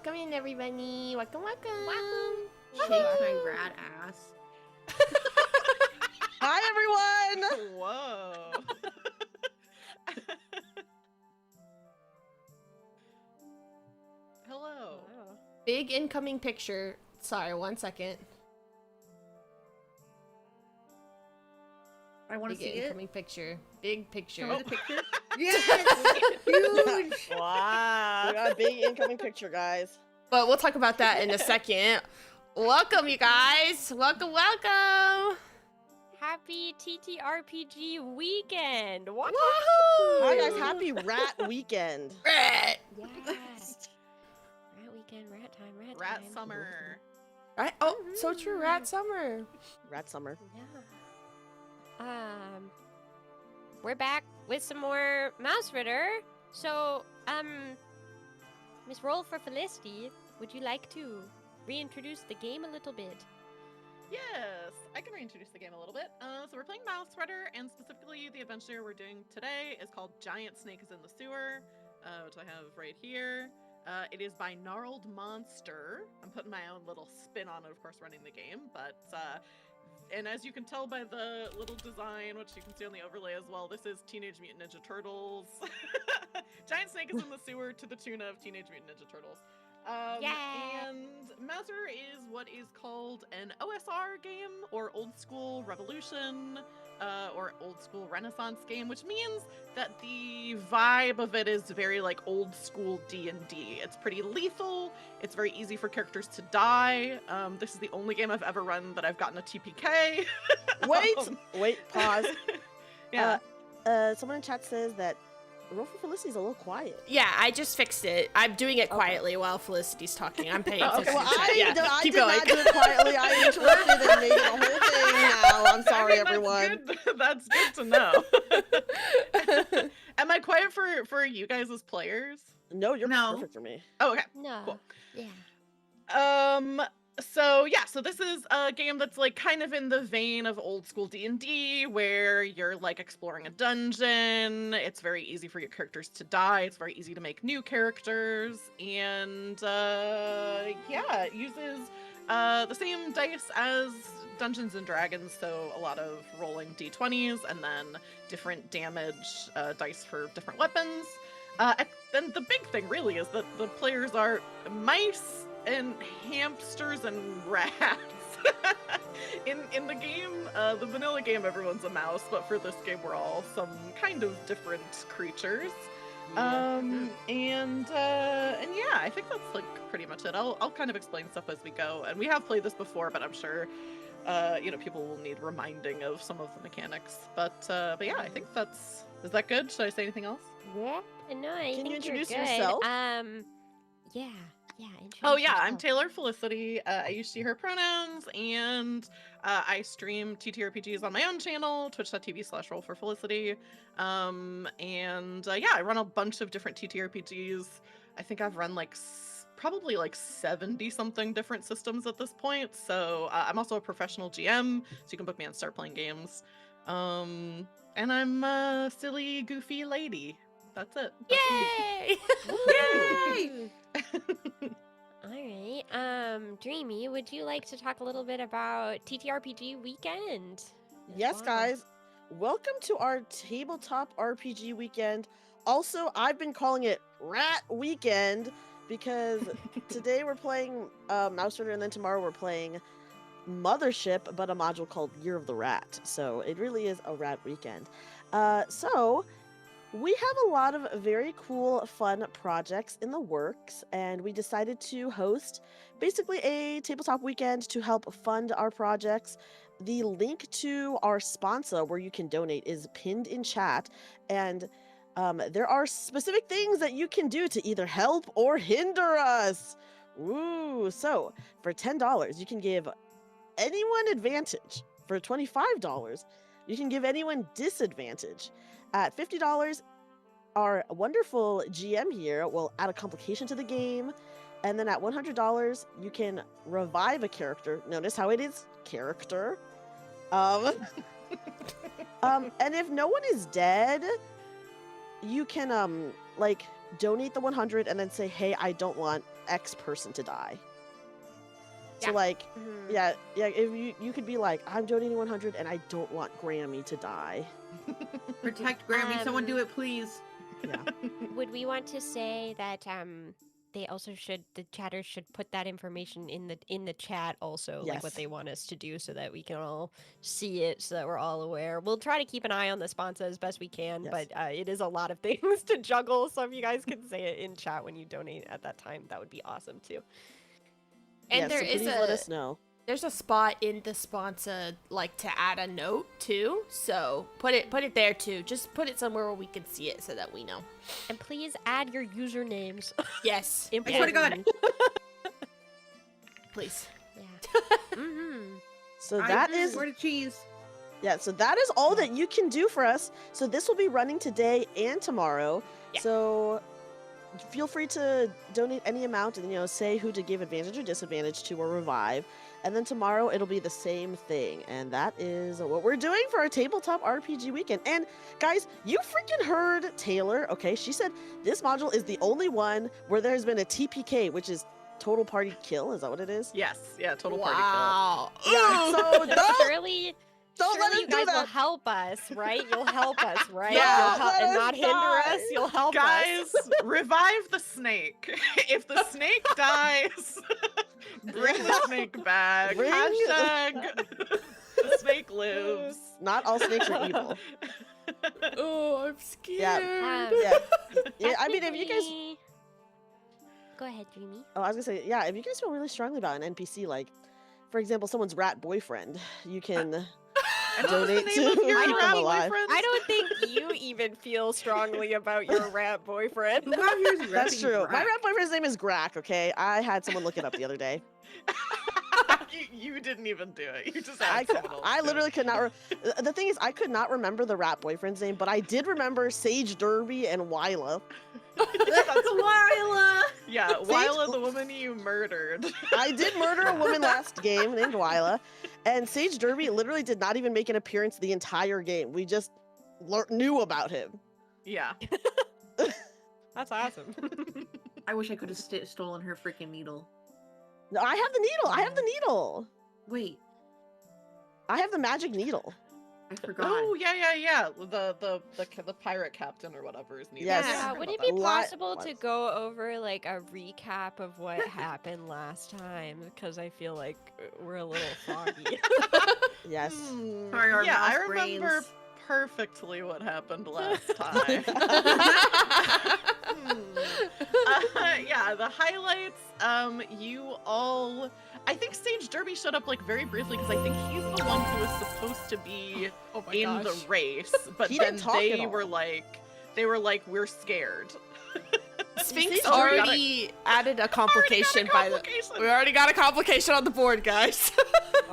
Welcome in, everybody. Welcome, welcome. Shake my rat ass. Hi, everyone. Whoa. Hello. Big incoming picture. Sorry, 1 second. I want to see Big it. incoming picture. Big picture. Show me the picture. Yes! Huge! Wow. We got a big incoming picture, guys. But we'll talk about that in a second. Welcome, you guys. Welcome, welcome. Happy TTRPG weekend! Woohoo! Hi, guys. Happy Rat Weekend. Rat. Yes! Rat weekend, rat time, Rat time. summer. Right? Oh, so true. Rat summer. Rat Summer. Yeah. We're back with some more Mausritter. So, Miss Roll for Felicity, would you like to reintroduce the game a little bit? Yes, I can reintroduce the game a little bit. So we're playing Mausritter, and specifically the adventure we're doing today is called Giant Snake is in the Sewer, which I have right here. It is by Gnarled Monster. I'm putting my own little spin on it, of course, running the game, but and as you can tell by the little design, which you can see on the overlay as well, this is Teenage Mutant Ninja Turtles. Giant Snake is in the sewer to the tune of Teenage Mutant Ninja Turtles. Yeah. And Mausritter is what is called an OSR game, or Old School Revolution, or Old School Renaissance game, which means that the vibe of it is very like old school D&D. It's pretty lethal. It's very easy for characters to die. This is the only game I've ever run that I've gotten a TPK. Wait, pause. Yeah. Someone in chat says that Roll for Felicity's a little quiet. Yeah, I just fixed it. I'm doing it quietly while Felicity's talking. I'm paying attention. Well, to chat. Yeah, I keep did going. not do it quietly. I interrupted and made it a whole thing now. I'm sorry, I mean, everyone. That's good to know. Am I quiet for you guys as players? No, you're No. perfect for me. Oh, okay. No. Cool. Yeah. So this is a game that's like kind of in the vein of old school D&D, where you're like exploring a dungeon. It's very easy for your characters to die. It's very easy to make new characters, and yeah, it uses the same dice as Dungeons and Dragons, so a lot of rolling d20s and then different damage dice for different weapons. And the big thing really is that the players are mice and hamsters and rats. in the game, the vanilla game, everyone's a mouse, but for this game, we're all some kind of different creatures. Yeah. And yeah, I think that's like pretty much it. I'll kind of explain stuff as we go, and we have played this before, but I'm sure people will need reminding of some of the mechanics. But yeah, I think is that good? Should I say anything else? Yeah. No, I Can you think you're introduce good. yourself? Yeah. Oh yeah, I'm introduce Taylor Felicity. I use she, her pronouns, and I stream TTRPGs on my own channel, twitch.tv/rollforfelicity. And yeah, I run a bunch of different TTRPGs. I think I've run like probably like 70 something different systems at this point. So I'm also a professional GM, so you can book me on Start Playing Games. And I'm a silly, goofy lady. That's it. Yay! Yay! All right. Dreamy, would you like to talk a little bit about TTRPG weekend? Yes, guys. Welcome to our tabletop RPG weekend. Also, I've been calling it Rat Weekend because today we're playing Mausritter, and then tomorrow we're playing Mothership, but a module called Year of the Rat. So it really is a rat weekend. So we have a lot of very cool, fun projects in the works, and we decided to host basically a tabletop weekend to help fund our projects. The link to our sponsor where you can donate is pinned in chat, and there are specific things that you can do to either help or hinder us. Ooh, so for $10, you can give anyone advantage. For $25, you can give anyone disadvantage. At $50, our wonderful GM here will add a complication to the game. And then at $100, you can revive a character. Notice how it is character. And if no one is dead, you can like donate the 100 and then say, hey, I don't want X person to die. So Yeah. like, Mhm. yeah, if you could be like, I'm donating 100 and I don't want Grammy to die. Protect Grammy. Someone do it, please. Yeah. Would we want to say that they also should, the chatters should put that information in the chat also, like what Yes. they want us to do, so that we can all see it, so that we're all aware. We'll try to keep an eye on the sponsor as best we can, Yes. but it is a lot of things to juggle. So if you guys could say it in chat when you donate at that time, that would be awesome too. And Yes, there so is please let us know. there's a spot in the sponsor like to add a note too. So put it there too. Just put it somewhere where we can see it so that we know. And please add your usernames. Yes. I swear to God. Please. Yeah. Mm-hmm. So that I is swear to cheese. Yeah, so that is all that you can do for us. So this will be running today and tomorrow. Yeah. So feel free to donate any amount and say who to give advantage or disadvantage to or revive. And then tomorrow it'll be the same thing. And that is what we're doing for our tabletop RPG weekend. And guys, you freaking heard Taylor, okay? She said this module is the only one where there's been a TPK, which is total party kill. Is that what it is? Yes, yeah, total party Wow. Yeah, Ooh. so Surely don't let Surely us you do guys will that. help us, right? You'll help us, right? Yeah. You'll help Let and us not hinder die. us. You'll help Guys, us. revive the snake. If the snake dies, bring the snake back. Bring- Hashtag the snake lives. Not all snakes are evil. Oh, I'm scared. Yeah. Yeah, I mean, if you guys... Technically- Go ahead, Dreamy. Oh, I was gonna say, yeah, if you guys feel really strongly about an NPC, like, for example, someone's rat boyfriend, you can And what was the donate name of to your keep rat them alive. boyfriend? I don't think you even feel strongly about your rat boyfriend. Who out here is That's repping true. My Brack? rat boyfriend's name is Grack, okay? I had someone look it up the other day. you didn't even do it. You just I, had someone else I do literally it. could not. The thing is, I could not remember the rat boyfriend's name, but I did remember Sage Derby and Wyla. That's Wyla. Yeah, Wyla, the woman you murdered. I did murder a woman last game named Wyla, and Sage Derby literally did not even make an appearance the entire game. We just knew about him. Yeah. That's awesome. I wish I could have stolen her freaking needle. No, I have the needle. I have the needle. Wait, I have the magic needle. I forgot. Oh yeah. The pirate captain or whatever his name Yes. is. Yeah, I would forgot it be about that. possible to was. go over like a recap of what happened last time? Because I feel like we're a little foggy. Yes. Sorry, our Yeah, I mouse remember brains. perfectly what happened last time. Yeah, the highlights. You all. I think Sage Derby showed up like very briefly because I think he's the one who was supposed to be Oh my in gosh. the race, but He then didn't talk at they all. were like, we're scared. Sphinx Sage already added a complication by the. We already got a complication on the board, guys.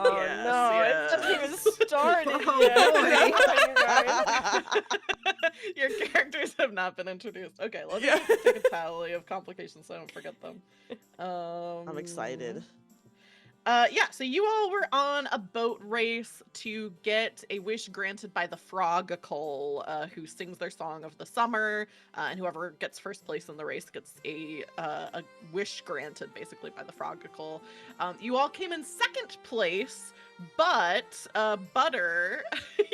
Oh Yes, no, yes. it hasn't even started Oh, yet. Your characters have not been introduced. Okay, let's Yeah. take a tally of complications so I don't forget them. I'm excited. Yeah, so you all were on a boat race to get a wish granted by the Frogicle, who sings their song of the summer, and whoever gets first place in the race gets a wish granted, basically, by the Frogicle. You all came in second place, but Butter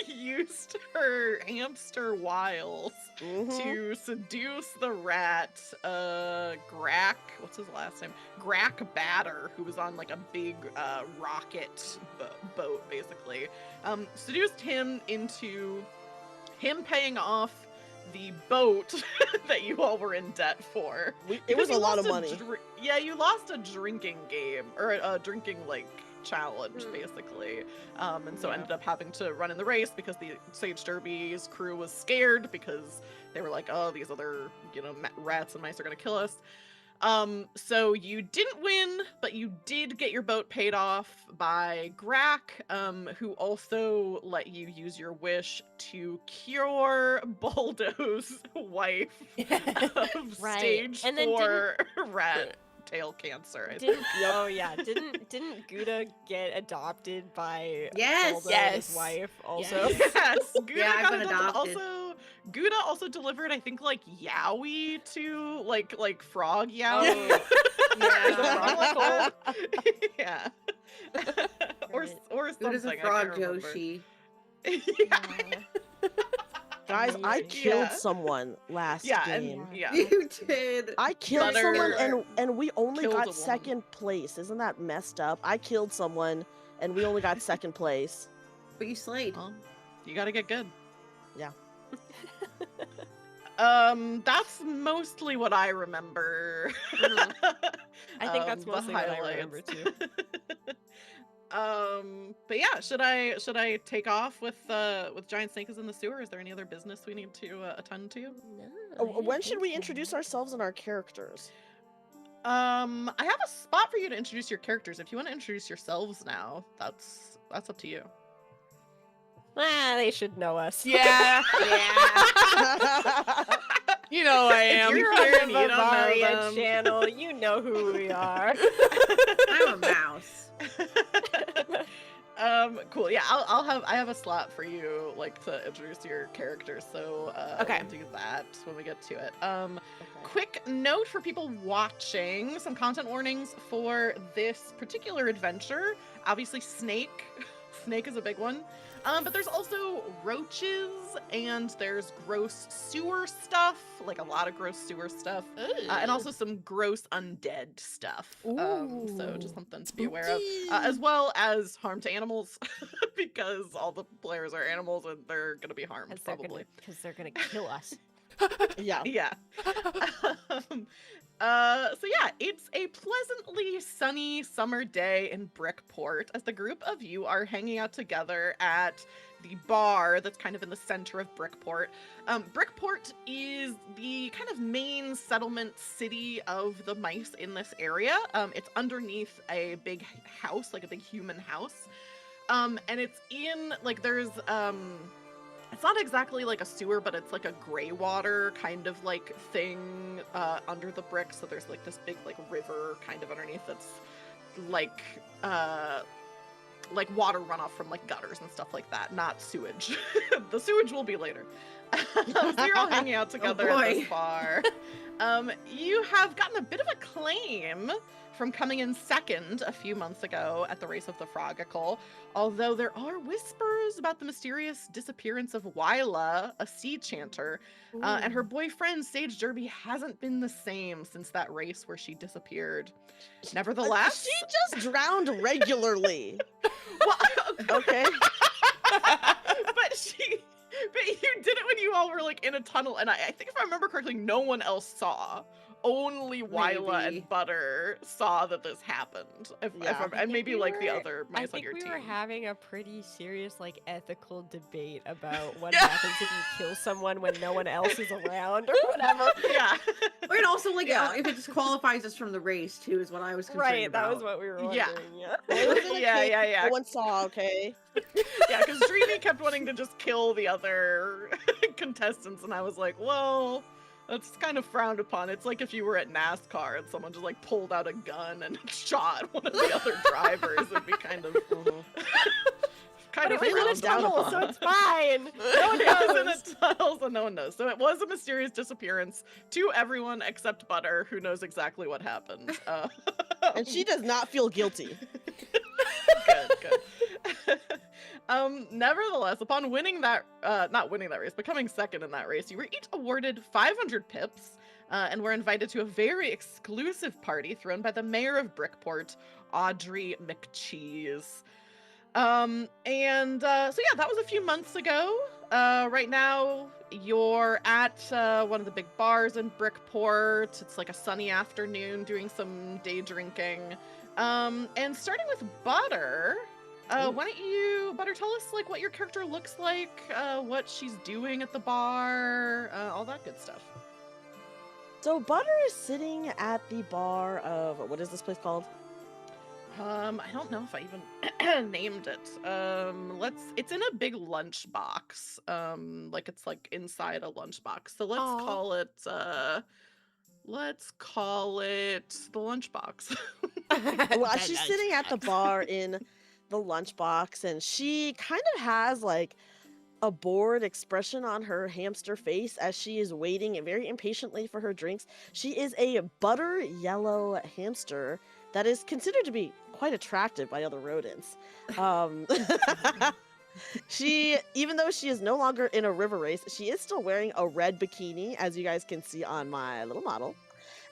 used her hamster wiles Mhm. to seduce the rat, Grack, what's his last name? Grack Batter, who was on like a big rocket boat, basically. Seduced him into him paying off the boat that you all were in debt for. It Because was a you lot of lost money. Yeah, you lost a drinking game, or a drinking, like, challenge, basically. And so Yeah. ended up having to run in the race because the Sage Derby's crew was scared because they were like, oh, these other, rats and mice are gonna kill us. So you didn't win, but you did get your boat paid off by Grack, who also let you use your wish to cure Boldo's wife of Right. stage And then 4 rat tail cancer. I Didn't, Yep. Oh yeah, didn't Gouda get adopted by Yes. Aldo, Yes. his wife also? Yes. Yes, Gouda Yeah, I've got been adopted. Gouda also delivered, I think, like Yowie to like frog Yowie. Oh. Yeah. Something like that. Yeah. or Right. something. Who does a I can't frog, remember. Yoshi? Yeah. Guys, I Amazing. killed Yeah. someone last Yeah, game. and yeah. You did. I killed Butter someone and we only killed a got woman. second place. Isn't that messed up? I killed someone and we only got second place. But you slayed. Well, you gotta get good. Yeah. That's mostly what I remember. I think that's The mostly what I remember highlights. too. But yeah, should I take off with Giant Snake is in the sewer? Is there any other business we need to attend to? No, When should we introduce ourselves and our characters? I have a spot for you to introduce your characters. If you want to introduce yourselves now, that's up to you. They should know us. Yeah. You know I If am. you're You're here on and the you don't know VIVARIA them. channel. You know who we are. I'm a mouse. Cool. Yeah, I have a slot for you, like, to introduce your character. So Okay. we'll do that when we get to it. Quick note for people watching: some content warnings for this particular adventure. Obviously, Snake is a big one. But there's also roaches, and there's gross sewer stuff, like a lot of gross sewer stuff, and also some gross undead stuff. So just something to be aware of, as well as harm to animals, because all the players are animals and they're gonna be harmed probably. Because they're gonna kill us. Yeah. Yeah. So yeah, it's a pleasantly sunny summer day in Brickport as the group of you are hanging out together at the bar that's kind of in the center of Brickport. Brickport is the kind of main settlement city of the mice in this area. It's underneath a big house, like a big human house. And it's in, like, there's, it's not exactly like a sewer, but it's like a gray water kind of like thing under the bricks. So there's like this big like river kind of underneath that's like water runoff from like gutters and stuff like that, not sewage. The sewage will be later. So you're all hanging out together at this bar. You have gotten a bit of acclaim from coming in second a few months ago at the Race of the Frogical, although there are whispers about the mysterious disappearance of Wyla, a sea chanter, and her boyfriend, Sage Derby, hasn't been the same since that race where she disappeared. Nevertheless... She just drowned regularly. Well, Okay. But you did it when you all were like in a tunnel, and I think if I remember correctly, no one else saw. Only Wyla Maybe. and Butter saw that this happened. And maybe like the other mice on your team. I think we were having a pretty serious, like, ethical debate about what happens if you kill someone when no one else is around or whatever. Yeah. And also, like, Yeah. if it disqualifies us from the race, too, is what I was concerned Right, about. that was what we were wondering. Yeah. Yeah. It was in a cave Yeah. No one saw, okay? Yeah, because Dreamy kept wanting to just kill the other contestants, and I was like, well, that's kind of frowned upon. It's like if you were at NASCAR and someone just like pulled out a gun and shot one of the other drivers. It'd be kind of But it was in a frowned tunnel, upon. so it's fine. No one It was in knows. a tunnel, so no one knows. So it was a mysterious disappearance to everyone except Butter, who knows exactly what happened. And she does not feel guilty. Good. Nevertheless, upon winning that, not winning that race, but coming second in that race, you were each awarded 500 pips, and were invited to a very exclusive party thrown by the mayor of Brickport, Audrey McCheese. So yeah, that was a few months ago. Right now, you're at one of the big bars in Brickport. It's like a sunny afternoon, doing some day drinking. And starting with Butter, why don't you, Butter, tell us like what your character looks like, what she's doing at the bar, all that good stuff. So Butter is sitting at the bar of, what is this place called? I don't know if I even named it. It's in a big lunchbox. Like it's like inside a lunchbox. So let's call it the lunchbox. Well, she's sitting at the bar in the lunchbox, and she kind of has like a bored expression on her hamster face as she is waiting very impatiently for her drinks. She is a butter yellow hamster that is considered to be quite attractive by other rodents. Even though she is no longer in a river race, she is still wearing a red bikini, as you guys can see on my little model.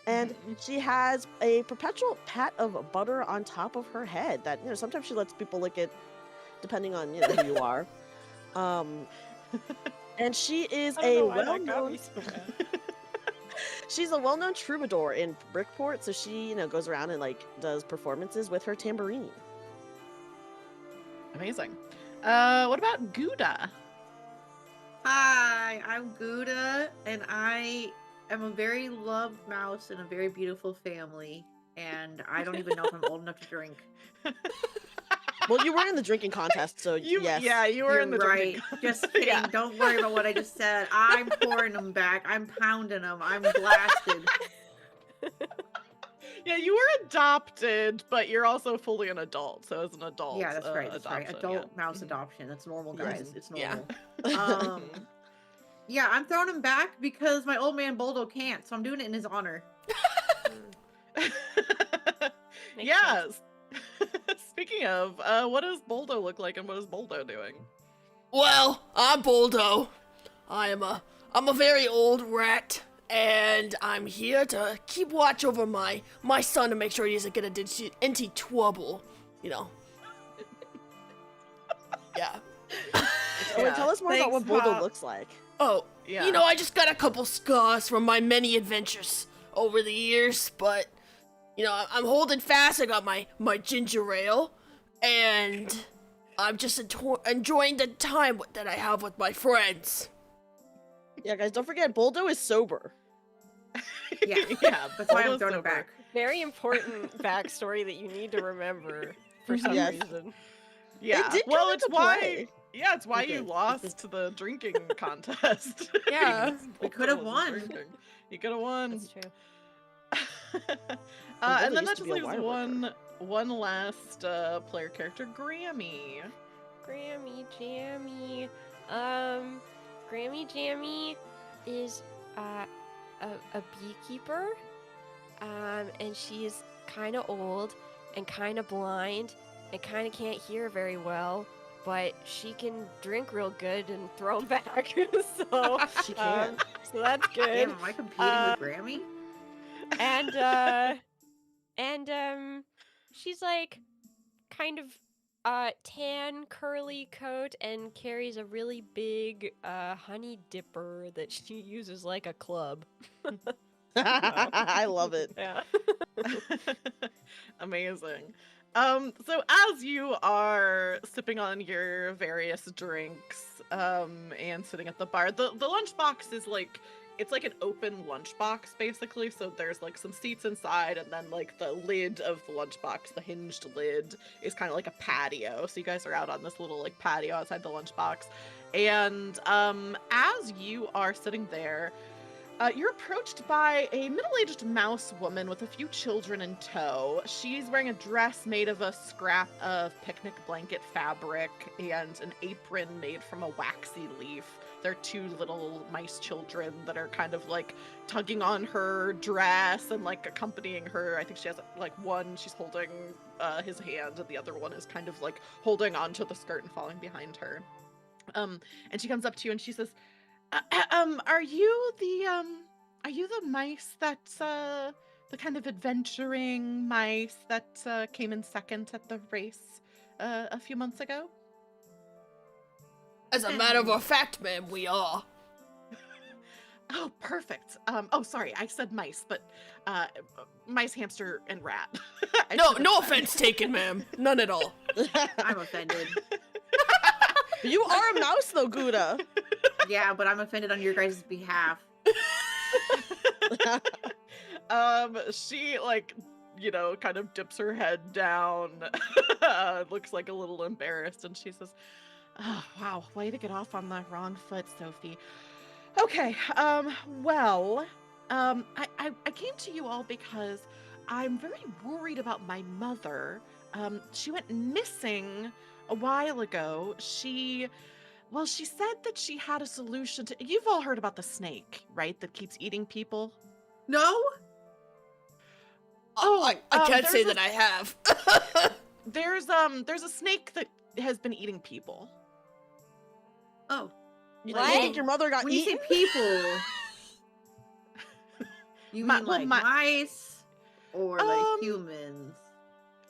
And she has a perpetual pat of butter on top of her head that, sometimes she lets people lick it, depending on, who you are. And she is a well-known... She's a well-known troubadour in Brickport, so she, goes around and, does performances with her tambourine. Amazing. What about Gouda? Hi, I'm Gouda, and I am a very loved mouse in a very beautiful family, and I don't even know if I'm old enough to drink. Well, you were in the drinking contest, so yes. Yeah, you were in the right. drinking Just kidding. Yeah. Don't worry about what I just said. I'm pouring them back. I'm pounding them. I'm blasted. Yeah, you were adopted, but you're also fully an adult. So as an adult, Yeah, that's right. That's right. adoption, Adult yeah. mouse adoption. That's normal, guys. Yes. It's Yeah. normal. Yeah, I'm throwing him back because my old man Boldo can't, so I'm doing it in his honor. Yes. Speaking of, what does Boldo look like, and what is Boldo doing? Well, I'm Boldo. I'm a very old rat, and I'm here to keep watch over my son to make sure he doesn't get into trouble. Yeah. Tell us more about what Thanks, Boldo Pop. looks like. Oh, Yeah. I just got a couple scars from my many adventures over the years, but, I'm holding fast. I got my ginger ale, and I'm just enjoying the time that I have with my friends. Yeah, guys, don't forget, Boldo is sober. Yeah, Yeah, that's why I'm Boldo's throwing him sober. back. Very important backstory that you need to remember for some Yes. reason. Yeah. did Well, come it's into why. play. Yeah, it's why It you did. lost to the drinking contest. Yeah. We could have won. You could have won. That's true. Boldo And then used that to just be a leaves wire one last player character, Grammy. Grammy Jammy. Grammy Jammy is a beekeeper. And she's kind of old and kind of blind and kind of can't hear very well, but she can drink real good and throw them back. So She can. so that's good. Damn, am I competing with Grammy? And she's like kind of tan curly coat and carries a really big honey dipper that she uses like a club. I love it. Yeah. Amazing. So as you are sipping on your various drinks, and sitting at the bar, the lunchbox is like, it's like an open lunchbox basically. So there's like some seats inside, and then like the lid of the lunchbox, the hinged lid, is kind of like a patio. So you guys are out on this little like patio outside the lunchbox, and as you are sitting there, you're approached by a middle-aged mouse woman with a few children in tow. She's wearing a dress made of a scrap of picnic blanket fabric and an apron made from a waxy leaf. There are two little mice children that are kind of like tugging on her dress and like accompanying her. I think she has like one, she's holding his hand, and the other one is kind of like holding onto the skirt and falling behind her. And she comes up to you and she says, are you the mice that's the kind of adventuring mice that came in second at the race a few months ago? As a matter of fact, ma'am, we are. Oh, perfect. Oh, sorry, I said mice, but mice, hamster, and rat. No offense taken, ma'am. None at all. I'm offended. You are a mouse, though, Gouda. Yeah, but I'm offended on your guys' behalf. She like, kind of dips her head down, looks like a little embarrassed, and she says, "Oh, wow, way to get off on the wrong foot, Sophie. Okay, well, I came to you all because I'm very worried about my mother. She went missing a while ago. She Well, she said that she had a solution to. You've all heard about the snake, right? That keeps eating people. No? I can't say there's that I have. There's a snake that has been eating people. Oh. You What? think your mother got When you eaten? say people, you mean like mice or like humans?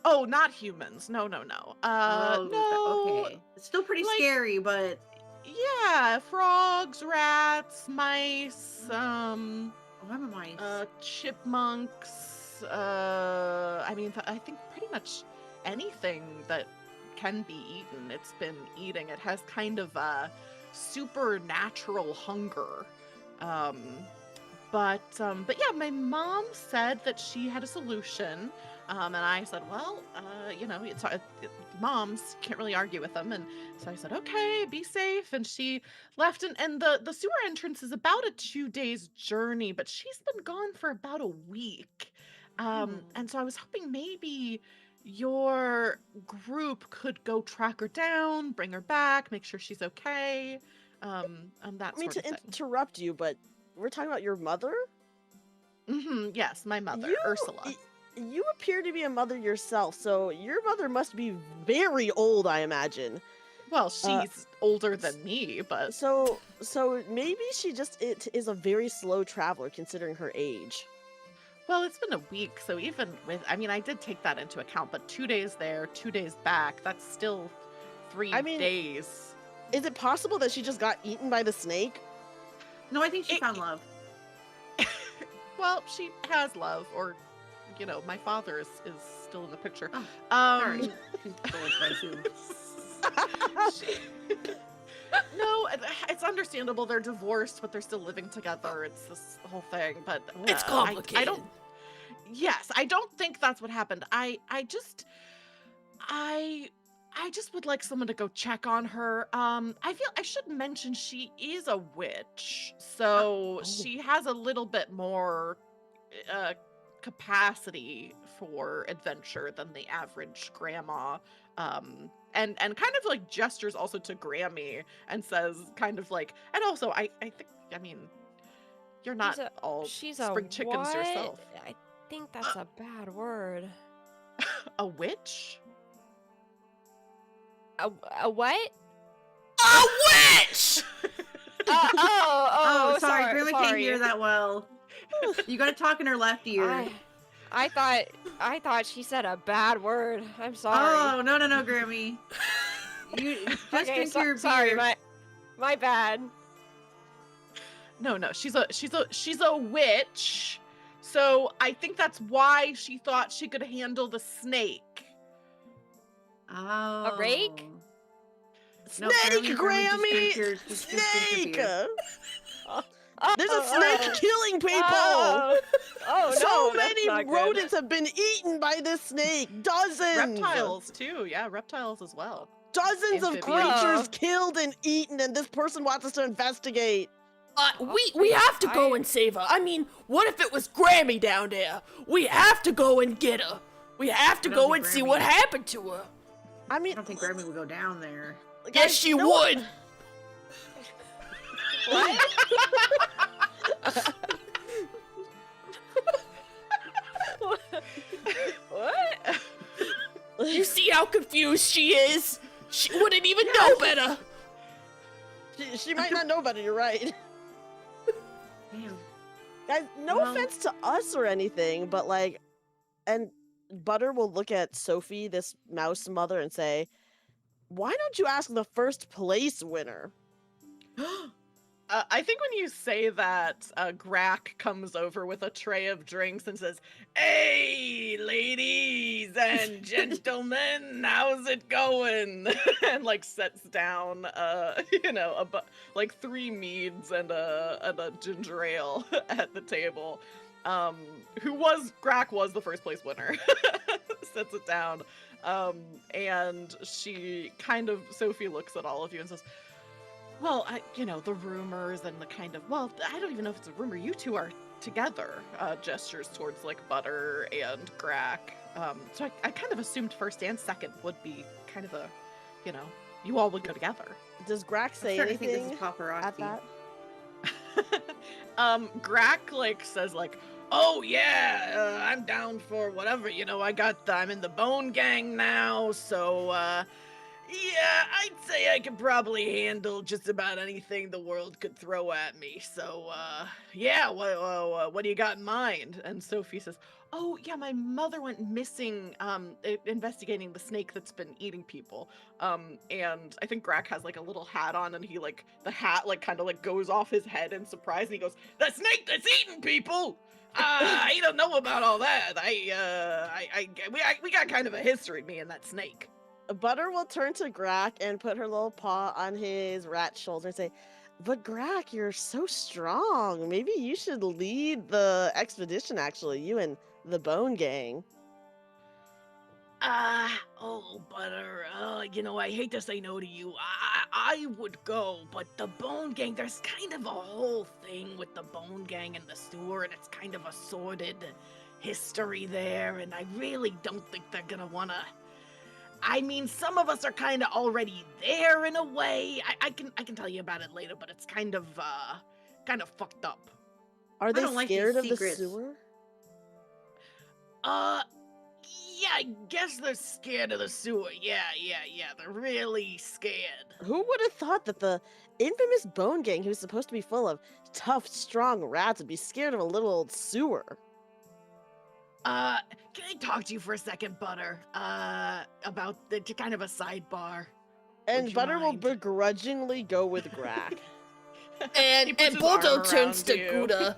Oh, not humans. No. No. Okay. It's still pretty like- scary, but Yeah, frogs, rats, mice, oh, I'm a mice. chipmunks. I think pretty much anything that can be eaten, it's been eating. It has kind of a supernatural hunger. But yeah, my mom said that she had a solution. And I said, well, it's moms, can't really argue with them. And so I said, okay, be safe. And she left. And the sewer entrance is about a 2 days journey, but she's been gone for about a week. And so I was hoping maybe your group could go track her down, bring her back, make sure she's okay. And that I mean, sort of to thing. interrupt you, but we're talking about your mother? Yes, my mother, You- Ursula. You appear to be a mother yourself, so your mother must be very old, I imagine. Well, she's older than me, but So maybe she just is a very slow traveler considering her age. well, it's been a week, so even with, I did take that into account, but 2 days there, 2 days back, that's still 3 days. Is it possible that she just got eaten by the snake? No, I think she found love. Well, she has love, or, my father is still in the picture. Oh, Sorry. She's No, it's understandable. They're divorced, but they're still living together. It's this whole thing, but It's complicated. I don't. Yes, I don't think that's what happened. I just would like someone to go check on her. I feel I should mention she is a witch, so she has a little bit more capacity for adventure than the average grandma. And kind of like gestures also to Grammy and says kind of like, and also I think, you're not all She's spring a chickens what? yourself. I think that's a bad word. A witch? A what? A witch! Oh, sorry. Grandma can't sorry. hear that well. You gotta talk in her left ear. I thought she said a bad word. I'm sorry. Oh, no, Grammy. You just Okay, drink your beer. sorry, my bad. No, she's a witch. So I think that's why she thought she could handle the snake. Oh. A rake? No, Snake, Grammy, Grammy! just drink your beer. Snake! There's a snake killing people! Oh, So no, that's many not good. rodents have been eaten by this snake. Dozens! Reptiles too, yeah, reptiles as well. Dozens of Amphibians. creatures killed and eaten, and this person wants us to investigate. We have to go and save her. What if it was Grammy down there? We have to go and get her. We have to I don't go think and see Grammy- what happened to her. I I mean, don't think Grammy would go down there. Yes, she would. What? What? You see how confused she is? She wouldn't even know better. She might not know better, you're right. Damn. Guys, no Well- offense to us or anything, but and Butter will look at Sophie, this mouse mother, and say, why don't you ask the first place winner? I think when you say that, Grack comes over with a tray of drinks and says, "Hey, ladies and gentlemen, how's it going?" and like sets down, like 3 meads and a ginger ale at the table. Grack was the first place winner. Sets it down, and Sophie looks at all of you and says, well, the rumors and the kind of, well, I don't even know if it's a rumor. You two are together. Gestures towards like Butter and Grack. So I kind of assumed first and second would be kind of a, you all would go together. Does Grack say starting to think this anything is paparazzi. at that? Grack like says like, "Oh yeah, I'm down for whatever. You know, I'm in the Bone Gang now, so yeah, I'd say I could probably handle just about anything the world could throw at me. So yeah, what do you got in mind?" And Sophie says, "Oh yeah, my mother went missing investigating the snake that's been eating people." And I think Grack has like a little hat on, and he like the hat like kind of like goes off his head in surprise, and he goes, "The snake that's eating people? I don't know about all that. We got kind of a history, me and that snake." Butter will turn to Grack and put her little paw on his rat shoulder and say, "But Grack, you're so strong. Maybe you should lead the expedition, actually, you and the Bone Gang." Oh, Butter, you know, I hate to say no to you. I would go, but the Bone Gang, there's kind of a whole thing with the Bone Gang and the sewer, and it's kind of a sordid history there, and I really don't think they're gonna wanna... I mean, some of us are kind of already there in a way. I can tell you about it later, but it's kind of fucked up. Are they don't like these scared of the secrets. sewer? Yeah, I guess they're scared of the sewer. Yeah, they're really scared. Who would have thought that the infamous Bone Gang, who's supposed to be full of tough, strong rats, would be scared of a little old sewer? Can I talk to you for a second, Butter? About to kind of a sidebar. And you Butter will mind? begrudgingly go with Grack. And He puts his Boldo arm turns around to you. Gouda.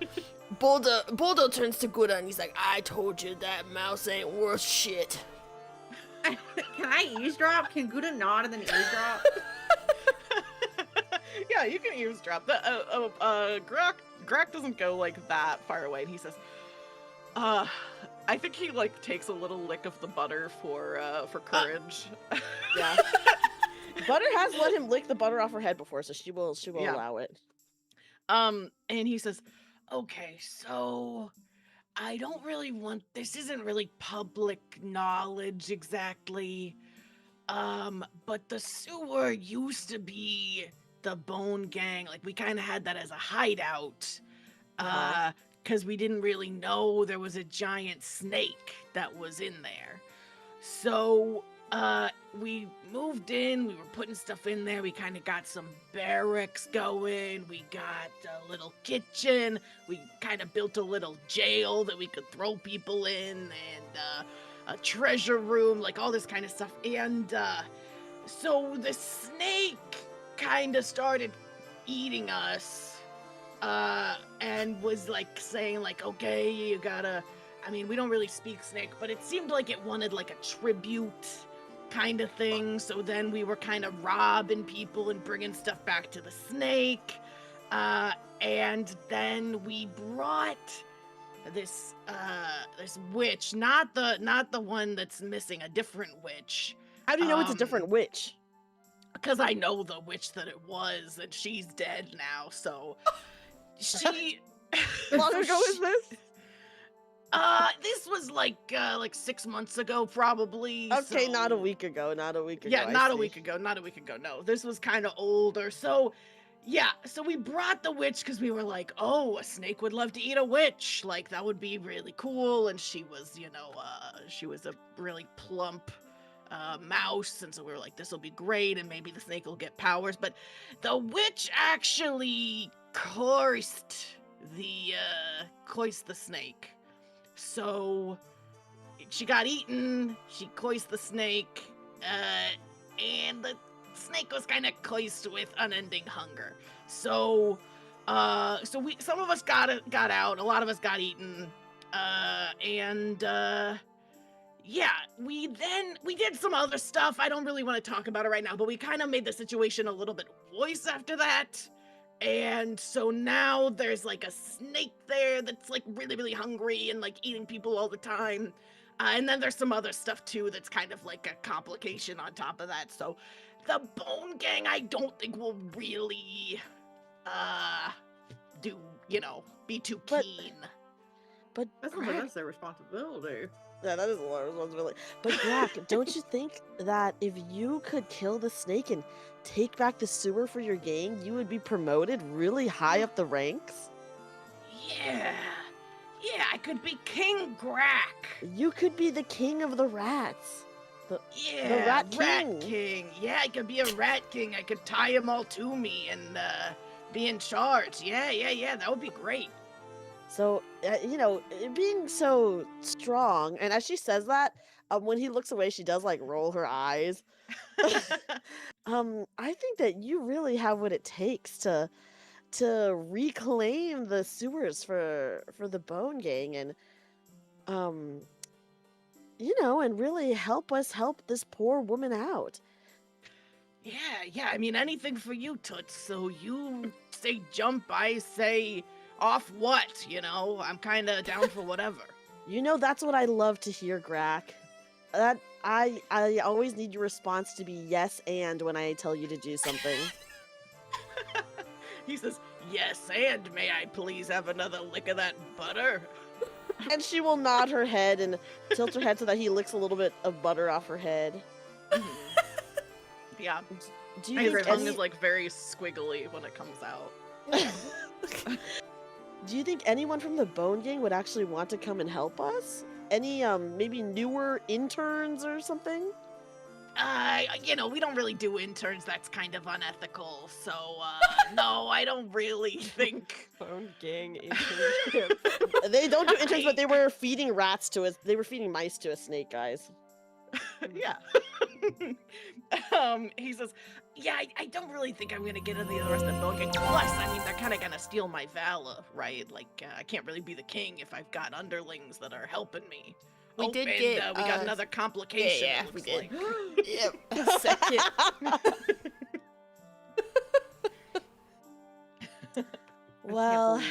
Boldo turns to Gouda and he's like, "I told you that mouse ain't worth shit." Can I eavesdrop? Can Gouda nod and then eavesdrop? Yeah, you can eavesdrop. Grack doesn't go like that far away, and he says, I think he like takes a little lick of the butter for courage." Yeah. Butter has let him lick the butter off her head before, so she will Yeah. allow it. And he says, "Okay, so I don't really want... This isn't really public knowledge exactly. But the sewer used to be the Bone Gang. Like, we kind of had that as a hideout. Uh-huh. Because we didn't really know there was a giant snake that was in there. So, we moved in, we were putting stuff in there, we kind of got some barracks going, we got a little kitchen, we kind of built a little jail that we could throw people in, and, a treasure room, like all this kind of stuff. And, so the snake kind of started eating us, and was like saying like, "Okay, you gotta..." I mean, we don't really speak snake, but it seemed like it wanted like a tribute kind of thing. So then we were kind of robbing people and bringing stuff back to the snake. And then we brought this witch, not the one that's missing, a different witch. How do you know it's a different witch? Because I know the witch that it was, and she's dead now. So she... How long ago is this? This was like 6 months ago, probably. Okay, so... not a week ago. Yeah, I not a see. week ago. No, this was kind of older. So, yeah, so we brought the witch because we were like, "Oh, a snake would love to eat a witch. Like, that would be really cool." And she was, she was a really plump mouse. And so we were like, "This will be great. And maybe the snake will get powers." But the witch actually cursed the snake. So she got eaten, she coiced the snake, and the snake was kind of coiced with unending hunger. So, some of us got out, a lot of us got eaten, and yeah, we did some other stuff. I don't really want to talk about it right now, but we kind of made the situation a little bit worse after that. And so now there's like a snake there that's like really, really hungry and like eating people all the time. And then there's some other stuff too that's kind of like a complication on top of that. So the Bone Gang, I don't think will really be too keen. But That's not like that's their responsibility. Yeah, that is a lot of responsibility. But Grack, don't you think that if you could kill the snake and take back the sewer for your gang, you would be promoted really high up the ranks? Yeah. Yeah, I could be King Grack. You could be the king of the rats. Yeah, Rat King. King. Yeah, I could be a Rat King. I could tie them all to me and be in charge. Yeah. That would be great. So, being so strong, and as she says that, when he looks away, she does like roll her eyes. I think that you really have what it takes to reclaim the sewers for the Bone Gang and and really help us help this poor woman out. Yeah, I mean, anything for you, Toots. So you say jump, I say off what, I'm kind of down for whatever. That's what I love to hear, Grack. That I always need your response to be yes and when I tell you to do something. He says, yes, and may I please have another lick of that butter? And she will nod her head and tilt her head so that he licks a little bit of butter off her head. Yeah. Do you His think tongue is like very squiggly when it comes out. Do you think anyone from the Bone Gang would actually want to come and help us? Any maybe newer interns or something? We don't really do interns. That's kind of unethical. So, no, I don't really think. Bone Gang internship. They don't do interns, but they were feeding rats to us. They were feeding mice to a snake, guys. Yeah. He says, yeah, I don't really think I'm gonna get any of the rest of the Bone Gang. Plus, I mean, they're kind of gonna steal my valor, right? Like, I can't really be the king if I've got underlings that are helping me. We did get, we got another complication. yeah, it we looks did. like. Yep. A second. Well,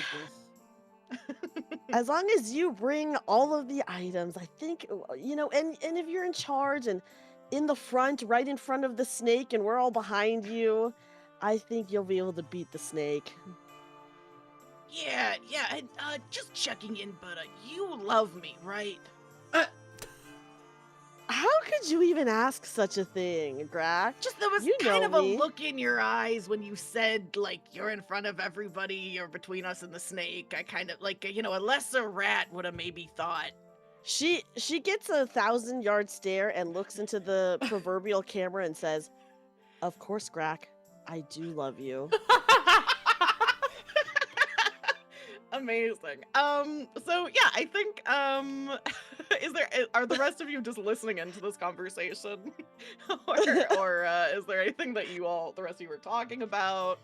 as long as you bring all of the items, I think, and if you're in charge and in the front, right in front of the snake, and we're all behind you, I think you'll be able to beat the snake. Yeah, and just checking in, but you love me, right? How could you even ask such a thing, Grack? Just there was You kind know of me. a look in your eyes when you said, like, you're in front of everybody, you're between us and the snake. I kind of, like, a lesser rat would have maybe thought. She gets a 1,000-yard stare and looks into the proverbial camera and says, "Of course, Grack, I do love you." Amazing. So yeah, I think, are the rest of you just listening into this conversation? or is there anything that the rest of you were talking about?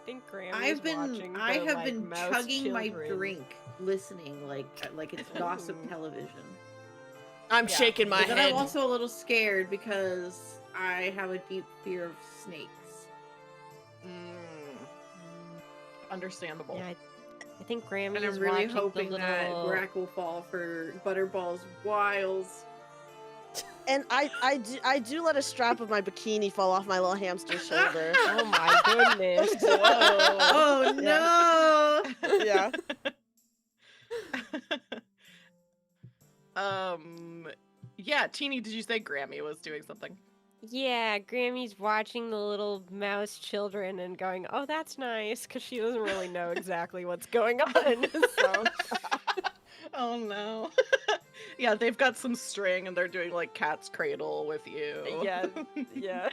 I think Grammy I have been chugging my drink, listening like it's gossip television. I'm Yeah. shaking my But then head. I'm also a little scared because I have a deep fear of snakes. Understandable. Yeah, I think Grammy And is I'm really watching hoping the that little... Grack will fall for Butterball's wiles. And I do let a strap of my bikini fall off my little hamster shoulder. Oh my goodness. Oh no! Yeah. Yeah, Teeny, did you say Grammy was doing something? Yeah, Grammy's watching the little mouse children and going, oh, that's nice, because she doesn't really know exactly what's going on. So. Oh no. Yeah, they've got some string and they're doing like cat's cradle with you. Yeah. And, Yeah.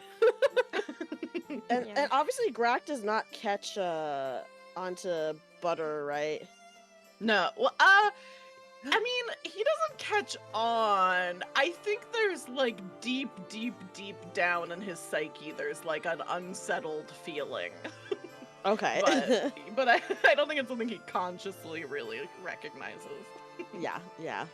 and obviously Grack does not catch onto butter, right? No. Well, I mean, he doesn't catch on. I think there's like deep down in his psyche, there's like an unsettled feeling. Okay. But I don't think it's something he consciously really recognizes. yeah.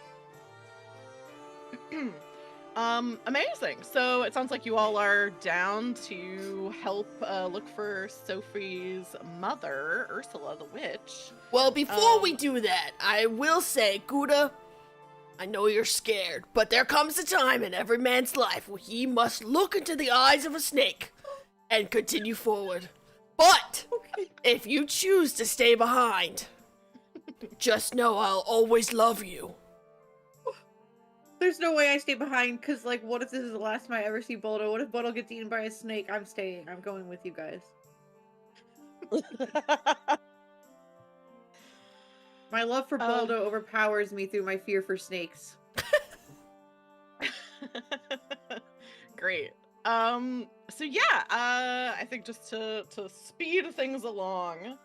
Amazing. So it sounds like you all are down to help look for Sophie's mother, Ursula the witch. Well, before we do that, I will say, Gouda, I know you're scared, but there comes a time in every man's life where he must look into the eyes of a snake and continue forward. But if you choose to stay behind, just know I'll always love you. There's no way I stay behind, because, like, what if this is the last time I ever see Boldo? What if Boldo gets eaten by a snake? I'm staying. I'm going with you guys. My love for Boldo overpowers me through my fear for snakes. Great. So yeah, I think just to speed things along,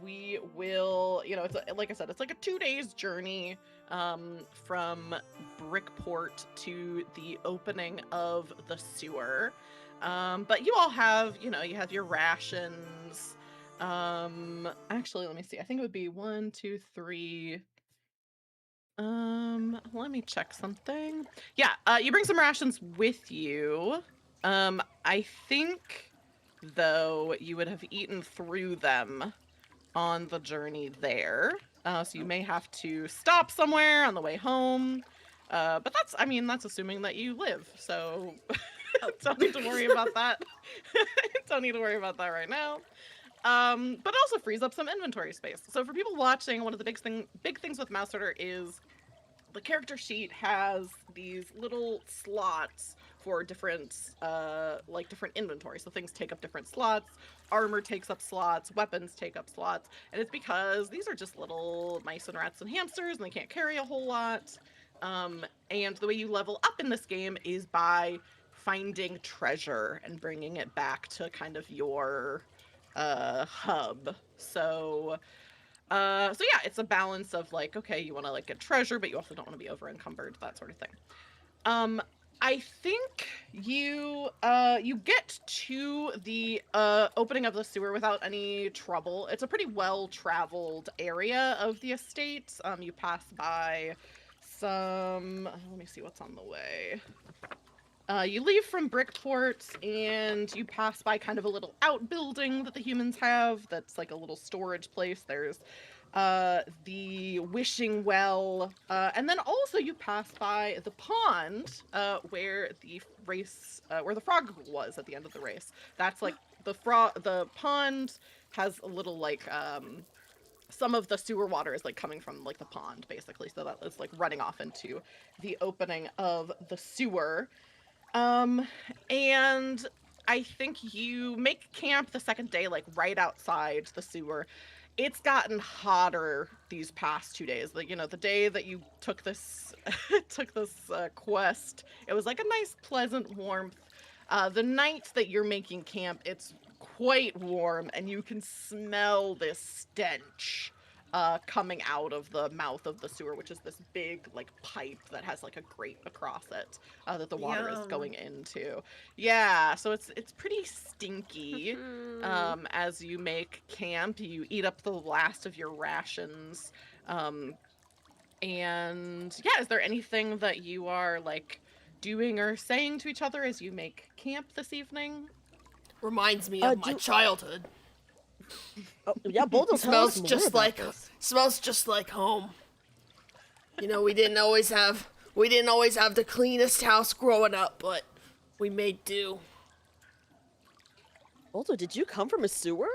we will, it's like I said, it's like a 2 days journey from Brickport to the opening of the sewer. But you all have, you have your rations. Actually, let me see. I think it would be 1, 2, 3. Let me check something. Yeah, you bring some rations with you. I think, though, you would have eaten through them on the journey there. So you may have to stop somewhere on the way home. But that's assuming that you live. So don't need to worry about that. Don't need to worry about that right now. But it also frees up some inventory space. So for people watching, one of the big things with Mausritter is the character sheet has these little slots for different different inventory. So things take up different slots, armor takes up slots, weapons take up slots, and it's because these are just little mice and rats and hamsters and they can't carry a whole lot. And the way you level up in this game is by finding treasure and bringing it back to kind of your hub. So yeah, it's a balance of like, okay, you want to like get treasure, but you also don't want to be over encumbered, that sort of thing. I think you get to the opening of the sewer without any trouble. It's a pretty well traveled area of the estate. You pass by some, let me see what's on the way. You leave from Brickport and you pass by kind of a little outbuilding that the humans have that's like a little storage place. There's the wishing well, and then also you pass by the pond where the where the frog was at the end of the race. That's like the pond has a little like some of the sewer water is like coming from like the pond basically, so that is like running off into the opening of the sewer. And I think you make camp the second day, like right outside the sewer. It's gotten hotter these past 2 days. Like, the day that you took this, quest, it was like a nice, pleasant warmth. The night that you're making camp, it's quite warm, and you can smell this stench coming out of the mouth of the sewer, which is this big like pipe that has like a grate across it that the water is going into. Yeah, so it's pretty stinky. As you make camp, you eat up the last of your rations. And yeah, is there anything that you are like doing or saying to each other as you make camp this evening? Reminds me of my childhood. Oh, yeah, Boldo Smells just like home. We didn't always have the cleanest house growing up, but we made do. Boldo, did you come from a sewer?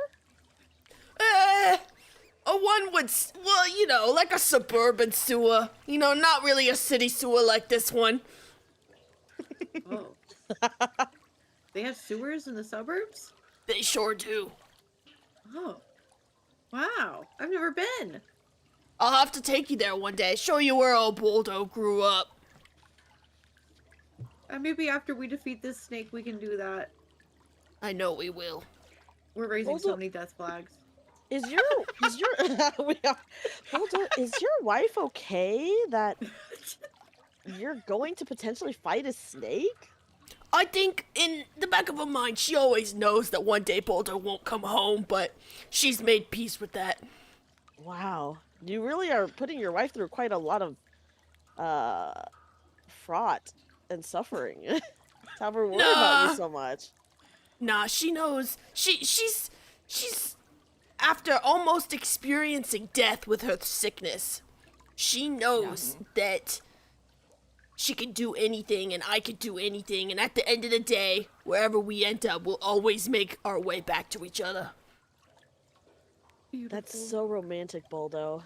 Like a suburban sewer. Not really a city sewer like this one. Oh. They have sewers in the suburbs? They sure do. Oh. Wow. I've never been. I'll have to take you there one day, show you where old Boldo grew up. Maybe after we defeat this snake, we can do that. I know we will. We're raising so many death flags. Is your Boldo, is your wife okay that you're going to potentially fight a snake? I think in the back of her mind, she always knows that one day Boldo won't come home, but she's made peace with that. Wow. You really are putting your wife through quite a lot of fraught and suffering. To have her worry about you so much. Nah, she knows. She's after almost experiencing death with her sickness. She knows that she can do anything and I can do anything, and at the end of the day, wherever we end up, we'll always make our way back to each other. Beautiful. That's so romantic, Boldo.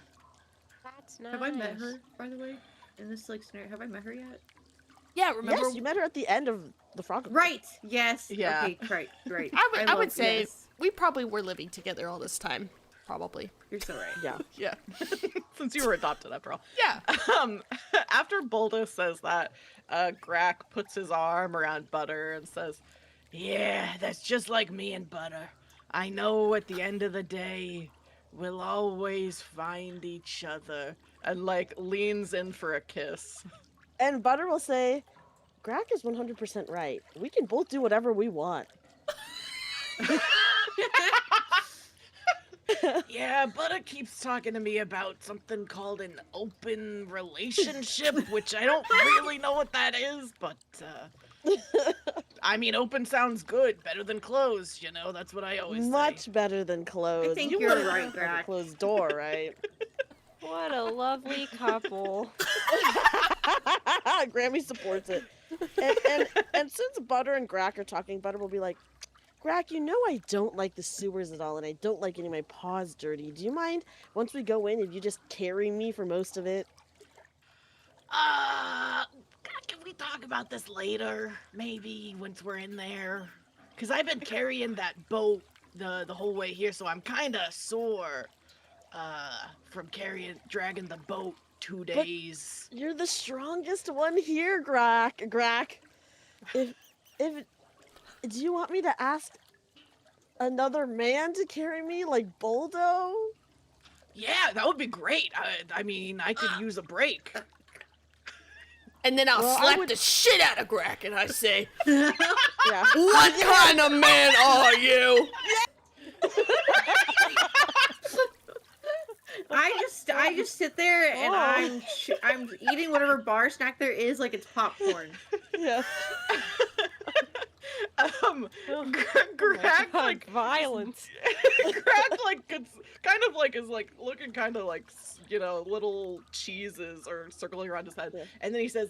That's nice. Have I met her, by the way? in this like scenario? Have I met her yet? Yeah, remember? Yes, you met her at the end of the Frog. Right. Yes. Yeah. Okay. Right. Right. I would say yes. we probably were living together all this time. Probably. You're so right. Yeah. Yeah. Since you were adopted after all. Yeah. After Boldo says that, Grack puts his arm around Butter and says, "Yeah, that's just like me and Butter. I know at the end of the day, we'll always find each other." And like leans in for a kiss. And Butter will say, Grack is 100% right. We can both do whatever we want. Yeah, Butter keeps talking to me about something called an open relationship, which I don't really know what that is, but I mean, open sounds good, better than closed, you know, that's what I always Much say. better than closed. I think You you're wouldn't right, have a Grack. closed door, right? What a lovely couple. Grammy supports it. And since Butter and Grack are talking, Butter will be like, Grack, you know I don't like the sewers at all, and I don't like getting my paws dirty. Do you mind, once we go in, if you just carry me for most of it? Can we talk about this later? Maybe once we're in there? Because I've been carrying that boat the whole way here, so I'm kind of sore from dragging the boat 2 days. You're the strongest one here, Grack. If do you want me to ask another man to carry me like Boldo? Yeah, that would be great. I mean, I could use a break. And then I'll Well, I slap would- the shit out of Grack and I say, Yeah. "What kind of man are you?" I just sit there and I'm eating whatever bar snack there is like it's popcorn. Yeah. Grack, God, like, violence. Grack, like, gets kind of like is like looking kind of like, you know, little cheeses are circling around his head, Yeah. and then he says,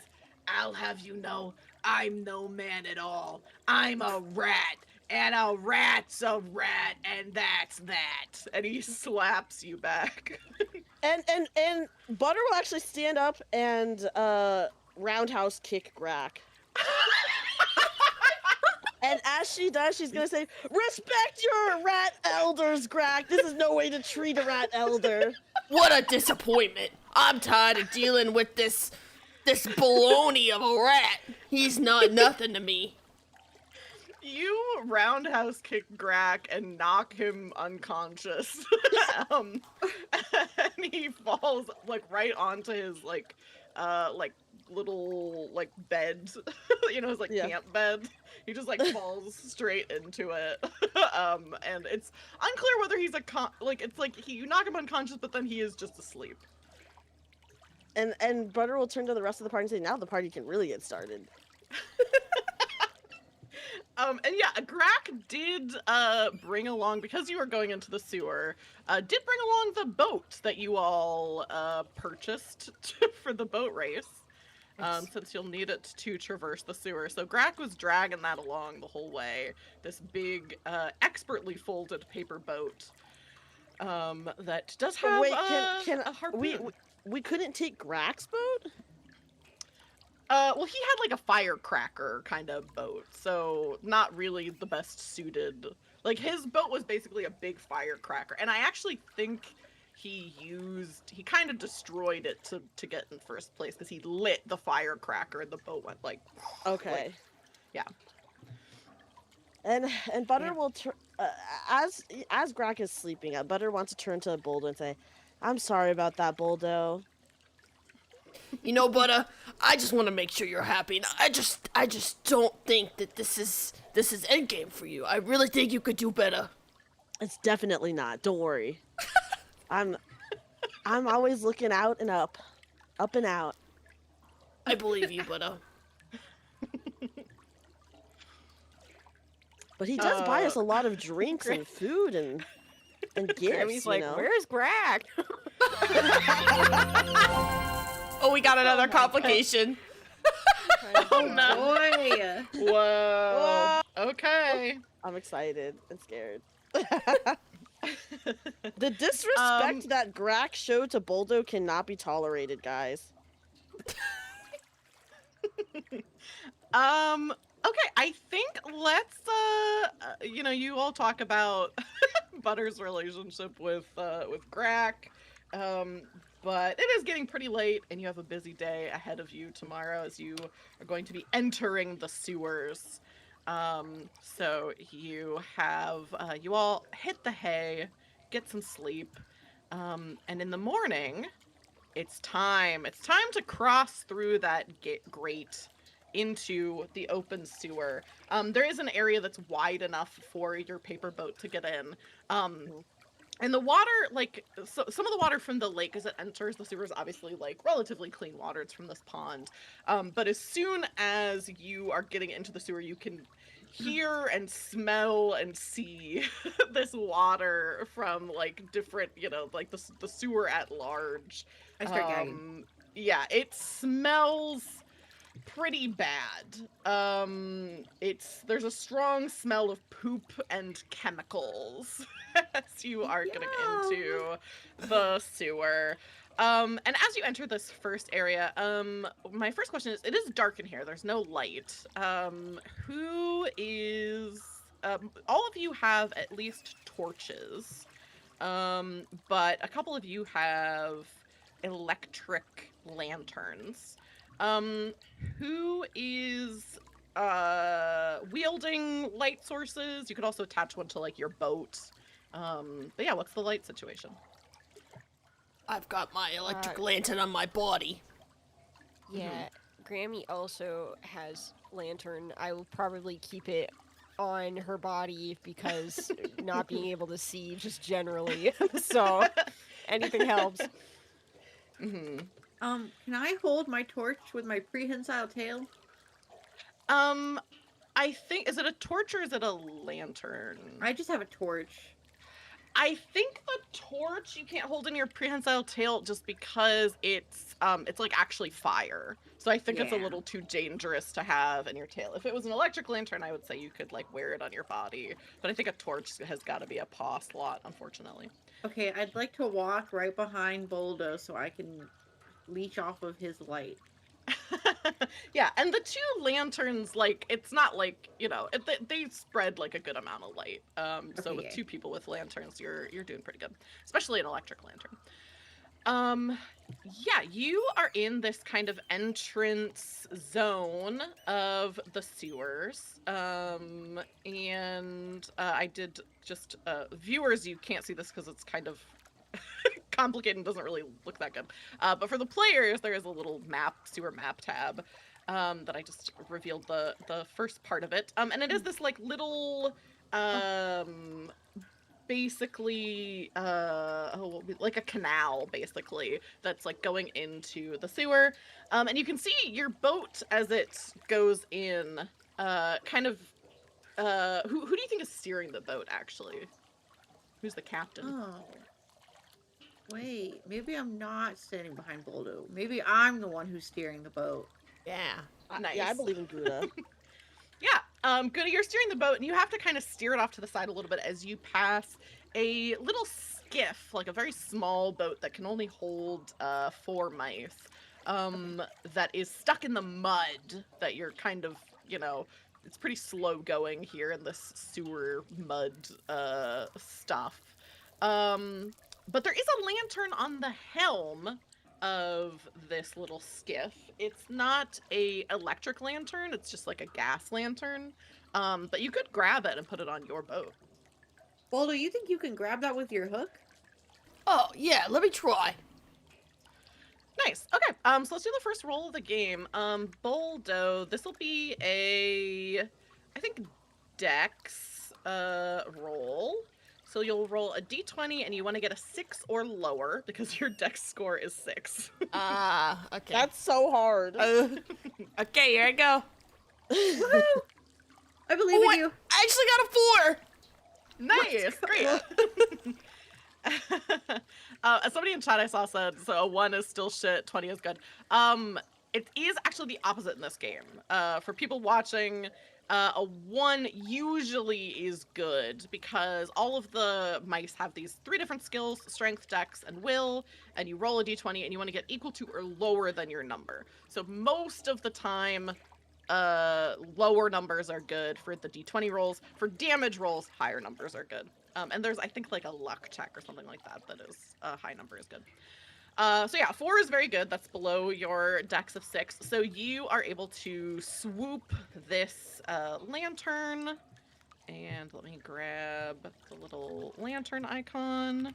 "I'll have you know, I'm no man at all. I'm a rat, and a rat's a rat, and that's that." And he slaps you back. And Butter will actually stand up and roundhouse kick Grack. And as she does, she's gonna say, "Respect your rat elders, Grack. This is no way to treat a rat elder." What a disappointment. I'm tired of dealing with this baloney of a rat. He's not nothing to me. You roundhouse kick Grack and knock him unconscious. And he falls like right onto his like little like bed, you know, his like Yeah. camp bed. He just like falls straight into it. And it's unclear whether he's it's like you knock him unconscious, but then he is just asleep. And Butter will turn to the rest of the party and say, "Now the party can really get started." And yeah, Grack did bring along, because you were going into the sewer, did bring along the boat that you all purchased for the boat race, since you'll need it to traverse the sewer. So Grack was dragging that along the whole way, this big, expertly folded paper boat that does have Wait, a harpoon. we couldn't take Grack's boat? Well, he had like a firecracker kind of boat, so not really the best suited. Like, his boat was basically a big firecracker, and I actually think he kind of destroyed it to get in first place, because he lit the firecracker and the boat went like... Okay. yeah. And Butter Yeah. will as Grack is sleeping, Butter wants to turn to Boldo and say, "I'm sorry about that, Boldo." You know, Butter, I just want to make sure you're happy. And I just don't think that this is endgame for you. I really think you could do better. It's definitely not. Don't worry. I'm always looking out and up and out. I believe you, Butter. But he does buy us a lot of drinks and food and gifts. Grammy's you like, know? "Where's Grack?" Oh, we got another complication. Oh no! Boy. Whoa! Okay. I'm excited and scared. The disrespect that Grack showed to Boldo cannot be tolerated, guys. Okay, I think let's you all talk about Butter's relationship with Grack. But it is getting pretty late and you have a busy day ahead of you tomorrow as you are going to be entering the sewers. So you all hit the hay, get some sleep, and in the morning it's time to cross through that grate into the open sewer. There is an area that's wide enough for your paper boat to get in. And the water, some of the water from the lake as it enters the sewer is obviously relatively clean water. It's from this pond. But as soon as you are getting into the sewer, you can hear and smell and see this water from different, the sewer at large. I start gagging. Yeah, it smells pretty bad. There's a strong smell of poop and chemicals as you are getting into the sewer. And as you enter this first area, my first question is, it is dark in here. There's no light. Who is... all of you have at least torches. But a couple of you have electric lanterns. Who is wielding light sources? You could also attach one to your boat. But yeah, what's the light situation? I've got my electric lantern on my body. Yeah, Grammy also has lantern. I will probably keep it on her body because not being able to see just generally. So anything helps. Can I hold my torch with my prehensile tail? I think, is it a torch or is it a lantern? I just have a torch. I think the torch you can't hold in your prehensile tail just because it's actually fire. So I think it's a little too dangerous to have in your tail. If it was an electric lantern, I would say you could wear it on your body. But I think a torch has got to be a paw slot, unfortunately. Okay, I'd like to walk right behind Boldo so I can leech off of his light. Yeah, and the two lanterns, it's not they spread a good amount of light. So with two people with lanterns, you're doing pretty good, especially an electric lantern. Yeah, you are in this kind of entrance zone of the sewers. And I did just viewers, you can't see this because it's kind of complicated and doesn't really look that good. But for the players, there is a little sewer map tab that I just revealed the first part of it. And it is this little basically like a canal basically that's going into the sewer. And you can see your boat as it goes in kind of who do you think is steering the boat actually? Who's the captain? Oh. Wait, maybe I'm not standing behind Boldo. Maybe I'm the one who's steering the boat. Yeah. Nice. Yeah, I believe in Gouda. Yeah, Gouda, you're steering the boat, and you have to kind of steer it off to the side a little bit as you pass a little skiff, a very small boat that can only hold 4 mice, that is stuck in the mud that you're kind of, it's pretty slow going here in this sewer mud stuff. But there is a lantern on the helm of this little skiff. It's not a electric lantern, it's just a gas lantern. But you could grab it and put it on your boat. Boldo, you think you can grab that with your hook? Oh, yeah, let me try. Nice. Okay, so let's do the first roll of the game. Boldo, this will be I think, dex roll. So you'll roll a d20 and you want to get a 6 or lower because your dex score is 6. Okay. That's so hard. Okay, here I go. Woohoo! I believe in you. I actually got a 4. Nice, great. Somebody in chat I saw said, so a 1 is still shit, 20 is good. It is actually the opposite in this game. For people watching, A 1 usually is good because all of the mice have these 3 different skills: strength, dex, and will, and you roll a d20 and you want to get equal to or lower than your number. So most of the time, lower numbers are good for the d20 rolls. For damage rolls, higher numbers are good. And there's, I think, like a luck check or something like that that is a high number is good. So yeah, 4 is very good. That's below your dex of 6. So you are able to swoop this lantern. And let me grab the little lantern icon.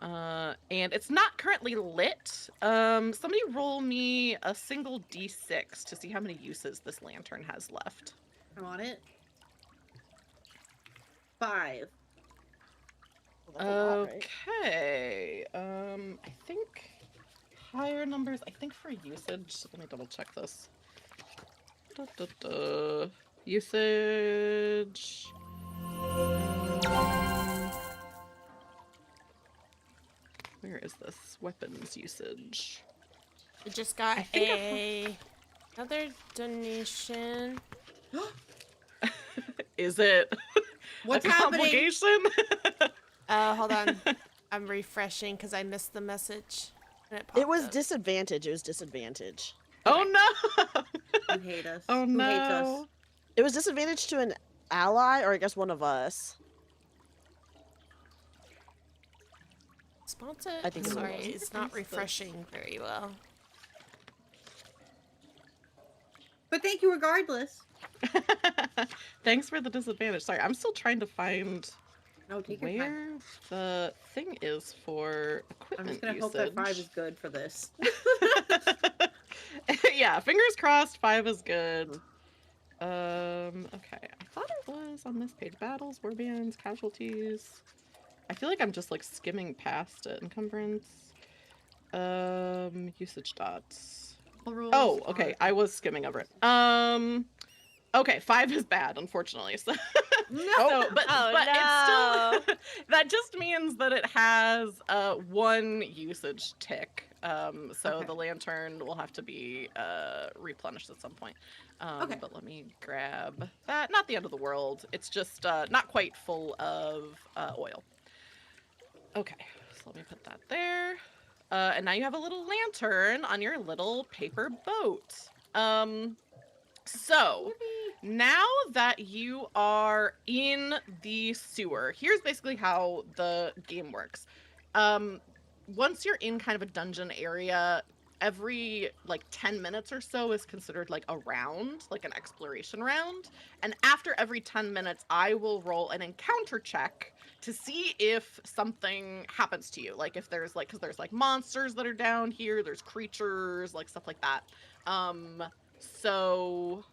And it's not currently lit. Somebody roll me a single d6 to see how many uses this lantern has left. I'm on it. 5. Well, that's a lot, right? Okay. I think higher numbers. I think for usage. Let me double check this. Usage. Where is this weapons usage? I just got I think another donation. Is it What's a happening? complication? Hold on. I'm refreshing because I missed the message. And It was popped up. disadvantage. It was disadvantage. Oh no! You hate us. Oh Who hates us? no! It was disadvantage to an ally, or I guess one of us. Sponsor? I think it Sorry, was. it's not refreshing very well. But thank you regardless. Thanks for the disadvantage. Sorry, I'm still trying to find No, take your time. where the thing is for I'm equipment just gonna hope usage. that 5 is good for this. Yeah, fingers crossed. 5 is good. Okay. I thought it was on this page. Battles, warbands, casualties. I feel like I'm just like skimming past it. Encumbrance. Usage dots. Oh, okay. I was skimming over it. Okay, 5 is bad, unfortunately. So, No. but Oh, it's still that just means that it has 1 usage tick. So Okay. the lantern will have to be replenished at some point. Okay. But let me grab that. Not the end of the world. It's just not quite full of oil. Okay, so let me put that there. And now you have a little lantern on your little paper boat. So now that you are in the sewer, here's basically how the game works. Once you're in kind of a dungeon area, every like 10 minutes or so is considered like a round, like an exploration round. And after every 10 minutes, I will roll an encounter check to see if something happens to you. Like if there's like, because there's like monsters that are down here, there's creatures, like stuff like that. So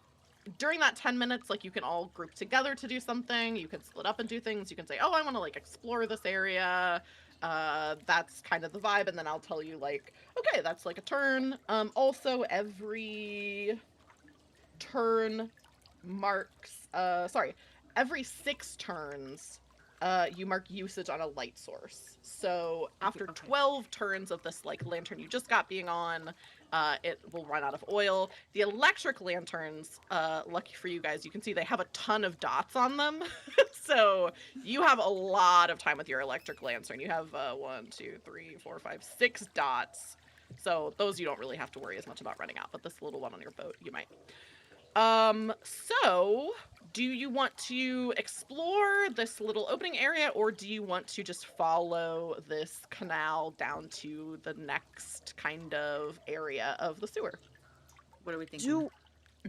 during that 10 minutes, like you can all group together to do something. You can split up and do things. You can say, oh, I want to like explore this area. That's kind of the vibe. And then I'll tell you like, okay, that's like a turn. Also every turn marks, every 6 turns, you mark usage on a light source. So after 12 turns of this like lantern you just got being on, it will run out of oil. The electric lanterns, lucky for you guys, you can see they have a ton of dots on them. So you have a lot of time with your electric lantern. You have 1, 2, 3, 4, 5, 6 dots. So those you don't really have to worry as much about running out, but this little one on your boat, you might. So do you want to explore this little opening area, or do you want to just follow this canal down to the next kind of area of the sewer? What are we thinking?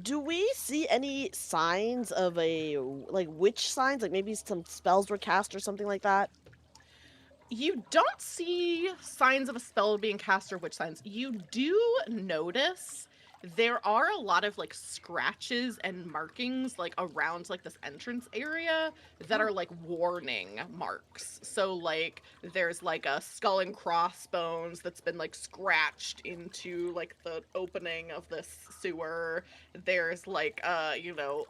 Do we see any signs of like witch signs? Like maybe some spells were cast or something like that? You don't see signs of a spell being cast or witch signs. You do notice there are a lot of like scratches and markings like around like this entrance area that are like warning marks. So like there's like a skull and crossbones that's been like scratched into like the opening of this sewer. There's like you know,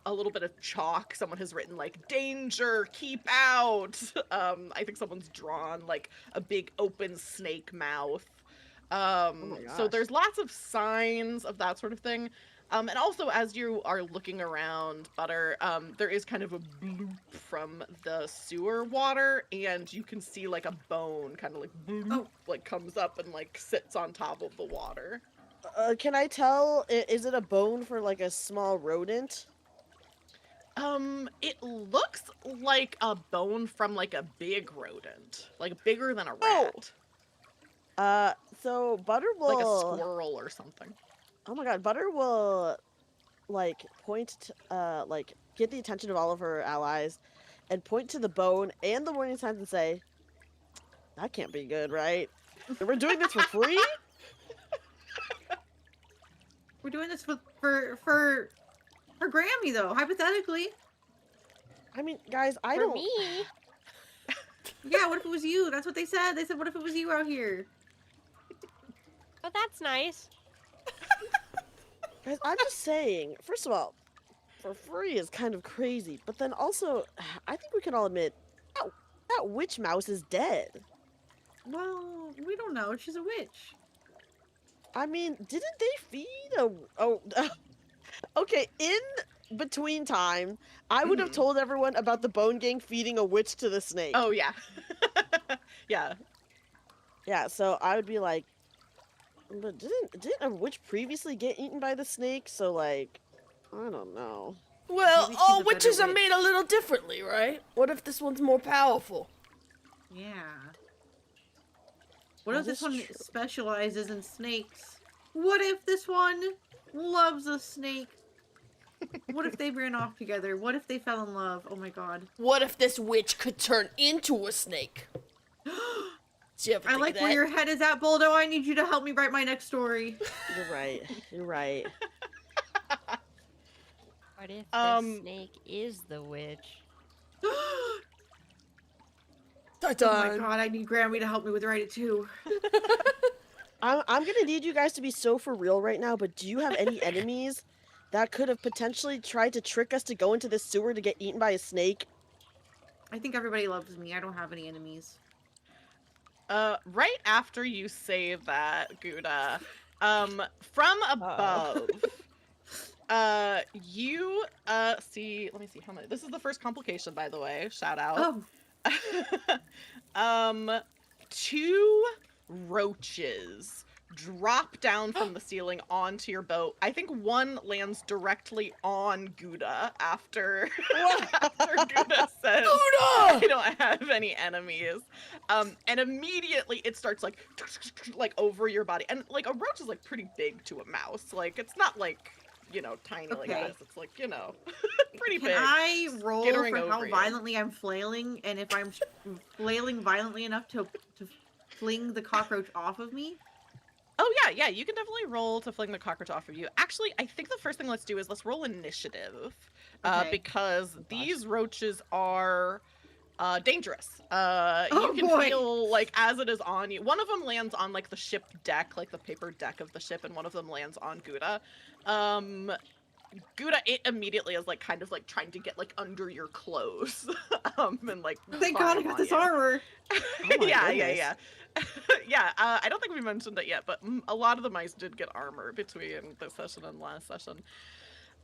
a little bit of chalk. Someone has written like danger, keep out. I think someone's drawn like a big open snake mouth. my So gosh. there's lots of signs of that sort of thing. And also, as you are looking around, Butter, there is kind of a bloop from the sewer water, and you can see like a bone kind of like bloop, like comes up and like sits on top of the water. Can I tell? Is it a bone for like a small rodent? It looks like a bone from like a big rodent, like bigger than a rat, So Butter will like a squirrel or something. Oh my god, Butter will like point to, like get the attention of all of her allies and point to the bone and the warning signs and say, "That can't be good, right? We're doing this for free?" We're doing this for Grammy though, hypothetically. I mean, guys, I For don't me, Yeah, what if it was you? That's what they said. They said, what if it was you out here? oh, that's nice. Guys, I'm just saying, first of all, for free is kind of crazy, but then also I think we can all admit that witch mouse is dead. Well, we don't know. She's a witch. I mean, didn't they feed a okay, in between time, I would have told everyone about the Bone Gang feeding a witch to the snake. Oh yeah, yeah. Yeah, so I would be like, but didn't a witch previously get eaten by the snake? So like, I don't know. Well, Maybe she's all a better witches are witch. made a little differently, right? What if this one's more powerful? Yeah. What if That this is one true. specializes in snakes? What if this one loves a snake? What if they ran off together? What if they fell in love? Oh my god. What if this witch could turn into a snake? Did you ever I think like of where that? your head is at, Boldo. I need you to help me write my next story. You're right. You're right. What if the snake is the witch? Oh my Dun-dun. god, I need Grammy to help me with write it too. I'm gonna need you guys to be so for real right now. But do you have any enemies that could have potentially tried to trick us to go into this sewer to get eaten by a snake? I think everybody loves me. I don't have any enemies. Right after you say that, Gouda, from above, you, see, let me see how many, this is the first complication, by the way, shout out. Oh, 2 roaches drop down from the ceiling onto your boat. I think one lands directly on Gouda after, after Gouda says, I don't have any enemies. And immediately it starts like over your body. And like a roach is like pretty big to a mouse. Like it's not like, you know, tiny like Okay. this. It's like, you know, pretty can big. I roll skittering for how over you. violently I'm flailing? And if I'm flailing violently enough to fling the cockroach off of me? Oh yeah, you can definitely roll to fling the cockroach off of you. Actually, I think the first thing let's do is let's roll initiative, Okay. because these roaches are dangerous. Oh, You can boy. feel like as it is on you. One of them lands on like the ship deck, like the paper deck of the ship, and one of them lands on Gouda. Gouda, it immediately is like kind of like trying to get like under your clothes, and like. Thank God I climb got on this you. armor. my yeah. goodness. Yeah, I don't think we mentioned it yet, but a lot of the mice did get armor between this session and last session.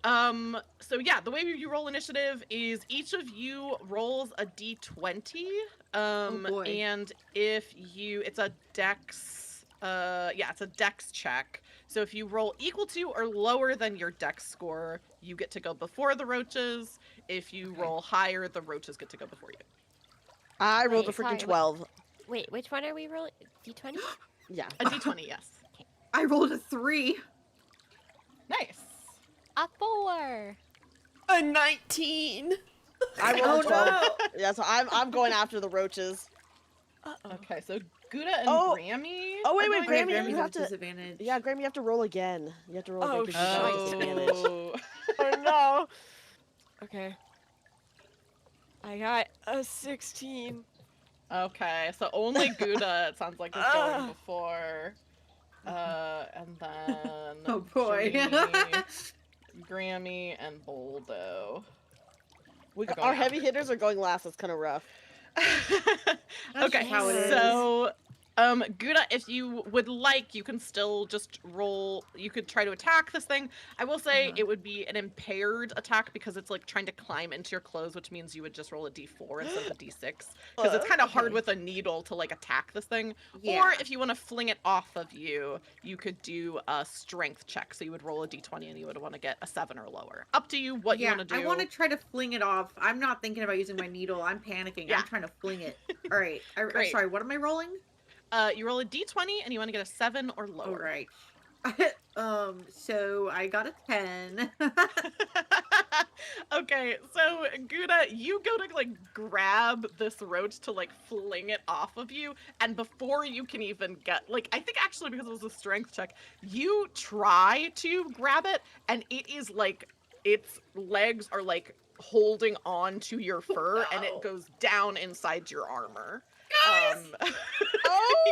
So yeah, the way you roll initiative is each of you rolls a d20, boy. and if you, it's a dex, it's a dex check. So if you roll equal to or lower than your dex score, you get to go before the roaches. If you roll higher, the roaches get to go before you. I rolled a Wait, freaking sorry, 12. Wait, which one are we rolling? D20? Yeah. A d20, yes. I rolled a 3. Nice. A 4. A 19. I Oh rolled a 12. no! Yeah, so I'm going after the roaches. Okay, so Gouda and Oh. Grammy. Oh, wait, are wait, going Grammy, against- you have to- disadvantage. Yeah, Graham, you have to roll again. You have to roll Oh, again 'cause you have disadvantage. Oh. Oh no. Okay. I got a 16. Okay, so only Gouda, it sounds like, is going before. And then. Oh boy. Jamie, Grammy, and Boldo. Our going heavy hitters are going last. That's kind of rough. That's Okay, just how it is. so Gouda, if you would like, you can still just roll. You could try to attack this thing. I will say it would be an impaired attack because it's like trying to climb into your clothes, which means you would just roll a d4 instead of a d6. Because it's kind of hard Okay. with a needle to like attack this thing. Yeah. Or if you want to fling it off of you, you could do a strength check. So you would roll a d20 and you would want to get a 7 or lower. Up to you what you want to do. I want to try to fling it off. I'm not thinking about using my needle. I'm panicking. Yeah. I'm trying to fling it. All right. I'm Great. sorry. What am I rolling? You roll a d20 and you want to get a 7 or lower. All right. So I got a 10. Okay, so Gouda, you go to like grab this roach to like fling it off of you, and before you can even get like, I think actually because it was a strength check, you try to grab it, and it is like its legs are like holding on to your fur, and it goes down inside your armor. Oh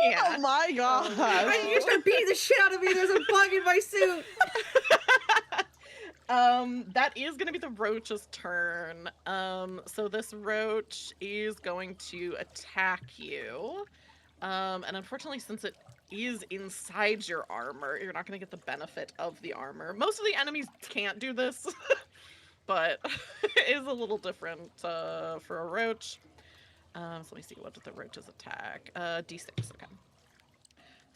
Yeah. my god. You're trying to beat the shit out of me. There's a bug in my suit. That is going to be the roach's turn. So this roach is going to attack you. And unfortunately, since it is inside your armor, you're not going to get the benefit of the armor. Most of the enemies can't do this, but it is a little different for a roach. So let me see, what did the roaches attack? D6, okay.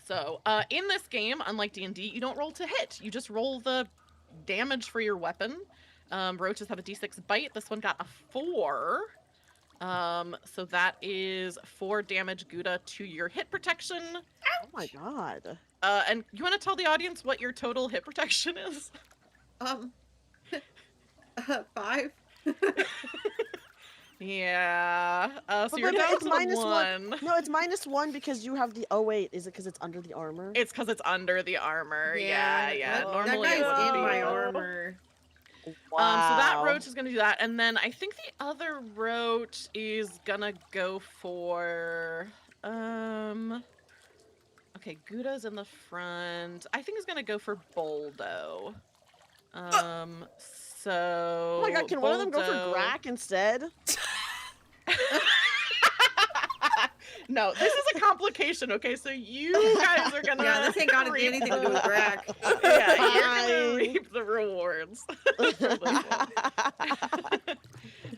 So, in this game, unlike D&D, you don't roll to hit. You just roll the damage for your weapon. Roaches have a D6 bite. This one got a 4. So that is 4 damage, Gouda, to your hit protection. Oh my god. And you want to tell the audience what your total hit protection is? 5. Yeah. So But you're wait, down it's to minus 1. No, it's -1 because you have the. Oh wait, is it because it's under the armor? It's because it's under the armor. Yeah. That Normally guy's it would in be. my armor. Wow. So that roach is gonna do that, and then I think the other roach is gonna go for. Okay, Gouda's in the front. I think he's gonna go for Boldo. So. Oh my god, can one of them go for Boldo- Grack instead? No, this is a complication, okay? So you guys are gonna. Yeah, this ain't got reap anything to do with Brack. Yeah, you're Fine. gonna reap the rewards for this one.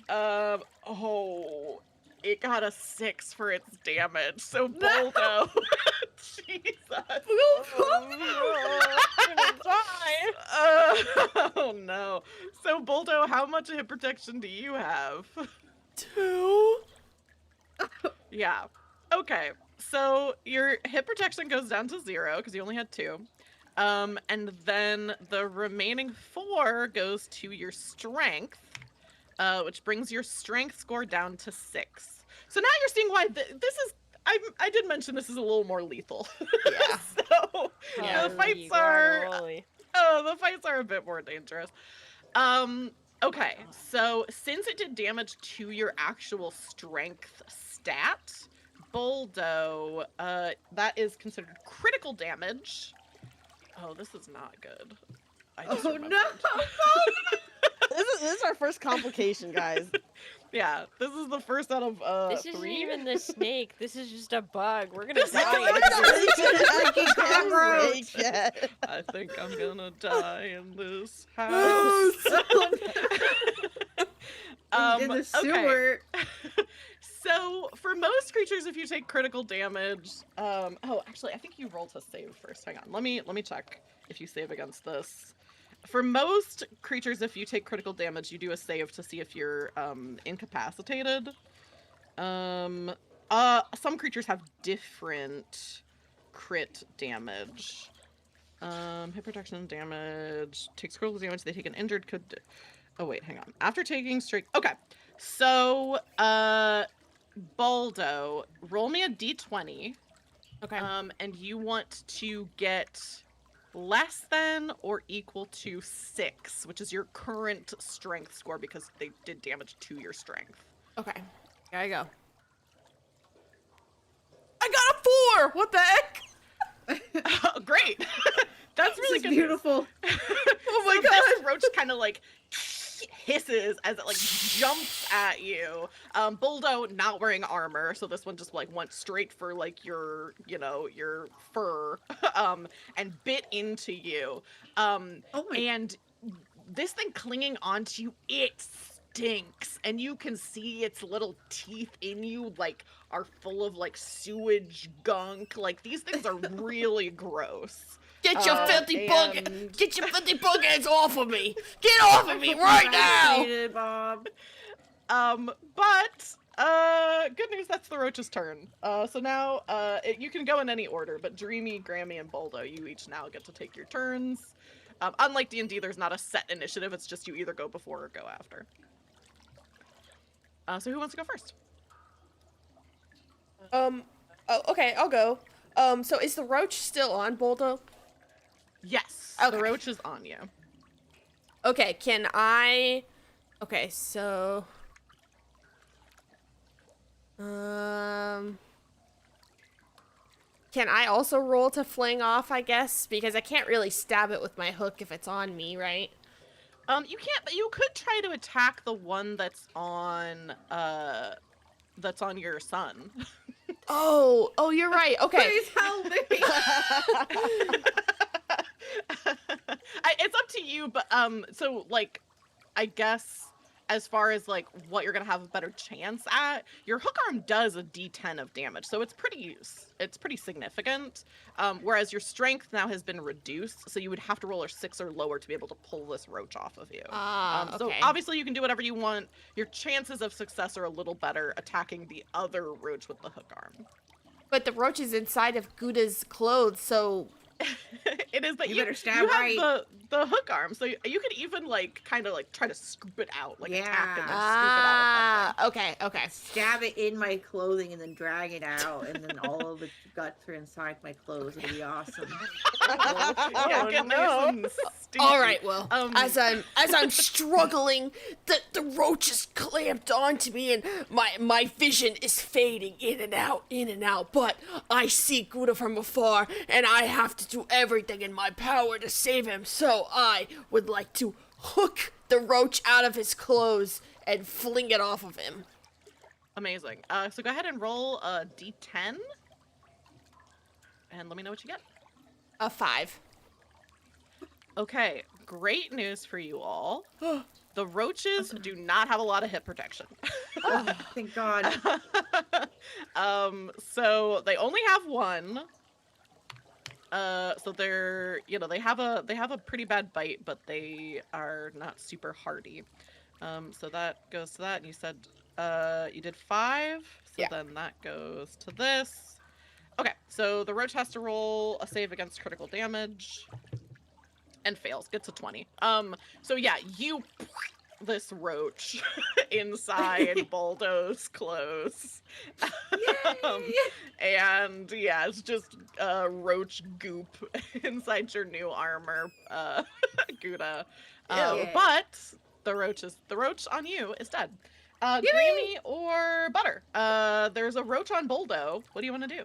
Oh, it got a 6 for its damage. So Boldo, Jesus. Oh no. So Boldo, how much hit protection do you have? 2. Yeah. Okay. So your hit protection goes down to 0 because you only had 2. And then the remaining 4 goes to your strength, which brings your strength score down to 6. So now you're seeing why this is. I did mention this is a little more lethal. Yeah. So the fights are. Oh, the fights are a bit more dangerous. Okay, so since it did damage to your actual strength stat, Boldo, that is considered critical damage. Oh, this is not good. I just Oh remembered. no! This is our first complication, guys. Yeah, this is the first out of This isn't 3. even the snake. This is just a bug. We're gonna This die. Freaking cockroach. Yeah. I think I'm gonna die in this house. In the sewer. So for most creatures, if you take critical damage, oh, actually, I think you roll to save first. Hang on, let me check if you save against this. For most creatures, if you take critical damage, you do a save to see if you're incapacitated. Some creatures have different crit damage. Hit protection damage takes critical damage. They take an injured could. Oh wait, hang on. After taking straight. Okay, so Baldo, roll me a d20. Okay. And you want to get less than or equal to 6, which is your current strength score because they did damage to your strength. Okay. Here I go. I got a 4! What the heck? Great! That's really This good. is beautiful. Oh my So god! this roach kind of like hisses as it like jumps at you. Buldo not wearing armor, so this one just like went straight for like your, you know, your fur, and bit into you. Oh my. And this thing clinging onto you, it stinks, and you can see its little teeth in you like are full of like sewage gunk. Like these things are really gross. Get your filthy bug! and- Get your filthy bug hands off of me! Get off of me right now! Vaccinated, Bob. But good news, that's the roach's turn. So now you can go in any order, but Dreamy, Grammy, and Boldo, you each now get to take your turns. Unlike D&D, there's not a set initiative. It's just you either go before or go after. So who wants to go first? Oh, okay, I'll go. So is the roach still on Boldo? Yes. Okay. The roach is on you. Okay, can I... Okay, so... Can I also roll to fling off, I guess? Because I can't really stab it with my hook if it's on me, right? You can't, but you could try to attack the one that's on your son. Oh, you're right. Okay. Please help me. It's up to you, but so like, I guess as far as like what you're gonna have a better chance at, your hook arm does a D10 of damage, so it's pretty significant. Whereas your strength now has been reduced, so you would have to roll a 6 or lower to be able to pull this roach off of you. Okay. So obviously you can do whatever you want. Your chances of success are a little better attacking the other roach with the hook arm. But the roach is inside of Gouda's clothes, so... It is, but You you better stab you have right. the hook arm, so you could even like kind of like try to scoop it out, like attack and then Ah, scoop it out. okay. Stab it in my clothing and then drag it out, and then all of the guts are inside my clothes. It'll be awesome. Yeah, get nice and stinky. All right, well, Um, as I'm struggling, the roach is clamped onto me, and my vision is fading in and out. But I see Gouda from afar, and I have to do everything in my power to save him. So I would like to hook the roach out of his clothes and fling it off of him. Amazing. So go ahead and roll a d10, and let me know what you get. A 5. Okay, great news for you all. The roaches do not have a lot of hit protection. Oh, thank God. So they only have one. So they're, you know, they have a pretty bad bite, but they are not super hardy. So that goes to that, and you said you did 5, so Yeah. then that goes to this. Okay, so the roach has to roll a save against critical damage and fails, gets a 20. So yeah, you this roach inside Boldo's clothes. And yeah, it's just roach goop inside your new armor, Gouda. Yeah. But the roach on you is dead. Dreamy or Butter? There's a roach on Boldo. What do you want to do?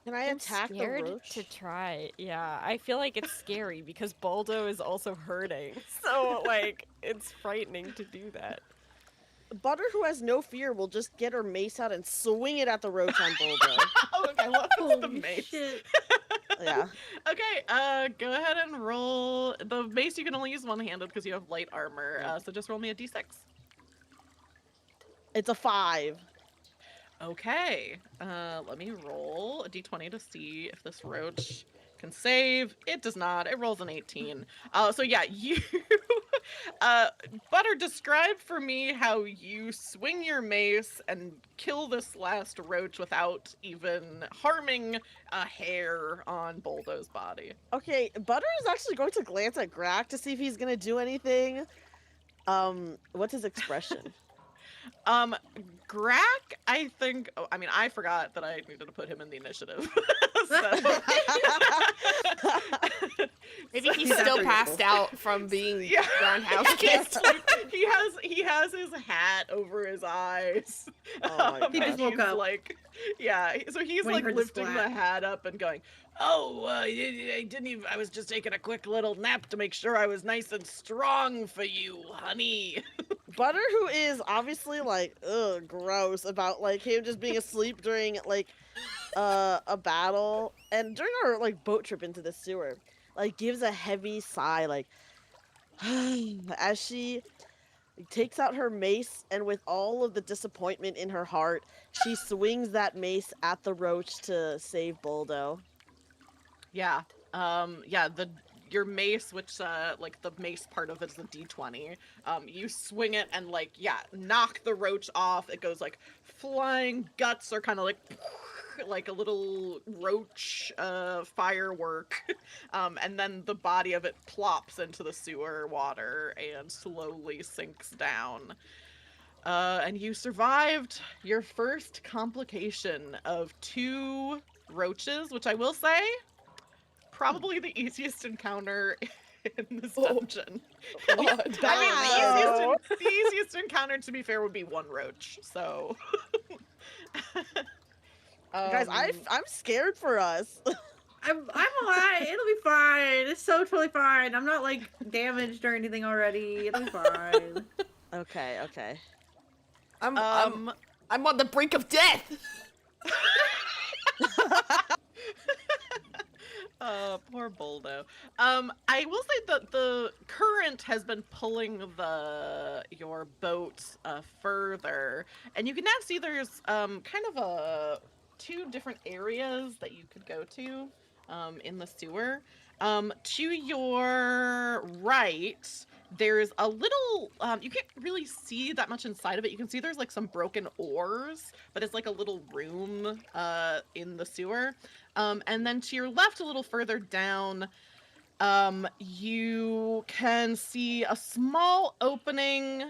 Can I attack the scared roach? to try. Yeah, I feel like it's scary because Boldo is also hurting. So like, it's frightening to do that. Butter, who has no fear, will just get her mace out and swing it at the roach on Boldo. Oh, okay, I love the Holy mace. shit. Yeah. Okay, go ahead and roll. The mace you can only use one-handed because you have light armor. So just roll me a d6. It's a 5. Okay, let me roll a d20 to see if this roach can save. It does not. It rolls an 18. So yeah, you, Butter, describe for me how you swing your mace and kill this last roach without even harming a hair on Boldo's body. Okay, Butter is actually going to glance at Grak to see if he's going to do anything. What's his expression? Grak, I think. Oh, I mean, I forgot that I needed to put him in the initiative. Maybe he's He's still not passed out from being Yeah. roundhouse kicked. he has his hat over his eyes. Oh my He just woke he's up. like, yeah. So he's When he like heard the lifting the splat. hat up and going, Oh, I didn't even. I was just taking a quick little nap to make sure I was nice and strong for you, honey. Butter, who is obviously like, ugh, gross about like him just being asleep during like a battle and during our like boat trip into the sewer, like gives a heavy sigh, like as she takes out her mace and with all of the disappointment in her heart, she swings that mace at the roach to save Boldo. Yeah. Yeah, your mace, which like the mace part of it is a D20. You swing it and like, yeah, knock the roach off. It goes like flying, guts are kind of like a little roach firework. And then the body of it plops into the sewer water and slowly sinks down. And you survived your first complication of 2 roaches, which I will say, probably the easiest encounter in this dungeon. God. I mean, the easiest encounter, to be fair, would be 1 roach. So, Guys, I'm scared for us. I'm alright. It'll be fine. It's so totally fine. I'm not like damaged or anything already. It'll be fine. Okay. I'm on the brink of death. Poor Boldo. I will say that the current has been pulling your boat further, and you can now see there's kind of 2 different areas that you could go to in the sewer. To your right, there's a little, you can't really see that much inside of it. You can see there's like some broken oars, but it's like a little room in the sewer. And then to your left, a little further down, you can see a small opening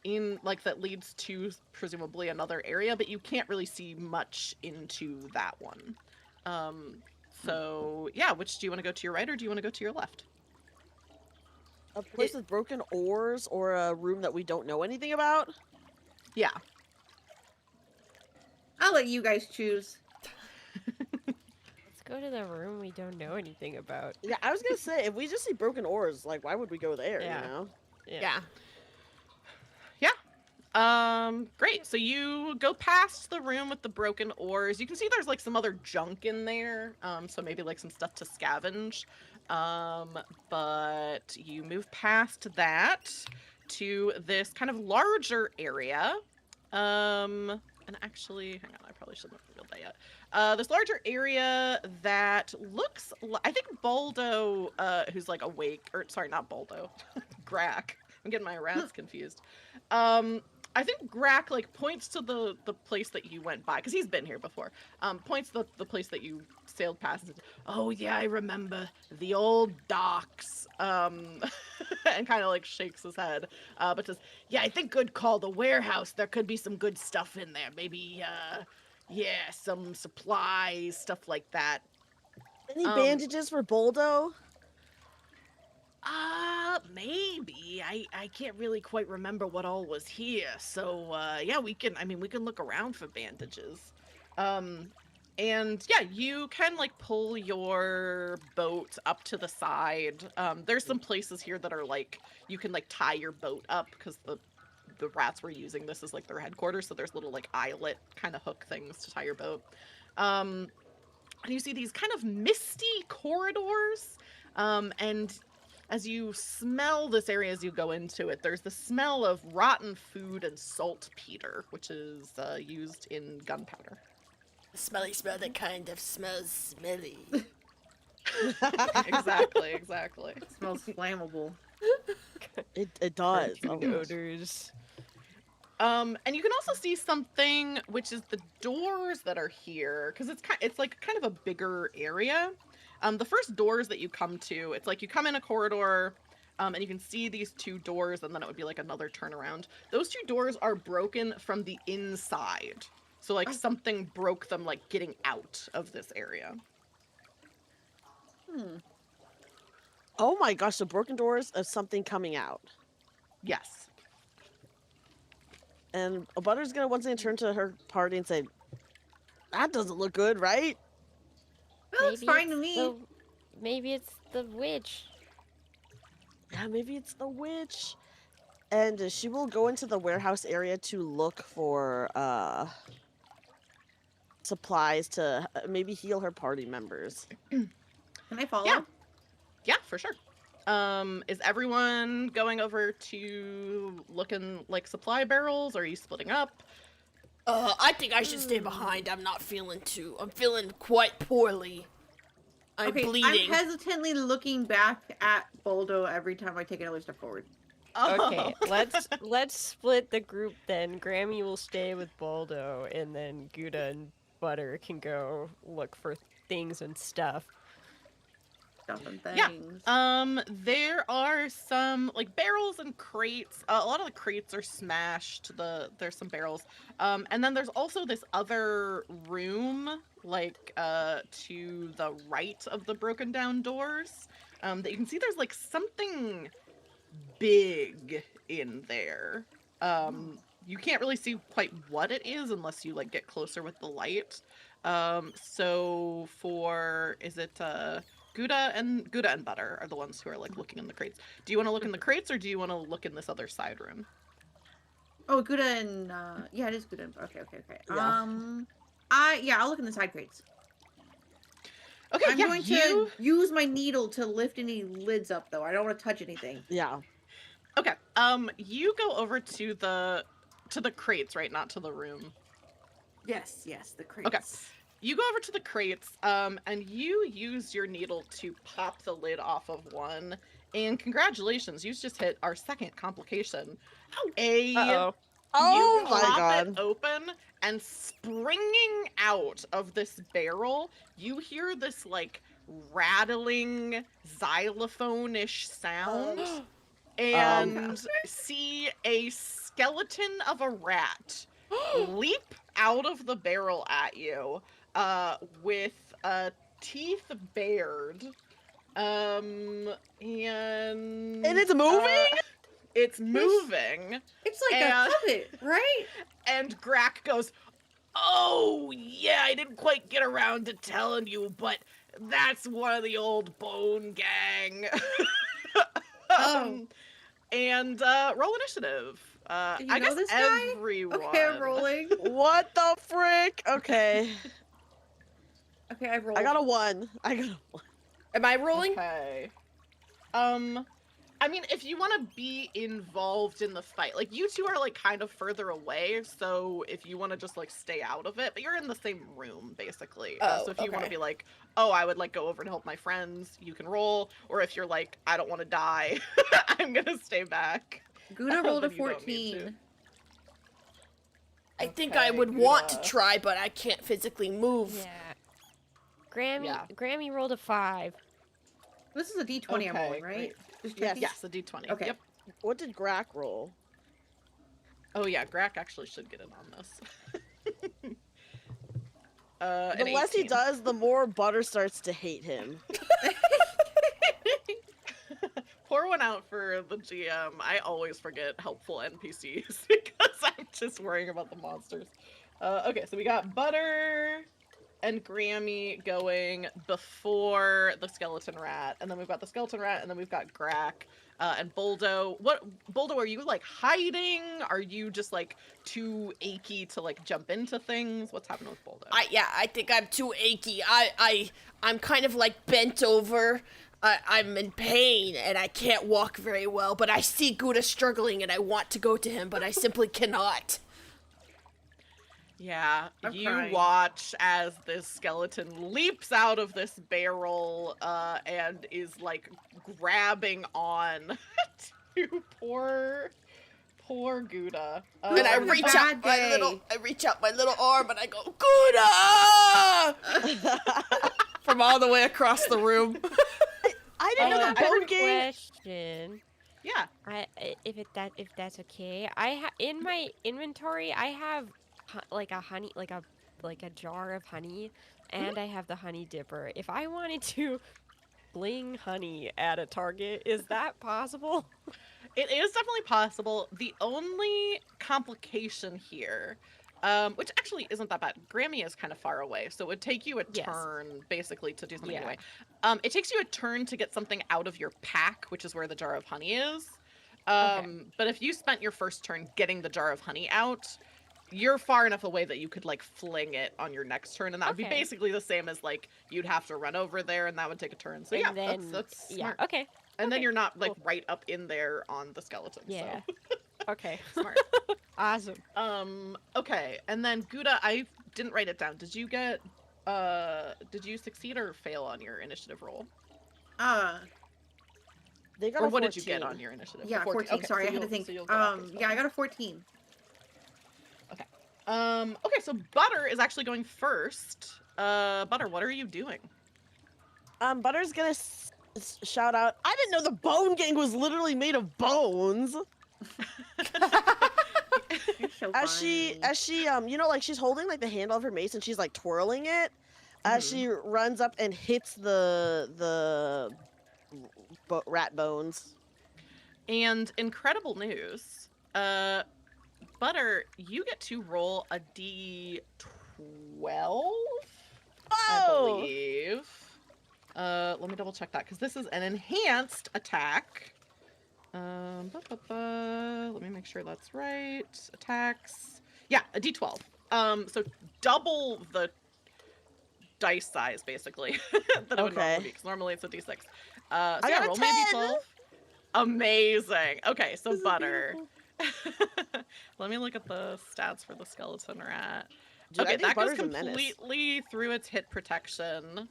in like that leads to presumably another area, but you can't really see much into that one. So yeah, which do you want to go to your right or do you want to go to your left? A place with broken oars or a room that we don't know anything about? Yeah. I'll let you guys choose. Let's go to the room we don't know anything about. Yeah, I was gonna say, if we just see broken oars, like, why would we go there, Yeah. you know? Yeah. Great. So you go past the room with the broken oars. You can see there's like some other junk in there. So maybe like some stuff to scavenge. But you move past that to this kind of larger area. And actually, hang on, I probably shouldn't have revealed that yet. This larger area that looks, I think Boldo, who's like awake, or sorry, not Boldo, Grack. I'm getting my rats confused. I think Grack like points to the place that you went by, because he's been here before. Points to the place that you sailed past and says, "Oh yeah, I remember the old docks." And kind of like shakes his head, but says, "Yeah, I think good call. The warehouse. There could be some good stuff in there. Maybe, yeah, some supplies, stuff like that." Any bandages for Boldo? Maybe. I can't really quite remember what all was here. So, yeah, we can look around for bandages. And yeah, you can like pull your boat up to the side. There's some places here that are like, you can like tie your boat up because the rats were using this as like their headquarters. So there's little like eyelet kind of hook things to tie your boat. And you see these kind of misty corridors. And as you smell this area as you go into it, there's the smell of rotten food and saltpeter, which is used in gunpowder. Smelly smell that kind of smells smelly. Exactly. It smells flammable. It does. Odors. And you can also see something, which is the doors that are here, because it's like kind of a bigger area. The first doors that you come to, it's like you come in a corridor, and you can see these 2 doors, and then it would be like another turnaround. Those 2 doors are broken from the inside. So like something broke them like getting out of this area. Oh my gosh, the broken doors of something coming out. Yes. And Butter's gonna once again turn to her party and say, "That doesn't look good, right?" That looks fine to me. Maybe it's the witch. Yeah, maybe it's the witch. And she will go into the warehouse area to look for supplies to maybe heal her party members. Can I follow? Yeah. Yeah, for sure. Is everyone going over to looking like supply barrels? Or are you splitting up? I think I should stay behind. I'm feeling quite poorly. I'm bleeding. I'm hesitantly looking back at Boldo every time I take another step forward. Okay, let's split the group then. Grammy will stay with Boldo, and then Gouda and Butter can go look for things and stuff. Stuff and Yeah. things. There are some like barrels and crates. A lot of the crates are smashed. There's some barrels. And then there's also this other room, like to the right of the broken down doors. That you can see there's like something big in there. You can't really see quite what it is unless you like get closer with the light. So is it Gouda and Butter are the ones who are like looking in the crates. Do you want to look in the crates or do you want to look in this other side room? Oh, Gouda and yeah, it is Gouda. Okay. Yeah. I'll look in the side crates. Okay, I'm going to use my needle to lift any lids up, though. I don't want to touch anything. Yeah. Okay. You go over to the crates, right? Not to the room. Yes, the crates. Okay. You go over to the crates, and you use your needle to pop the lid off of one. And congratulations, you just hit our second complication. Uh-oh. Oh You my pop god. it open, and springing out of this barrel, you hear this like rattling xylophone-ish sound, and see a skeleton of a rat leap out of the barrel at you, with teeth bared, and it's moving? It's moving. It's like a puppet, right? And Grack goes, "Oh, yeah, I didn't quite get around to telling you, but that's one of the old Bone Gang." And roll initiative. Do you I know guess this guy? everyone. Okay, I'm rolling. What the frick? Okay. Okay, I've rolled. I got a 1. Am I rolling? Okay. I mean, if you want to be involved in the fight, like you two are like kind of further away, so if you want to just like stay out of it, but you're in the same room basically. So if you want to be like, oh, I would like go over and help my friends, you can roll. Or if you're like, I don't want to die, I'm gonna stay back. Gouda rolled a Then you don't need to. 14. I think I would want to try, but I can't physically move. Yeah. Grammy rolled a 5. This is a D20 I'm rolling, right? great. Just Yes. checking. Yes, a D20. Okay. Yep. What did Grack roll? Oh yeah, Grack actually should get in on this. The An less he 18. does, the more Butter starts to hate him. Pour one out for the GM. I always forget helpful NPCs because I'm just worrying about the monsters. Okay, so we got Butter and Grammy going before the skeleton rat, and then we've got the skeleton rat, and then we've got Grack and Boldo. Boldo, are you like hiding? Are you just like too achy to like jump into things? What's happening with Boldo? I think I'm too achy. I'm kind of like bent over. I'm in pain and I can't walk very well, but I see Gouda struggling and I want to go to him, but I simply cannot. Yeah, I'm you crying. watch as this skeleton leaps out of this barrel and is like grabbing on to poor Gouda. And I having a reach bad out my day. little arm and I go, Gouda! From all the way across the room. I didn't know I that have Bone a Gang. question. Yeah. If that's okay, in my inventory I have like a honey, like a jar of honey, and I have the honey dipper. If I wanted to fling honey at a target, is that possible? It is definitely possible. The only complication here which actually isn't that bad. Grammy is kind of far away, so it would take you a Yes. turn basically to do something Yeah. anyway. It takes you a turn to get something out of your pack, which is where the jar of honey is. But if you spent your first turn getting the jar of honey out, you're far enough away that you could like fling it on your next turn, and that would be Okay. basically the same as like you'd have to run over there, and that would take a turn. So And yeah, then, that's yeah. smart. Okay. And then okay, you're not like cool. right up in there on the skeleton. Yeah. So. Okay. Smart. Awesome. Okay, and then Gouda, I didn't write it down. Did you succeed or fail on your initiative roll? They got Or a what 14. did you get on your initiative? Yeah, 14. Okay, Sorry, so I had to you'll- think. so you'll go after Yeah, I Butter. got a 14. Okay, so Butter is actually going first. Butter, what are you doing? Butter's gonna shout out, I didn't know the bone gang was literally made of bones. You're so As she, you know, like she's holding like the handle of her mace and she's like twirling it as Mhm. she runs up and hits the rat bones. And incredible news, Butter, you get to roll a D12, I Oh! believe. Let me double check that, because this is an enhanced attack. Let me make sure that's right. Attacks. Yeah, a D12. So double the dice size, basically, that it would normally be, because normally it's a D6. So I yeah, got a roll 10! me a D12. Amazing. Okay, so This is Butter. beautiful. Let me look at the stats for the skeleton rat. Dude, I Okay, think that goes Butter's a menace. completely through its hit protection,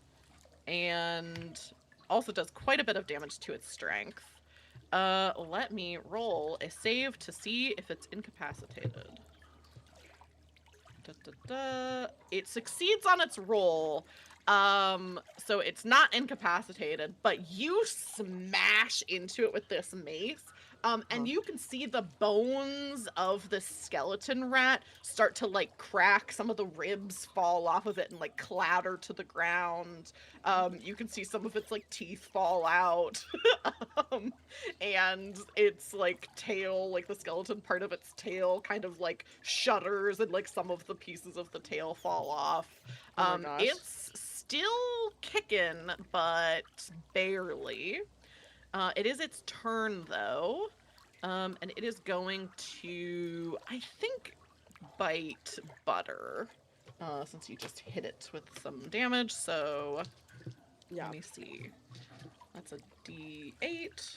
and also does quite a bit of damage to its strength. Let me roll a save to see if it's incapacitated. It succeeds on its roll. So it's not incapacitated, but you smash into it with this mace. And you can see the bones of the skeleton rat start to like crack. Some of the ribs fall off of it and like clatter to the ground. You can see some of its like teeth fall out. And its like tail, like the skeleton part of its tail kind of like shudders and like some of the pieces of the tail fall off. Oh my gosh. It's still kicking, but barely. It is its turn though, and it is going to, I think, bite Butter, since you just hit it with some damage. So Yeah. let me see. That's a D8,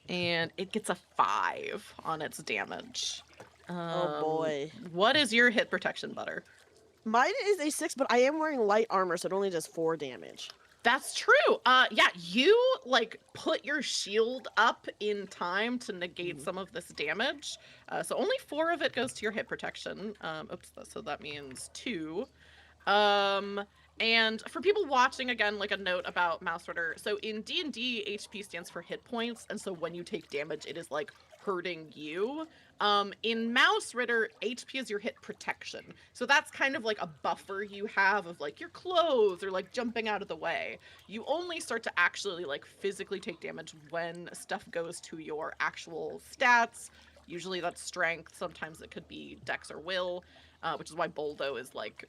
and it gets a 5 on its damage. Oh boy. What is your hit protection, Butter? Mine is a 6, but I am wearing light armor, so it only does 4 damage. That's true. Yeah, you like put your shield up in time to negate some of this damage. So only 4 of it goes to your hit protection. So that means 2. And for people watching, again, like a note about Mausritter. So in D&D, HP stands for hit points, and so when you take damage, it is like hurting you. In Mausritter, HP is your hit protection. So that's kind of like a buffer you have of like your clothes or like jumping out of the way. You only start to actually like physically take damage when stuff goes to your actual stats. Usually that's strength. Sometimes it could be dex or will, which is why Boldo is like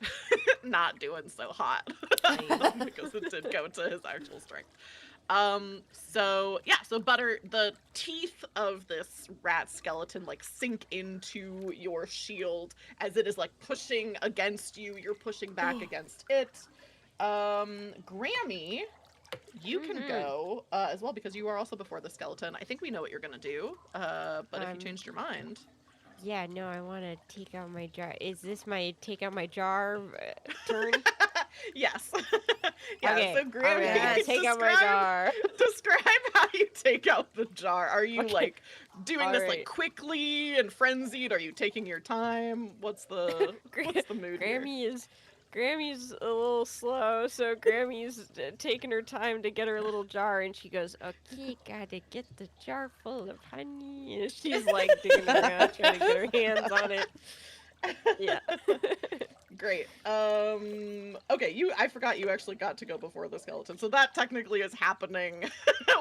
not doing so hot because it did go to his actual strength. So yeah, so Butter, the teeth of this rat skeleton like sink into your shield as it is like pushing against you. You're pushing back against it. Grammy, you can go as well because you are also before the skeleton. I think we know what you're gonna do, but if you changed your mind. Yeah, no, I want to take out my jar. Is this my take out my jar turn? Yes. Yeah, Okay, so Grammy, I'm gonna take out my jar. Describe how you take out the jar. Are you Okay. like doing this like Alright. quickly and frenzied? Are you taking your time? What's the mood here? Grammy's a little slow, so Grammy's taking her time to get her little jar, and she goes, "Okay, gotta get the jar full of honey." And she's like digging around, trying to get her hands on it. Yeah. Great. Okay, I forgot you actually got to go before the skeleton, so that technically is happening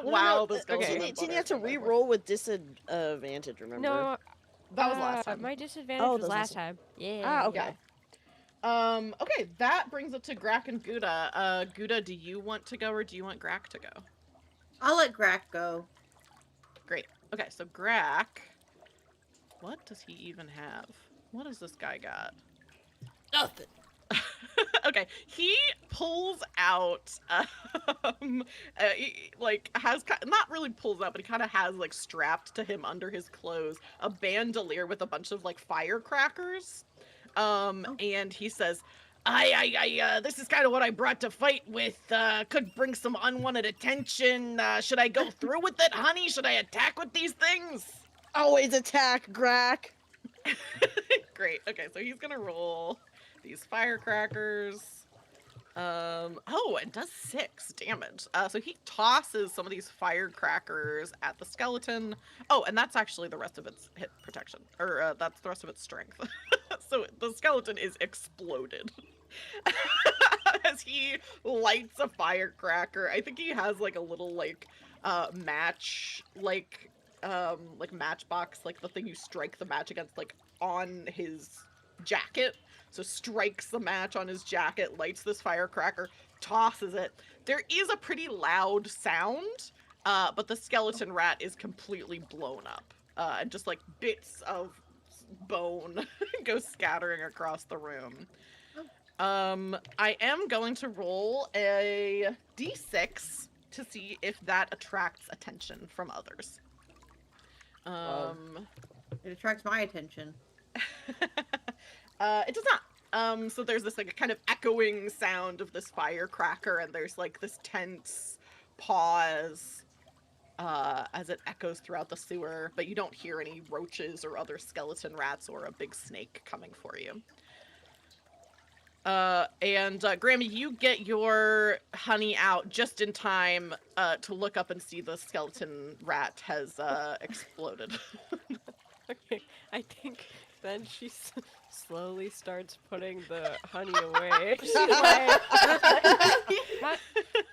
while the skeleton. Teeny, you have to re-roll with disadvantage, remember? No, That was last time. My disadvantage Oh, was those last last- time. Yeah. Ah, okay. Yeah. Okay, that brings it to Grak and Gouda. Gouda, do you want to go or do you want Grak to go? I'll let Grack go. Great. Okay, so Grak, what does he even have? What does this guy got? Nothing. Okay, he pulls out, not really pulls out, but he kind of has, like, strapped to him under his clothes a bandolier with a bunch of, like, firecrackers. And he says, this is kind of what I brought to fight with. Could bring some unwanted attention. Should I go through with it, honey? Should I attack with these things? Always attack, Grak. Great. Okay, so he's gonna roll these firecrackers. Oh, it does 6 damage. So he tosses some of these firecrackers at the skeleton. Oh, and that's actually the rest of its hit protection. Or, that's the rest of its strength. So the skeleton is exploded. As he lights a firecracker. I think he has, like, a little, like, matchbox, like the thing you strike the match against, like, on his jacket. So strikes the match on his jacket, lights this firecracker, tosses it. There is a pretty loud sound, but the skeleton rat is completely blown up. And just, like, bits of bone go scattering across the room. I am going to roll a d6 to see if that attracts attention from others. It attracts my attention. It does not. So there's this, like, kind of echoing sound of this firecracker, and there's, like, this tense pause as it echoes throughout the sewer, but you don't hear any roaches or other skeleton rats or a big snake coming for you. Grammy, you get your honey out just in time to look up and see the skeleton rat has exploded. Okay, I think then she slowly starts putting the honey away. She's like,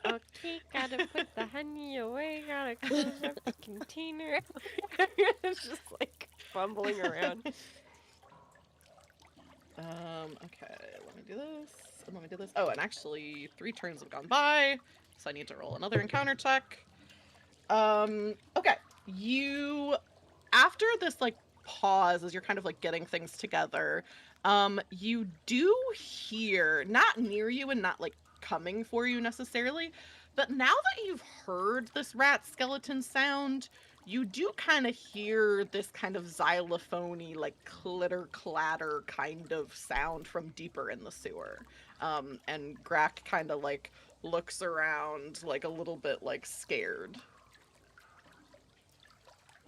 okay, gotta put the honey away, gotta close up the container. It's just like fumbling around. Okay, let me do this, and let me do this. Oh, and actually, 3 turns have gone by, so I need to roll another encounter check. Okay, after this, like, pause, as you're kind of, like, getting things together, you do hear, not near you and not, like, coming for you necessarily, but now that you've heard this rat skeleton sound, you do kind of hear this kind of xylophony, like, clitter-clatter kind of sound from deeper in the sewer. And Grak kind of, like, looks around, like, a little bit, like, scared.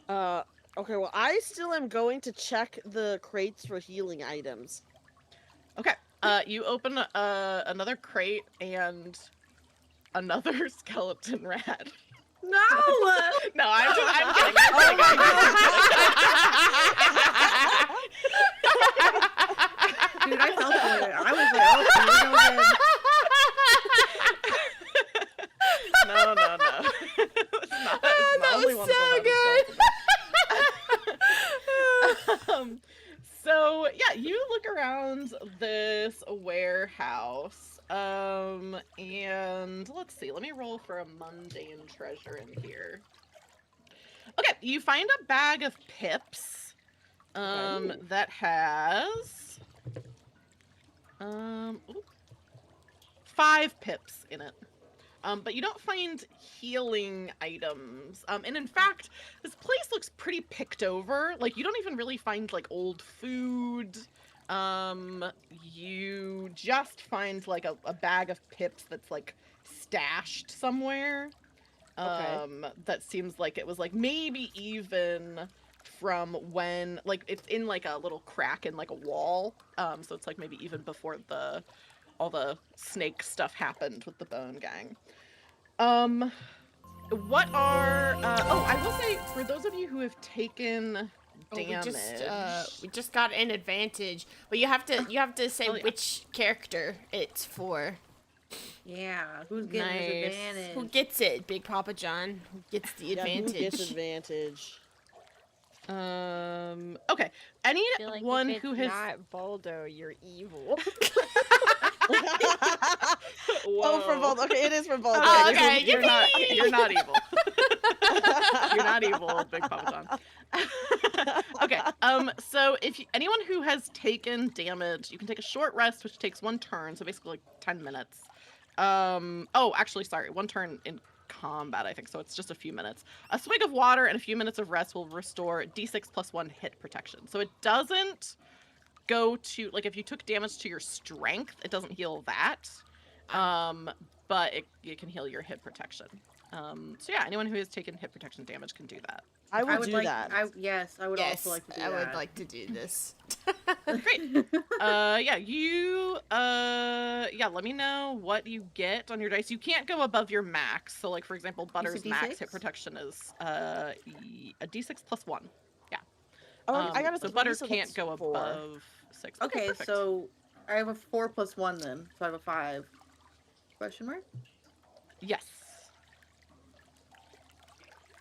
Okay, well, I still am going to check the crates for healing items. Okay, you open another crate and another skeleton rat. No! No, I'm kidding. Dude, I felt it. I was like, oh, here we go again. No. It's not that only was one so good. So yeah, you look around this warehouse, and let's see. Let me roll for a mundane treasure in here. Okay, you find a bag of pips, that has, 5 pips in it. But you don't find healing items. And in fact, this place looks pretty picked over. Like, you don't even really find, like, old food. You just find, like, a bag of pips that's, like, stashed somewhere. That seems like it was, like, maybe even from when, like, it's in, like, a little crack in, like, a wall. So it's, like, maybe even before all the snake stuff happened with the Bone Gang. What are, I will say, for those of you who have taken damage. We just got an advantage, but you have to say which character it's for. Yeah, who's getting this advantage? Who gets it? Big Papa John. Who gets the advantage? Who gets advantage? Okay. I feel like Anyone if it's who has not Baldo, you're evil. Oh, for Whoa. Baldo. Okay, it is for Baldo. Oh, It is okay, for- You're not. yippee! You're not evil. You're not evil, Big Papa John. Okay. So if anyone who has taken damage, you can take a short rest, which takes 1 turn, so basically like 10 minutes. Oh, actually, sorry, 1 turn in combat, I think. So it's just a few minutes. A swig of water and a few minutes of rest will restore D6 plus 1 hit protection. So it doesn't go to like if you took damage to your strength, it doesn't heal that. But it can heal your hit protection. So yeah, anyone who has taken hit protection damage can do that. I will would do like, that. Yes, I would Yes, also like to do I that. would like to do this. Great. Yeah, you yeah, let me know what you get on your dice. You can't go above your max. So like for example, Butter's max hit D6? protection is a D6 plus 1. Yeah. Oh, I got a so 3, Butter so can't that's go 4. above 6. Okay, Perfect. so I have a 4 plus 1 then, so I have a 5. Question mark? Yes.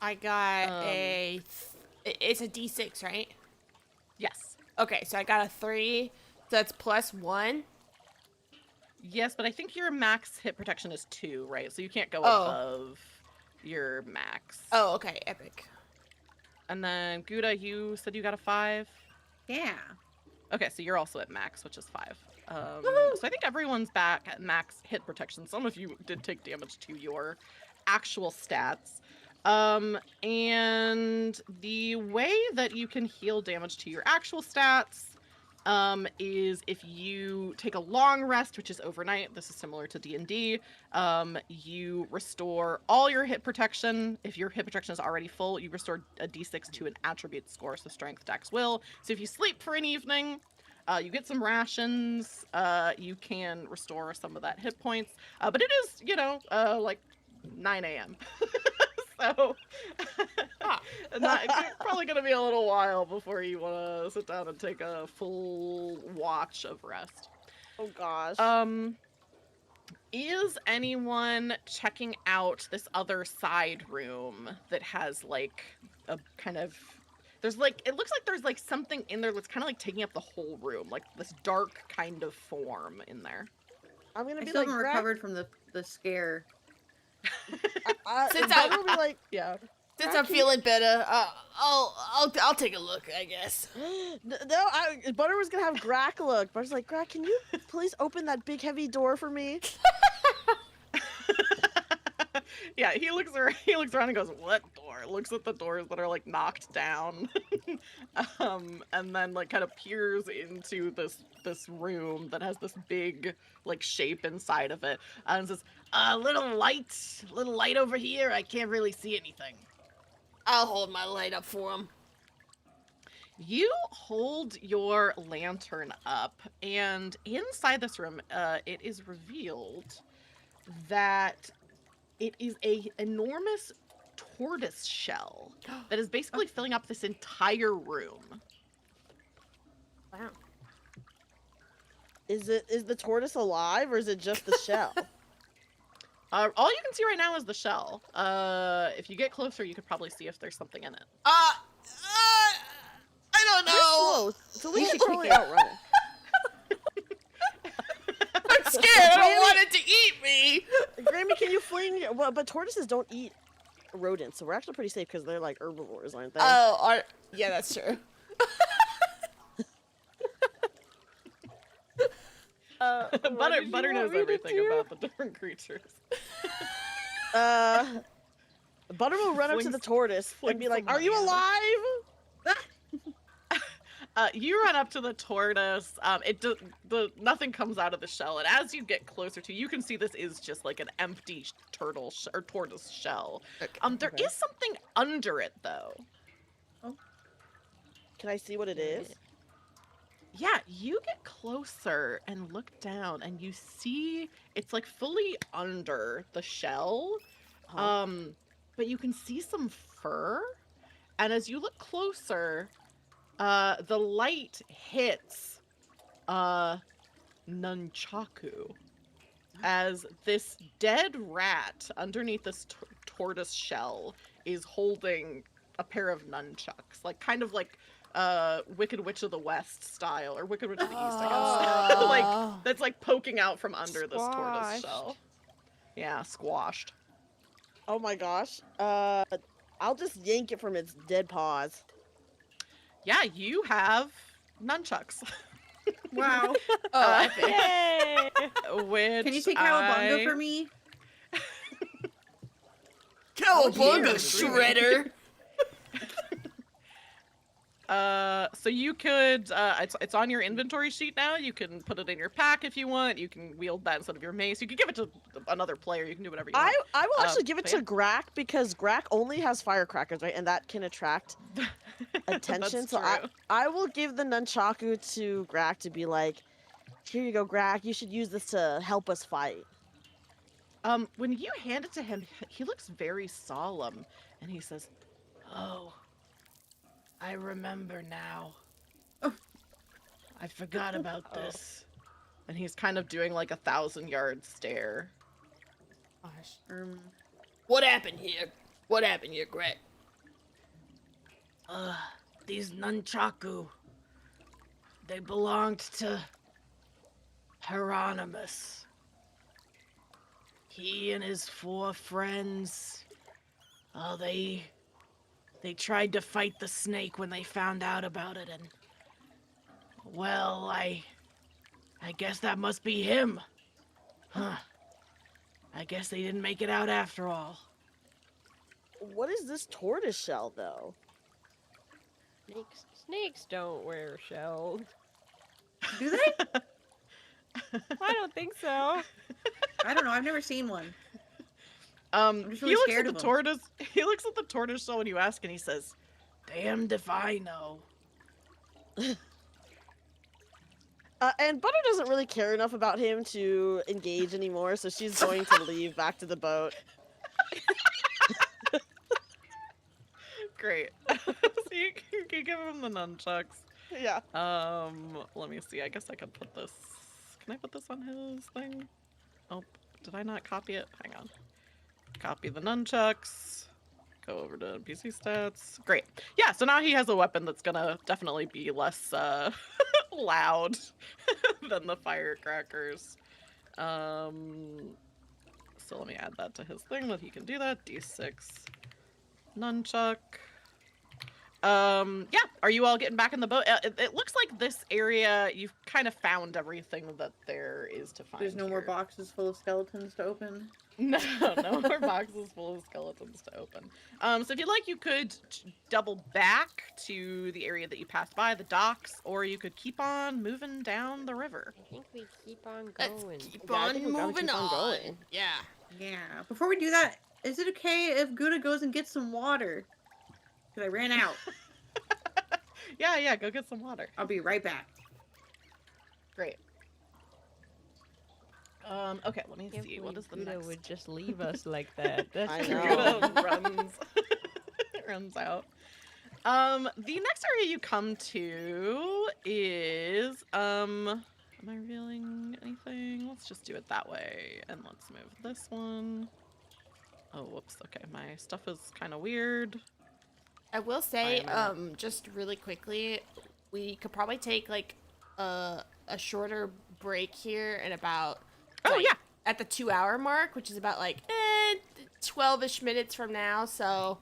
I got it's a D6, right? Yes. Okay, so I got a 3, so that's plus 1. Yes, but I think your max hit protection is 2, right? So you can't go Oh. above your max. Oh, okay, epic. And then Gouda, you said you got a 5? Yeah. Okay, so you're also at max, which is 5. Woohoo! So I think everyone's back at max hit protection. Some of you did take damage to your actual stats. And the way that you can heal damage to your actual stats is if you take a long rest, which is overnight. This is similar to D&D. You restore all your hit protection. If your hit protection is already full, you restore a d6 to an attribute score, so strength, dex, will. So if you sleep for an evening, you get some rations. You can restore some of that hit points. But it is, like 9 a.m. So it's probably going to be a little while before you want to sit down and take a full watch of rest. Oh gosh. Is anyone checking out this other side room that has like a kind of there's like it looks like there's like something in there that's kind of like taking up the whole room, like this dark kind of form in there. I'm gonna I be still like, haven't recovered from the scare. Since Butter will be like, Yeah. Since I'm feeling better, I'll take a look, I guess. no, Butter was gonna have Grack look. Butter's like, Grack, can you please open that big heavy door for me? Yeah, he looks around and goes, "What door?" Looks at the doors that are like knocked down, and then like kind of peers into this room that has this big like shape inside of it, and says, little light over here. I can't really see anything." I'll hold my light up for him. You hold your lantern up, and inside this room, it is revealed that it is a enormous tortoise shell that is basically filling up this entire room. Wow. Is the tortoise alive or is it just the shell? All you can see right now is the shell. If you get closer, you could probably see if there's something in it. I don't know. Close. So we should probably outrun it. I'm scared. I don't want it to eat me. Grammy, can you fling? Well, but tortoises don't eat rodents, so we're actually pretty safe because they're like herbivores, aren't they? Oh, yeah, that's true. Butter knows everything about the different creatures. Butter will run up to Fling the tortoise and be like, some "Are you money alive?" You run up to the tortoise. Nothing comes out of the shell, and as you get closer to, you can see this is just like an empty tortoise shell. Okay. There is something under it though. Can I see what it is? Yeah, you get closer and look down, and you see it's like fully under the shell. But you can see some fur, and as you look closer, the light hits nunchaku as this dead rat underneath this tortoise shell is holding a pair of nunchucks, like kind of like Wicked Witch of the West style, or Wicked Witch of the East, I guess. Like that's like poking out from under this tortoise Squashed. shell. Yeah, squashed. Oh my gosh. I'll just yank it from its dead paws. Yeah, you have nunchucks. Wow. Yay! Which Can you take Cowabunga for me? Cowabunga, Cheers. Shredder! So you could, it's on your inventory sheet now. You can put it in your pack if you want. You can wield that instead of your mace. You can give it to another player. You can do whatever you want. I will actually give it but to yeah. Grack because Grack only has firecrackers, right? And that can attract attention. That's So true. I will give the nunchaku to Grack to be like, here you go, Grack. You should use this to help us fight. When you hand it to him, he looks very solemn, and he says, "Oh, I remember now. Oh. I forgot about this." And he's kind of doing like a 1,000-yard stare. What happened here? What happened here, Greg? These nunchaku, they belonged to Hieronymus. He and his 4 friends, they tried to fight the snake when they found out about it, and well, I guess that must be him. Huh. I guess they didn't make it out after all. What is this tortoise shell, though? Snakes don't wear shells. Do they? I don't think so. I don't know. I've never seen one. just really He looks scared at the of him. tortoise. He looks at the tortoise shell when you ask, and he says, Damned if I know. And Butter doesn't really care enough about him to engage anymore, so she's going to leave back to the boat. "Great." So you can give him the nunchucks. Yeah. Let me see. I guess I could put this. Can I put this on his thing? Oh, did I not copy it? Hang on. Copy the nunchucks. Go over to NPC stats. Great. Yeah, so now he has a weapon that's gonna definitely be less loud than the firecrackers. So let me add that to his thing that he can do that. D6 nunchuck. Yeah, are you all getting back in the boat? It looks like this area, you've kind of found everything that there is to find. There's no more here. boxes full of skeletons to open. No, no more boxes full of skeletons to open. So if you'd like, you could double back to the area that you passed by, the docks, or you could keep on moving down the river. I think we keep on Let's going. keep Yeah, I on think we gotta moving keep on on. going. Yeah. Yeah. Before we do that, is it okay if Gouda goes and gets some water? Because I ran out. Yeah, go get some water. I'll be right back. Great. Okay, let me Can't see. What believe is the Gouda next? would just leave us like that. That's I true. know. Gouda runs runs out. The next area you come to is am I revealing anything? Let's just do it that way, and let's move this one. Oh, whoops. Okay, my stuff is kind of weird. I will say, Why am I just really quickly, we could probably take like a shorter break here in about Oh like, yeah. at the 2-hour mark, which is about like 12ish minutes from now. So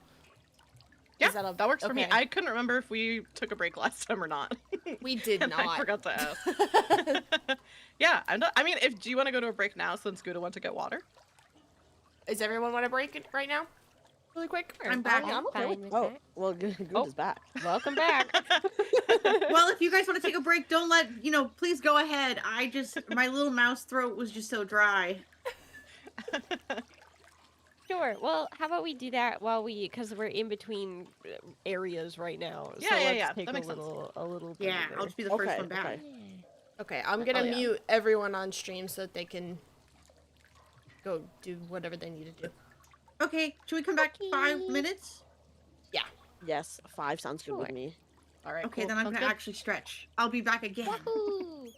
Yeah, is that works for me. okay. I couldn't remember if we took a break last time or not. We did And I not. forgot to ask. Yeah, I mean, do you want to go to a break now since Gouda went to get water? Does everyone want to break it right now? Really quick? Or- I'm back. I'm okay. fine with Oh, that. well, Gouda's back. Welcome back. Well, if you guys want to take a break, don't let, please go ahead. My little mouse throat was just so dry. Sure. Well, how about we do that because we're in between areas right now. Yeah, so yeah, let's yeah, take that makes sense. a little Yeah, breather. I'll just be the first Okay, one back. okay. Okay, I'm gonna Oh, yeah. mute everyone on stream so that they can go do whatever they need to do. Okay, should we come back in 5 Okay. minutes? Yes, 5 sounds good with Sure. me. All right. Okay, cool. then I'm Sounds gonna good. actually stretch. I'll be back again. Wahoo!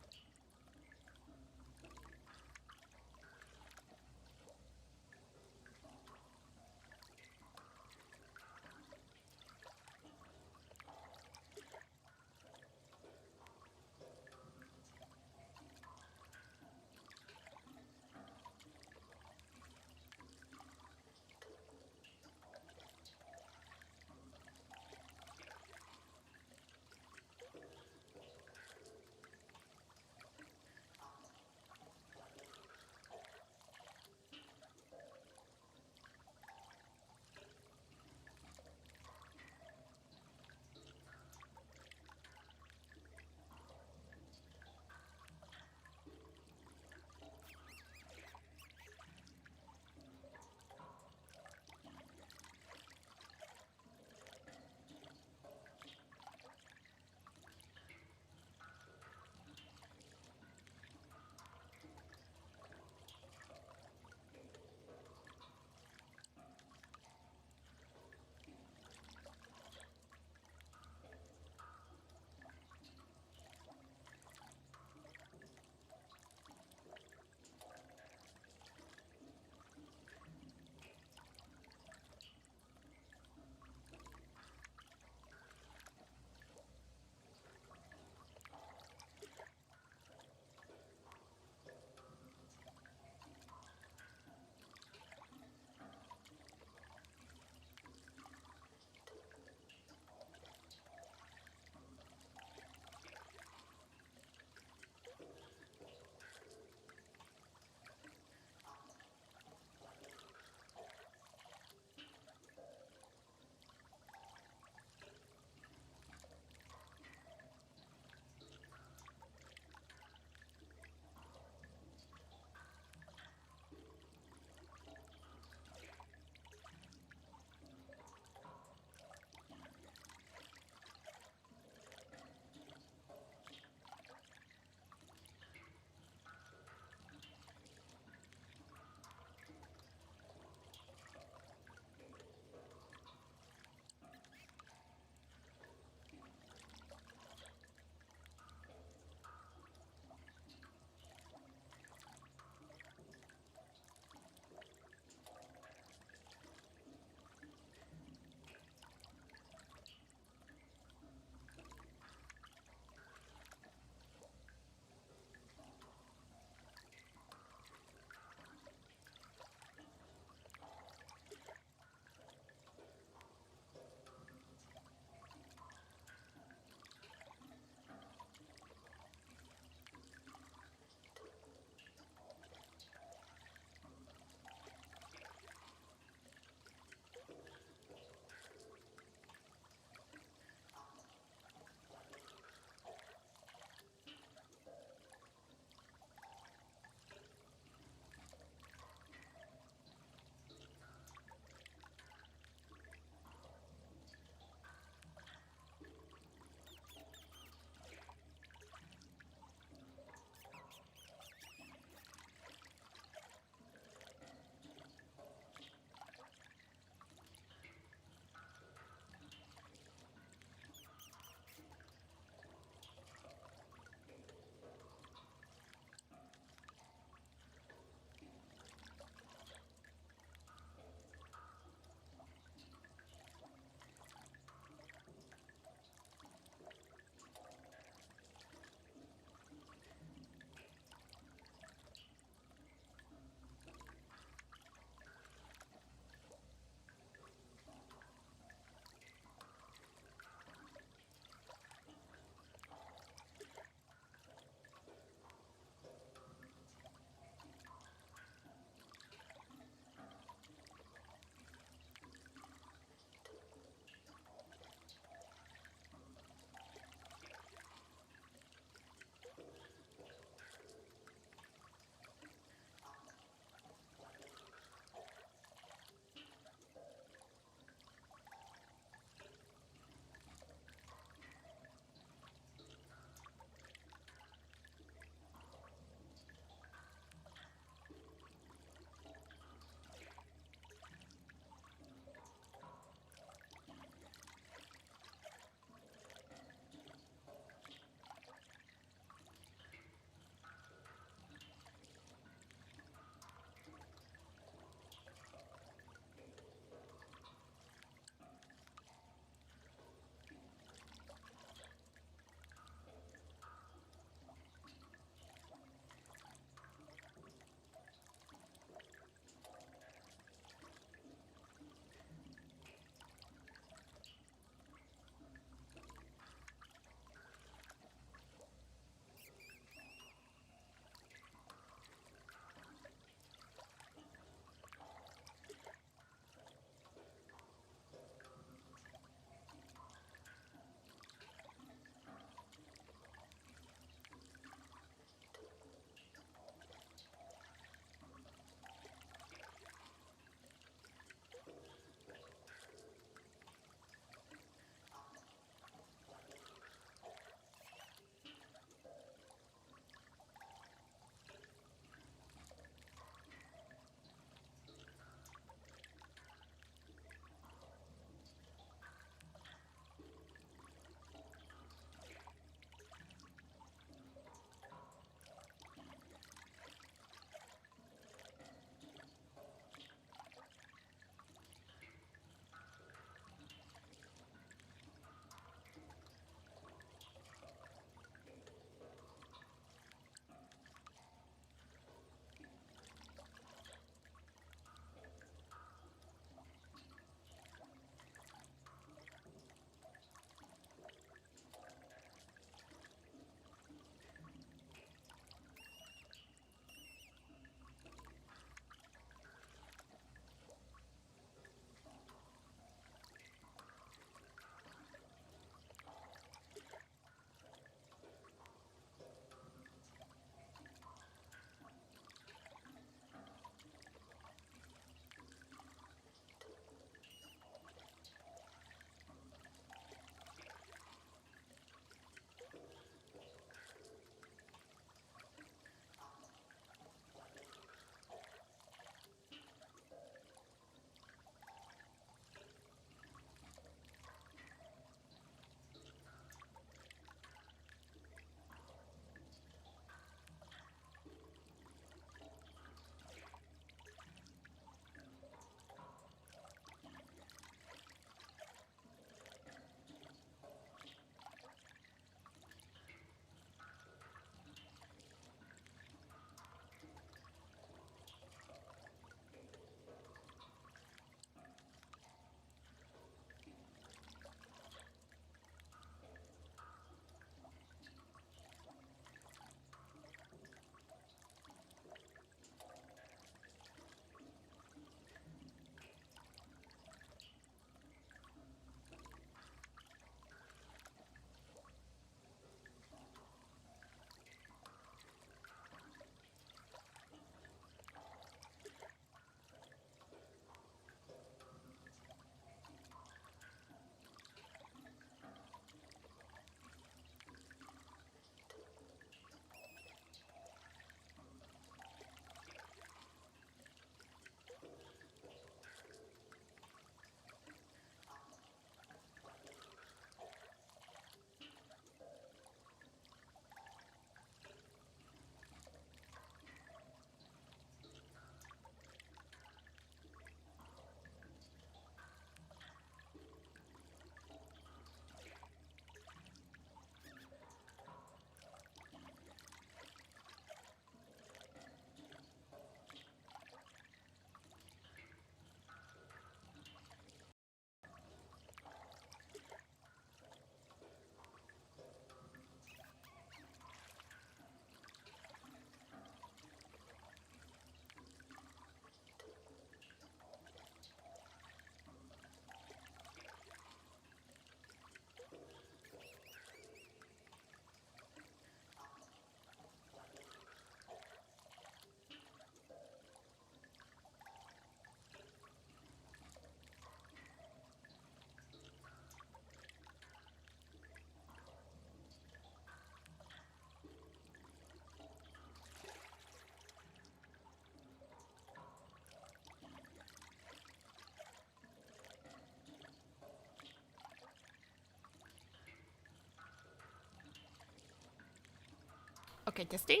Okay, testing.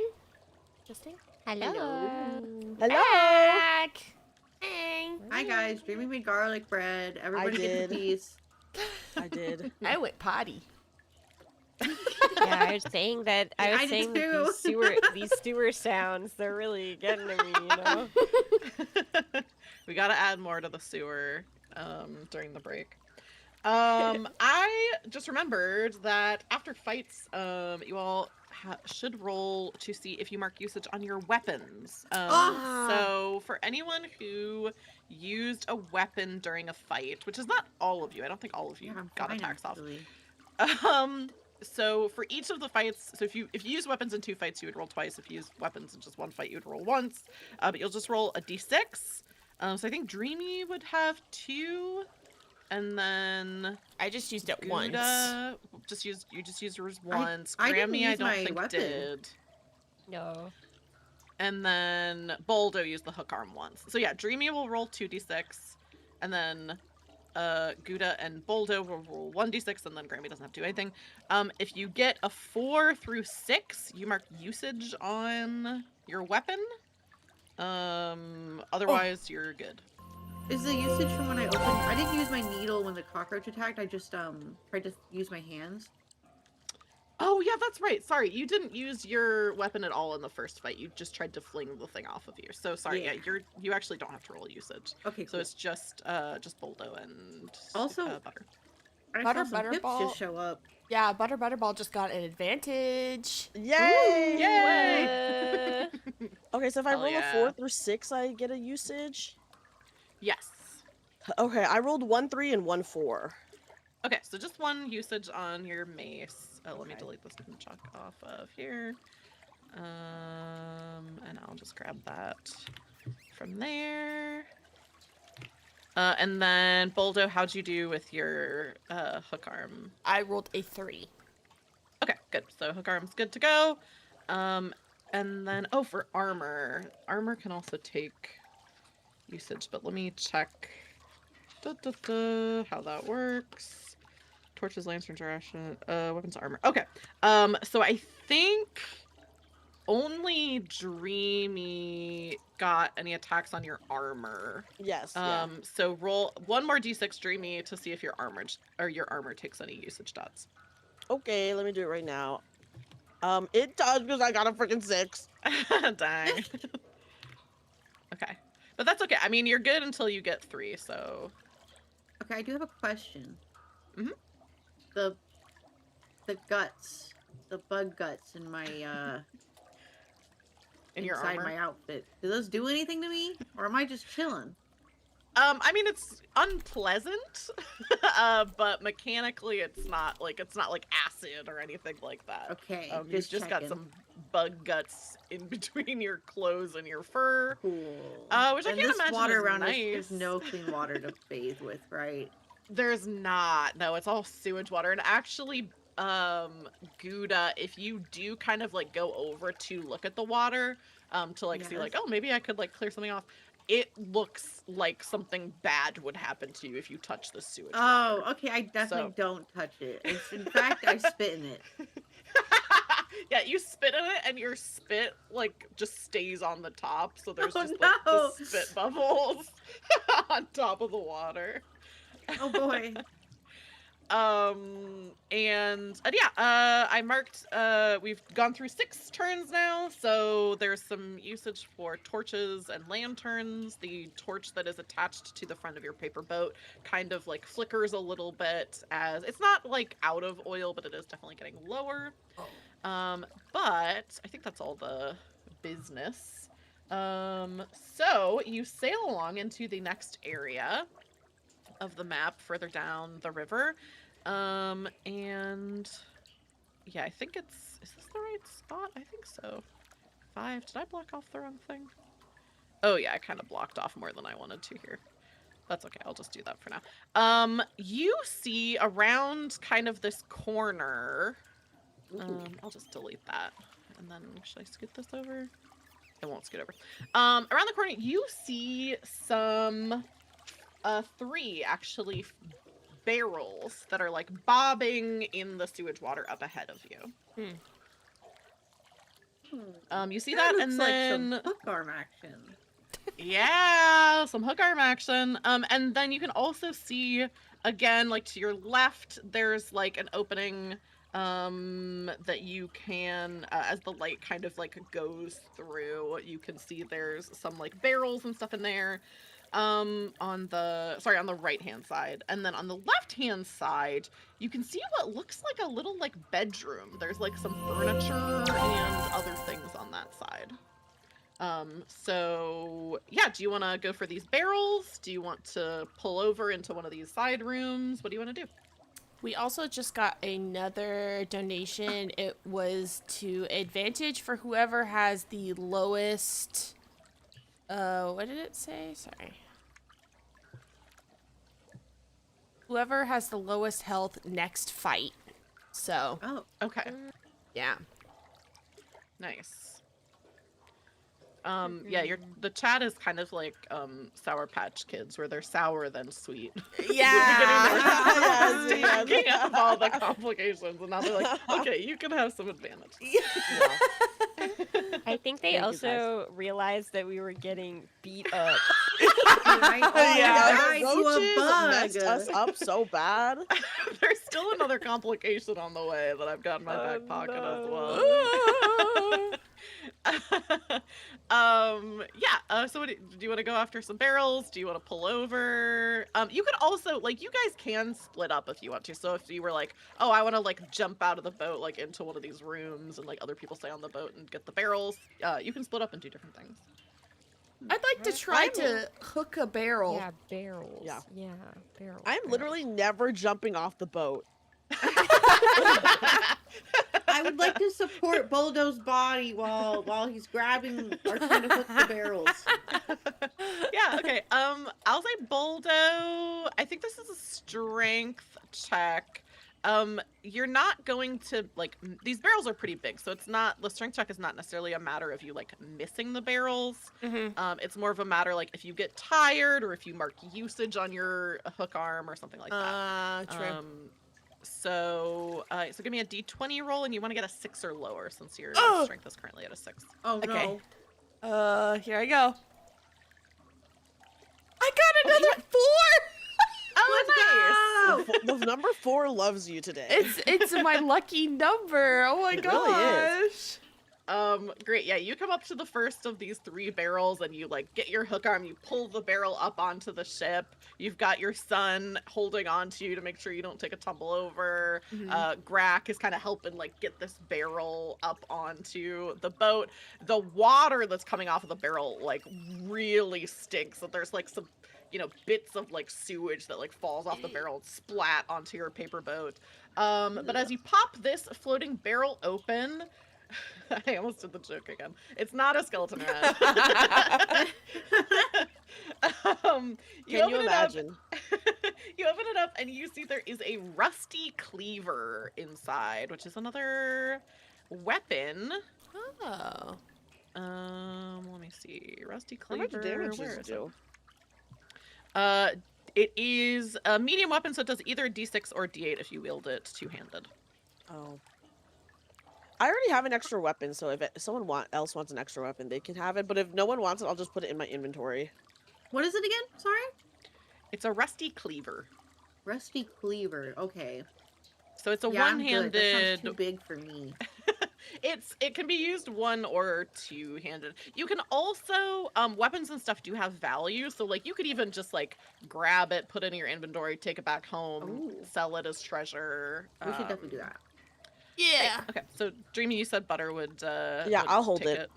Testing. Hello. Hello. Back. Hey. Hi guys, Dreamy made garlic bread. Everybody gets a did. piece. I did. I went potty. Yeah, I was saying that. I was I did saying that too. these sewer sounds, they're really getting to me, you know. We gotta add more to the sewer during the break. I just remembered that after fights, you all should roll to see if you mark usage on your weapons. So for anyone who used a weapon during a fight, which is not all of you, I don't think all of you Yeah, I'm got fine, attacks off. actually. So for each of the fights, so if you use weapons in 2 fights, you would roll twice. If you use weapons in just 1 fight, you would roll once. But you'll just roll a d6. So I think Dreamy would have 2, and then I just used it Gouda once. you just used yours once. I didn't Grammy, I use don't my think weapon. did. No. And then Boldo used the hook arm once. So yeah, Dreamy will roll 2d6, and then Gouda and Boldo will roll 1d6, and then Grammy doesn't have to do anything. If you get a 4 through 6, you mark usage on your weapon. Otherwise you're good. Is the usage from when I opened? I didn't use my needle when the cockroach attacked. I just tried to use my hands. Oh yeah, that's right. Sorry, you didn't use your weapon at all in the first fight. You just tried to fling the thing off of you. So sorry. Yeah, Yeah. you actually don't have to roll usage. Okay, So cool. it's just Boldo and Also- Butter. I Butter, saw some pips Butterball. just show up. Yeah, Butterball just got an advantage. Yay! Yay! Okay, so if I Hell roll yeah. a 4 through 6, I get a usage. Yes. Okay, I rolled 1 3 and 1 4. Okay, so just 1 usage on your mace. Let me Okay. delete this and chuck off of here. And I'll just grab that from there. And then Boldo, how'd you do with your hook arm? I rolled a 3. Okay, good. So hook arm's good to go. And then for armor can also take usage, but let me check how that works. Torches, lanterns, ration, weapons, armor. Okay. So I think only Dreamy got any attacks on your armor. Yes. Yeah. So roll 1 more d6, Dreamy, to see if your armor takes any usage dots. Okay, let me do it right now. It does because I got a freaking 6. Dang. Okay. But that's okay. I mean, you're good until you get 3, so... Okay, I do have a question. Mhm. The guts, the bug guts in my In your inside armor. my outfit. Do those do anything to me, or am I just chilling? I mean, it's unpleasant, but mechanically it's not like acid or anything like that. Okay, You've just got checking. some bug guts in between your clothes and your fur. Cool. Which I And can't this imagine water is around nice. there's no clean water to bathe with, right? There's not. No, it's all sewage water. And actually, Gouda, if you do kind of like go over to look at the water, to like see like, Yes. oh, maybe I could like clear something off. It looks like something bad would happen to you if you touch the sewage water. Oh, okay. I definitely So- don't touch it. In fact, I spit in it. Yeah, you spit in it, and your spit like just stays on the top, so there's Oh, just like no. the spit bubbles on top of the water. Oh boy. And yeah, I marked, we've gone through 6 turns now, so there's some usage for torches and lanterns. The torch that is attached to the front of your paper boat kind of like flickers a little bit, as it's not like out of oil, but it is definitely getting lower. But I think that's all the business. So you sail along into the next area of the map further down the river. And yeah, I think is this the right spot? I think so. 5, did I block off the wrong thing? Oh yeah, I kind of blocked off more than I wanted to here. That's okay, I'll just do that for now. You see around kind of this corner, I'll just delete that. And then, should I scoot this over? I won't scoot over. Around the corner, you see some 3 actually barrels that are like bobbing in the sewage water up ahead of you. You see that, looks and like then some hook arm action. yeah, some hook arm action. And then you can also see again, like to your left, there's like an opening that you can as the light kind of like goes through, you can see there's some like barrels and stuff in there. On the right hand side, and then on the left hand side you can see what looks like a little like bedroom. There's like some furniture and other things on that side. So yeah, do you want to go for these barrels? Do you want to pull over into one of these side rooms? What do you want to do? We also just got another donation. It was to advantage for whoever has the lowest. What did it say? Sorry. Whoever has the lowest health next fight. So, Oh, Okay, yeah. nice. Yeah, the chat is kind of like Sour Patch Kids, where they're sour then sweet. Yeah. Yes, Stacking up all the complications, and now they're like, okay, you can have some advantage. I think they Thank you, also realized that we were getting beat up. right. Oh, Yeah. died to a Roaches bug. messed us up so bad. There's still another complication on the way that I've got in my back pocket as well. So do you want to go after some barrels? Do you want to pull over? You could also, like, you guys can split up if you want to. So if you were like, oh, I want to like jump out of the boat like into one of these rooms, and like other people stay on the boat and get the barrels, you can split up and do different things. I'd like to try to hook a barrel. Yeah, barrels. Yeah. Yeah, barrels. I'm barrels. literally never jumping off the boat. I would like to support Boldo's body while he's grabbing or trying to hook the barrels. Yeah, okay. I'll say Boldo. I think this is a strength check. You're not going to like these barrels are pretty big, so it's not, the strength check is not necessarily a matter of you like missing the barrels. It's more of a matter like if you get tired or if you mark usage on your hook arm or something like that. True. So give me a d20 roll, and you want to get a 6 or lower since your strength is currently at a 6. Oh Okay. no. Here I go. I got another 4! Oh, nice. The number 4 loves you today. It's my lucky number. Oh my It gosh. really is. Great. Yeah, you come up to the first of these 3 barrels, and you like get your hook arm, you pull the barrel up onto the ship. You've got your son holding on to you to make sure you don't take a tumble over. Grack is kind of helping like get this barrel up onto the boat. The water that's coming off of the barrel like really stinks. So there's like some, bits of like sewage that like falls off the barrel and splat onto your paper boat. But as you pop this floating barrel open, I almost did the joke again. It's not a skeleton rat. Can you imagine? You open it up and you see there is a rusty cleaver inside, which is another weapon. Oh. Let me see. Rusty How much cleaver. damage Where does it is do? it is a medium weapon, so it does either a d6 or d8 if you wield it two-handed. Oh. I already have an extra weapon, so if someone else wants an extra weapon, they can have it. But if no one wants it, I'll just put it in my inventory. What is it again? Sorry? It's a rusty cleaver. Rusty cleaver. Okay. So it's a Yeah, I'm good. That sounds one-handed. too big for me. It can be used one or two-handed. You can also weapons and stuff do have value, so like you could even just like grab it, put it in your inventory, take it back home, Ooh. sell it as treasure. We should definitely do that. Yeah. Okay, so Dreamy, you said Butter would. Yeah, would I'll hold take it.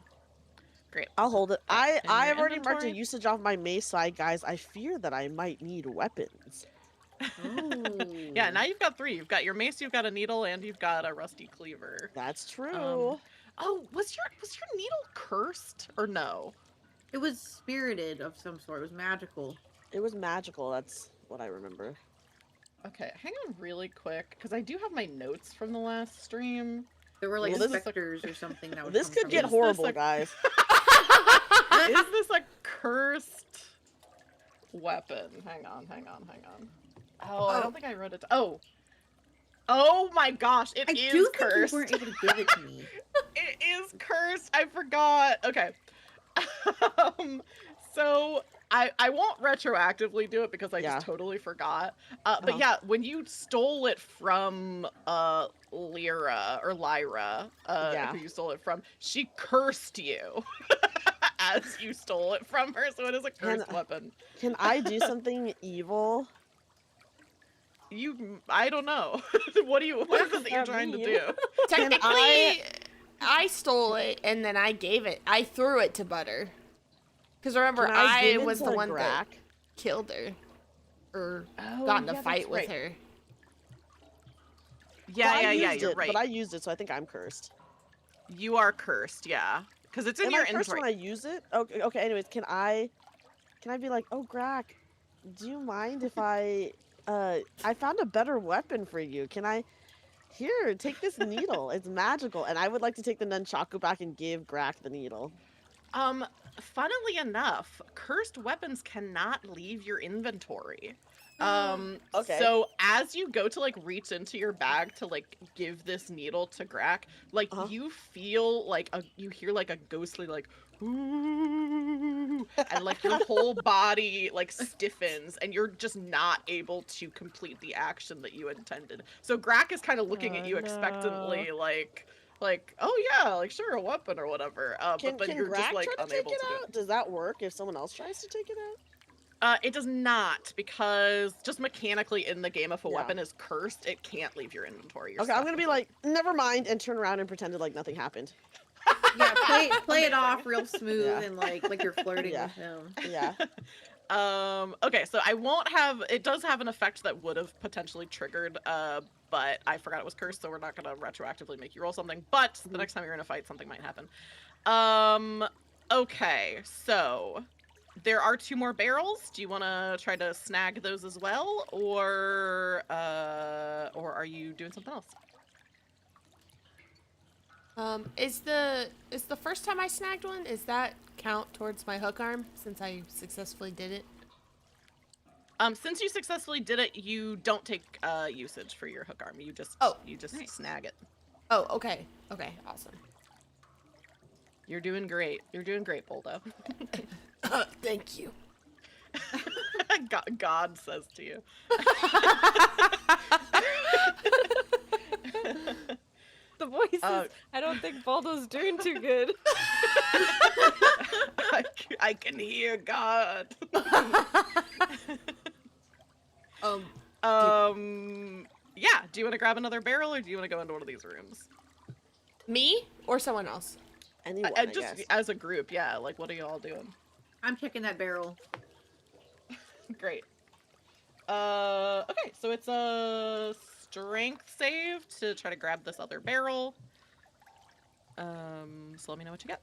Great. I'll hold it. in I your have already marked a inventory? usage off my mace side, guys. I fear that I might need weapons. Yeah, now you've got 3. You've got your mace, you've got a needle, and you've got a rusty cleaver. That's true. Oh, was your needle cursed or no? It was spirited of some sort. It was magical. It was magical. That's what I remember. Okay, hang on really quick, because I do have my notes from the last stream. There were like Well, this is- specters or something that would This come could from get it. horrible, like- guys. Is this a cursed weapon? Hang on. Oh, I don't think I wrote it. Oh my gosh, it I is do think cursed. you weren't able to give it to me. It is cursed. I forgot. Okay. So I won't retroactively do it because I Yeah. just totally forgot. But Uh-huh. yeah, when you stole it from Lyra, Yeah. who you stole it from, she cursed you as you stole it from her. So it is a cursed weapon. Can I do something evil? I don't know. What is it that you're that trying to mean? do? Technically, I stole it and then I threw it to Butter. Because remember, Can I give it was to the one Grack? that killed her. Or Oh, got in a yeah, fight that's with right. her. Yeah, Well, I yeah, used you're it, right. But I used it, so I think I'm cursed. You are cursed, yeah. Because it's in Am your I cursed when I inventory. use it? Okay, anyways, can I be like, oh, Grack, do you mind if I found a better weapon for you. Here, take this needle. It's magical. And I would like to take the nunchaku back and give Grack the needle. Funnily enough, cursed weapons cannot leave your inventory. Okay. So as you go to like reach into your bag to like give this needle to Grack, like Uh-huh. you feel like you hear like a ghostly like ooh, and like your whole body like stiffens and you're just not able to complete the action that you intended. So Grack is kind of looking at you expectantly like, oh yeah, like sure, a weapon or whatever. Can but you're Grack just like try to take unable it to do out? Does that work if someone else tries to take it out? it does not, because just mechanically in the game, if a Yeah. weapon is cursed, it can't leave your inventory. Okay, I'm gonna be like, never mind, and turn around and pretend like nothing happened. Yeah, play it off real smooth Yeah. and like you're flirting Yeah. with him. Yeah. Okay, so I won't have, it does have an effect that would have potentially triggered, but I forgot it was cursed, so we're not gonna retroactively make you roll something, but the next time you're in a fight, something might happen. Okay, so there are 2 more barrels. Do you want to try to snag those as well, or are you doing something else? Is the first time I snagged one, is that count towards my hook arm since I successfully did it? Since you successfully did it, you don't take usage for your hook arm. You just Nice. snag it. Oh, okay. Okay, awesome. You're doing great. You're doing great, Boldo. Thank you. God says to you. The voices. I don't think Baldo's doing too good. I can hear God. Yeah. Do you want to grab another barrel, or do you want to go into one of these rooms? Me or someone else? Anyone, I Just guess. as a group, yeah. Like, what are you all doing? I'm checking that barrel. Great. Okay, so it's a strength save to try to grab this other barrel. So let me know what you get.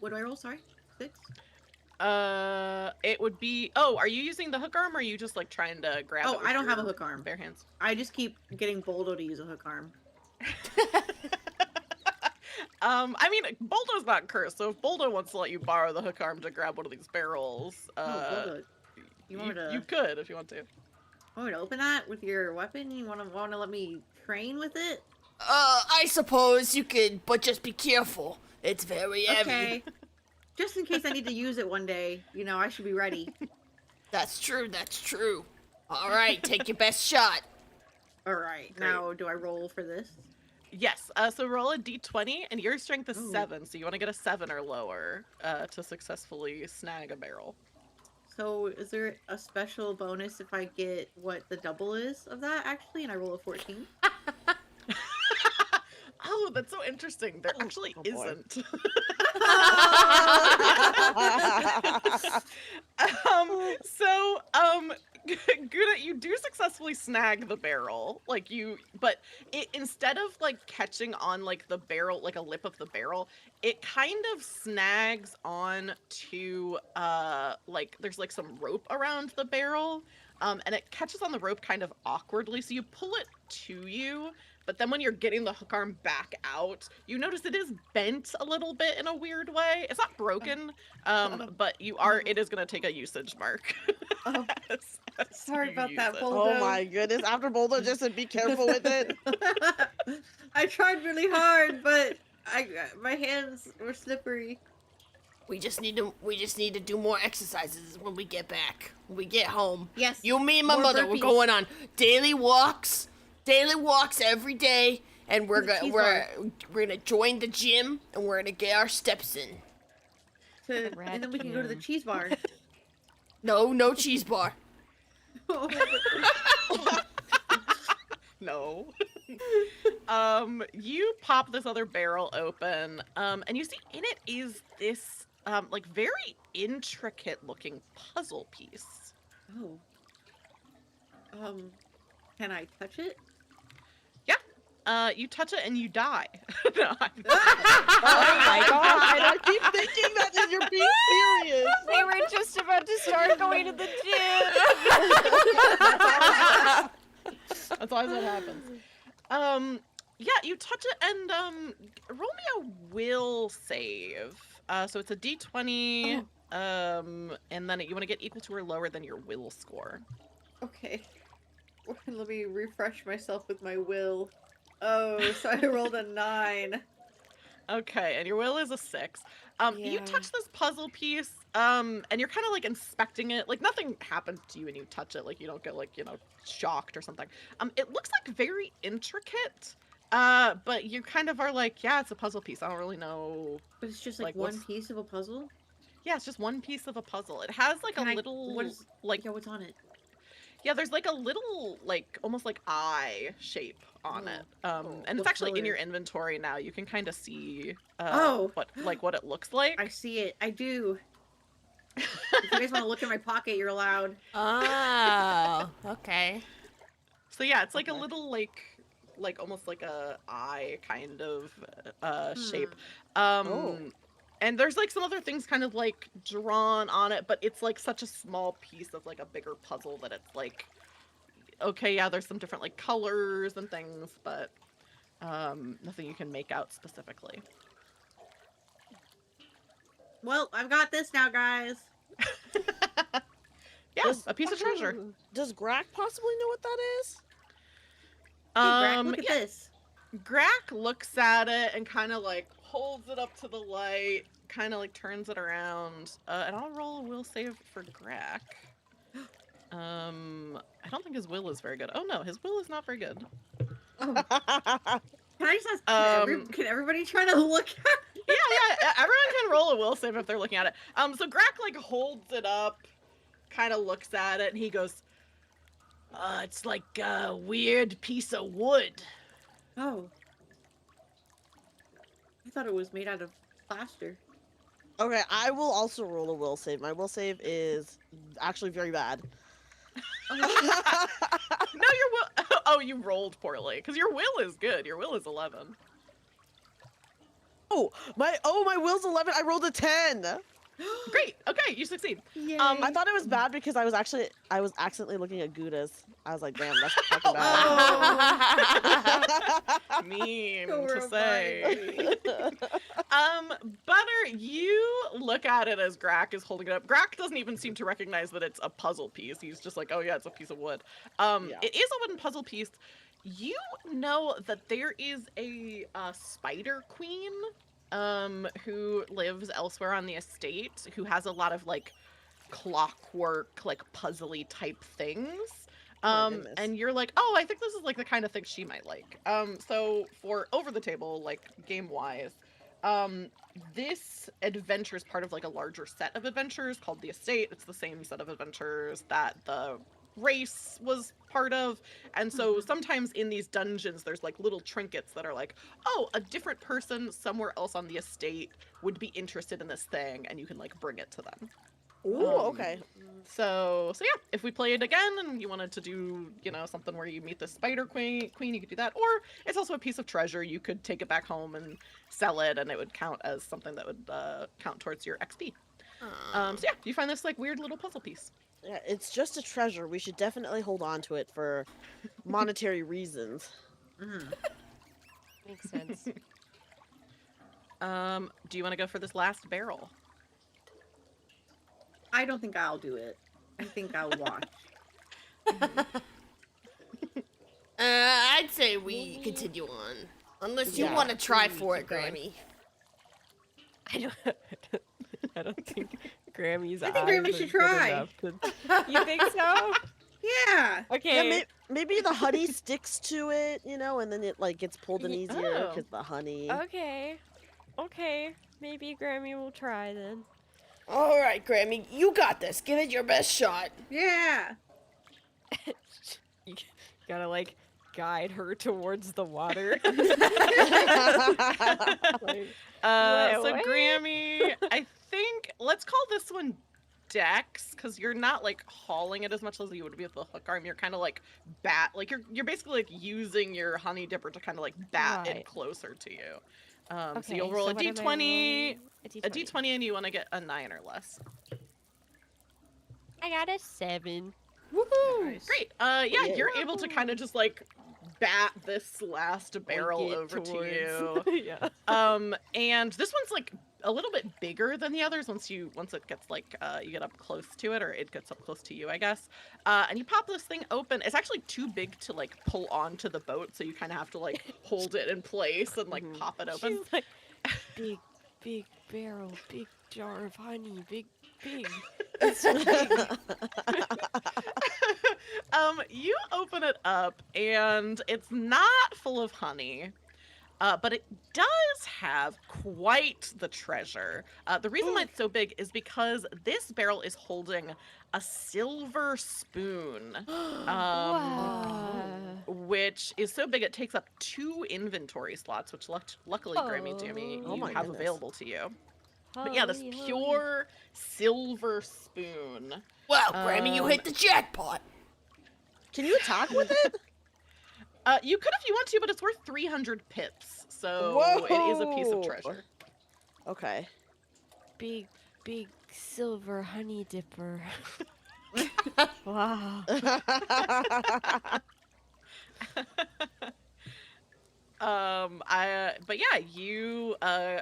What do I roll? Sorry, 6. It would be. Oh, are you using the hook arm, or are you just like trying to grab? Oh, it with I don't have a your hook arm. Bare hands. I just keep getting Boldo to use a hook arm. I mean, Boldo's not cursed, so if Boldo wants to let you borrow the hook arm to grab one of these barrels, Boldo, you want me to? you could if you want to. Want me to open that with your weapon? You want to let me train with it? I suppose you could, but just be careful. It's very heavy. Okay. Just in case I need to use it one day, I should be ready. That's true, that's true. All right, take your best shot. All right. Great. Now, do I roll for this? Yes. So roll a d20, and your strength is Ooh. 7, so you want to get a 7 or lower to successfully snag a barrel. So, is there a special bonus if I get what the double is of that, actually, and I roll a 14? Oh, that's so interesting. There actually Oh, boy. isn't. Guna, you do successfully snag the barrel, but instead of like catching on like the barrel, like a lip of the barrel, it kind of snags on to like there's like some rope around the barrel, and it catches on the rope kind of awkwardly, so you pull it to you. But then when you're getting the hook arm back out, you notice it is bent a little bit in a weird way. It's not broken, but it is going to take a usage mark. Oh, as sorry you about use that, it. Boldo. Oh my goodness! After Boldo just said, "Be careful with it." I tried really hard, but My hands were slippery. We just need to do more exercises when we get back. When we get home. Yes. You, me, and my more mother, we're burpees. going on daily walks every day, and we're With a gonna cheese we're gonna join the gym and we're gonna get our steps in. And then we can go to the cheese bar. No cheese bar. Oh, No. You pop this other barrel open, and you see in it is this, like, very intricate looking puzzle piece. oh. Can I touch it? You touch it and you die. No, Oh my god! I keep thinking that you're being serious. We were just about to start going to the gym. That's always what happens. Yeah, you touch it and roll me a will save. So it's a D20, and then you want to get equal to or lower than your will score. Okay. Let me refresh myself with my will. Oh, so I rolled a 9. Okay, and your will is a 6. You Yeah. touch this puzzle piece, and you're kind of like inspecting it. Like nothing happens to you when you touch it. Like you don't get like, shocked or something. It looks like very intricate, but you kind of are like, yeah, it's a puzzle piece. I don't really know. But it's just Like, one what's- piece of a puzzle? Yeah, it's just one piece of a puzzle. It has like Can a I- little, what is- like, Yeah, what's on it? yeah, there's like a little, like, almost like eye shape on it. And it's What actually in color? your inventory now. You can kind of see Oh. what it looks like. I see it. I do. If you guys want to look in my pocket, you're allowed. Oh, okay. So yeah, it's like a Okay. little like almost like a eye kind of shape. Oh. And there's like some other things kind of like drawn on it, but it's like such a small piece of like a bigger puzzle that it's like, okay, yeah, there's some different like colors and things, but nothing you can make out specifically. Well, I've got this now, guys. Yeah, Does- a piece of treasure. Does Grack possibly know what that is? Hey, Greg, look at Yeah, this. Grack looks at it and kind of like holds it up to the light, kind of like turns it around, and I'll roll a will save for Grack. I don't think his will is very good. Oh no, his will is not very good. Oh, can I just ask? Can everybody try to look at it? Yeah, everyone can roll a will save if they're looking at it. So Grack like holds it up, kind of looks at it, and he goes, It's like a weird piece of wood. Oh. I thought it was made out of plaster. Okay, I will also roll a will save. My will save is actually very bad. "No, your will." Oh, you rolled poorly because your will is good. Your will is 11. My will's 11. I rolled a 10. Great. Okay, you succeed. Yay. I thought it was bad because I was accidentally looking at Goudas. I was like, damn, that's fucking bad. Oh. Mean So to say. remind me. Butter, you look at it as Grack is holding it up. Grack doesn't even seem to recognize that it's a puzzle piece. He's just like, oh yeah, it's a piece of wood. Yeah. It is a wooden puzzle piece. You know that there is a spider queen who lives elsewhere on the estate, who has a lot of like clockwork, like puzzly type things. Oh, goodness. And you're like, oh, I think this is like the kind of thing she might like. So for over the table, like game wise, this adventure is part of like a larger set of adventures called the estate. It's the same set of adventures that the race was part of, and so sometimes in these dungeons there's like little trinkets that are like, oh, a different person somewhere else on the estate would be interested in this thing, and you can like bring it to them. Ooh, okay. So yeah, if we play it again and you wanted to do, something where you meet the spider queen, you could do that. Or it's also a piece of treasure. You could take it back home and sell it, and it would count as something that would count towards your XP. So yeah, you find this like weird little puzzle piece. Yeah, it's just a treasure. We should definitely hold on to it for monetary reasons. Makes sense. Do you want to go for this last barrel? I don't think I'll do it. I think I'll watch. I'd say we continue on. Unless you Yeah. want to try Please for keep it, going. Grammy. I don't. I don't think Grammy's I think eyes Grammy are should good try. enough to- You think so? Yeah. Okay. Yeah, maybe the honey sticks to it, you know, and then it like gets pulled in easier Oh. because the honey. Okay. Okay. Maybe Grammy will try then. All right, Grammy, you got this. Give it your best shot. Yeah. You gotta like guide her towards the water. Like, So what? Grammy, I think let's call this one Dex, because you're not like hauling it as much as you would be with the hook arm. You're kind of like you're basically like using your honey dipper to kind of like bat Right. it closer to you. So Okay, you'll roll a what am I d20, rolling? a d20, and you want to get a 9 or less. I got a 7. Woohoo! Nice. Great. Yeah, you're able to kind of just like bat this last barrel Point it over to towards- you. Yeah. And this one's like a little bit bigger than the others once it gets like you get up close to it, or it gets up close to you, I guess. And you pop this thing open. It's actually too big to like pull onto the boat, so you kind of have to like hold it in place and like Mhm. pop it open. She's like, big barrel, big jar of honey, big. It's big. You open it up and it's not full of honey, but it does have quite the treasure. The reason why it's so big is because this barrel is holding a silver spoon, Wow. which is so big it takes up 2 inventory slots, which luckily, Grammy Jamie, Oh you my have goodness. available to you. But yeah, this Holy, holy. pure silver spoon. Well, Grammy, you hit the jackpot. Can you attack with it? You could if you want to, but it's worth 300 pips, so it is a piece of Whoa. treasure. Okay. Big silver honey dipper. Wow. But yeah, you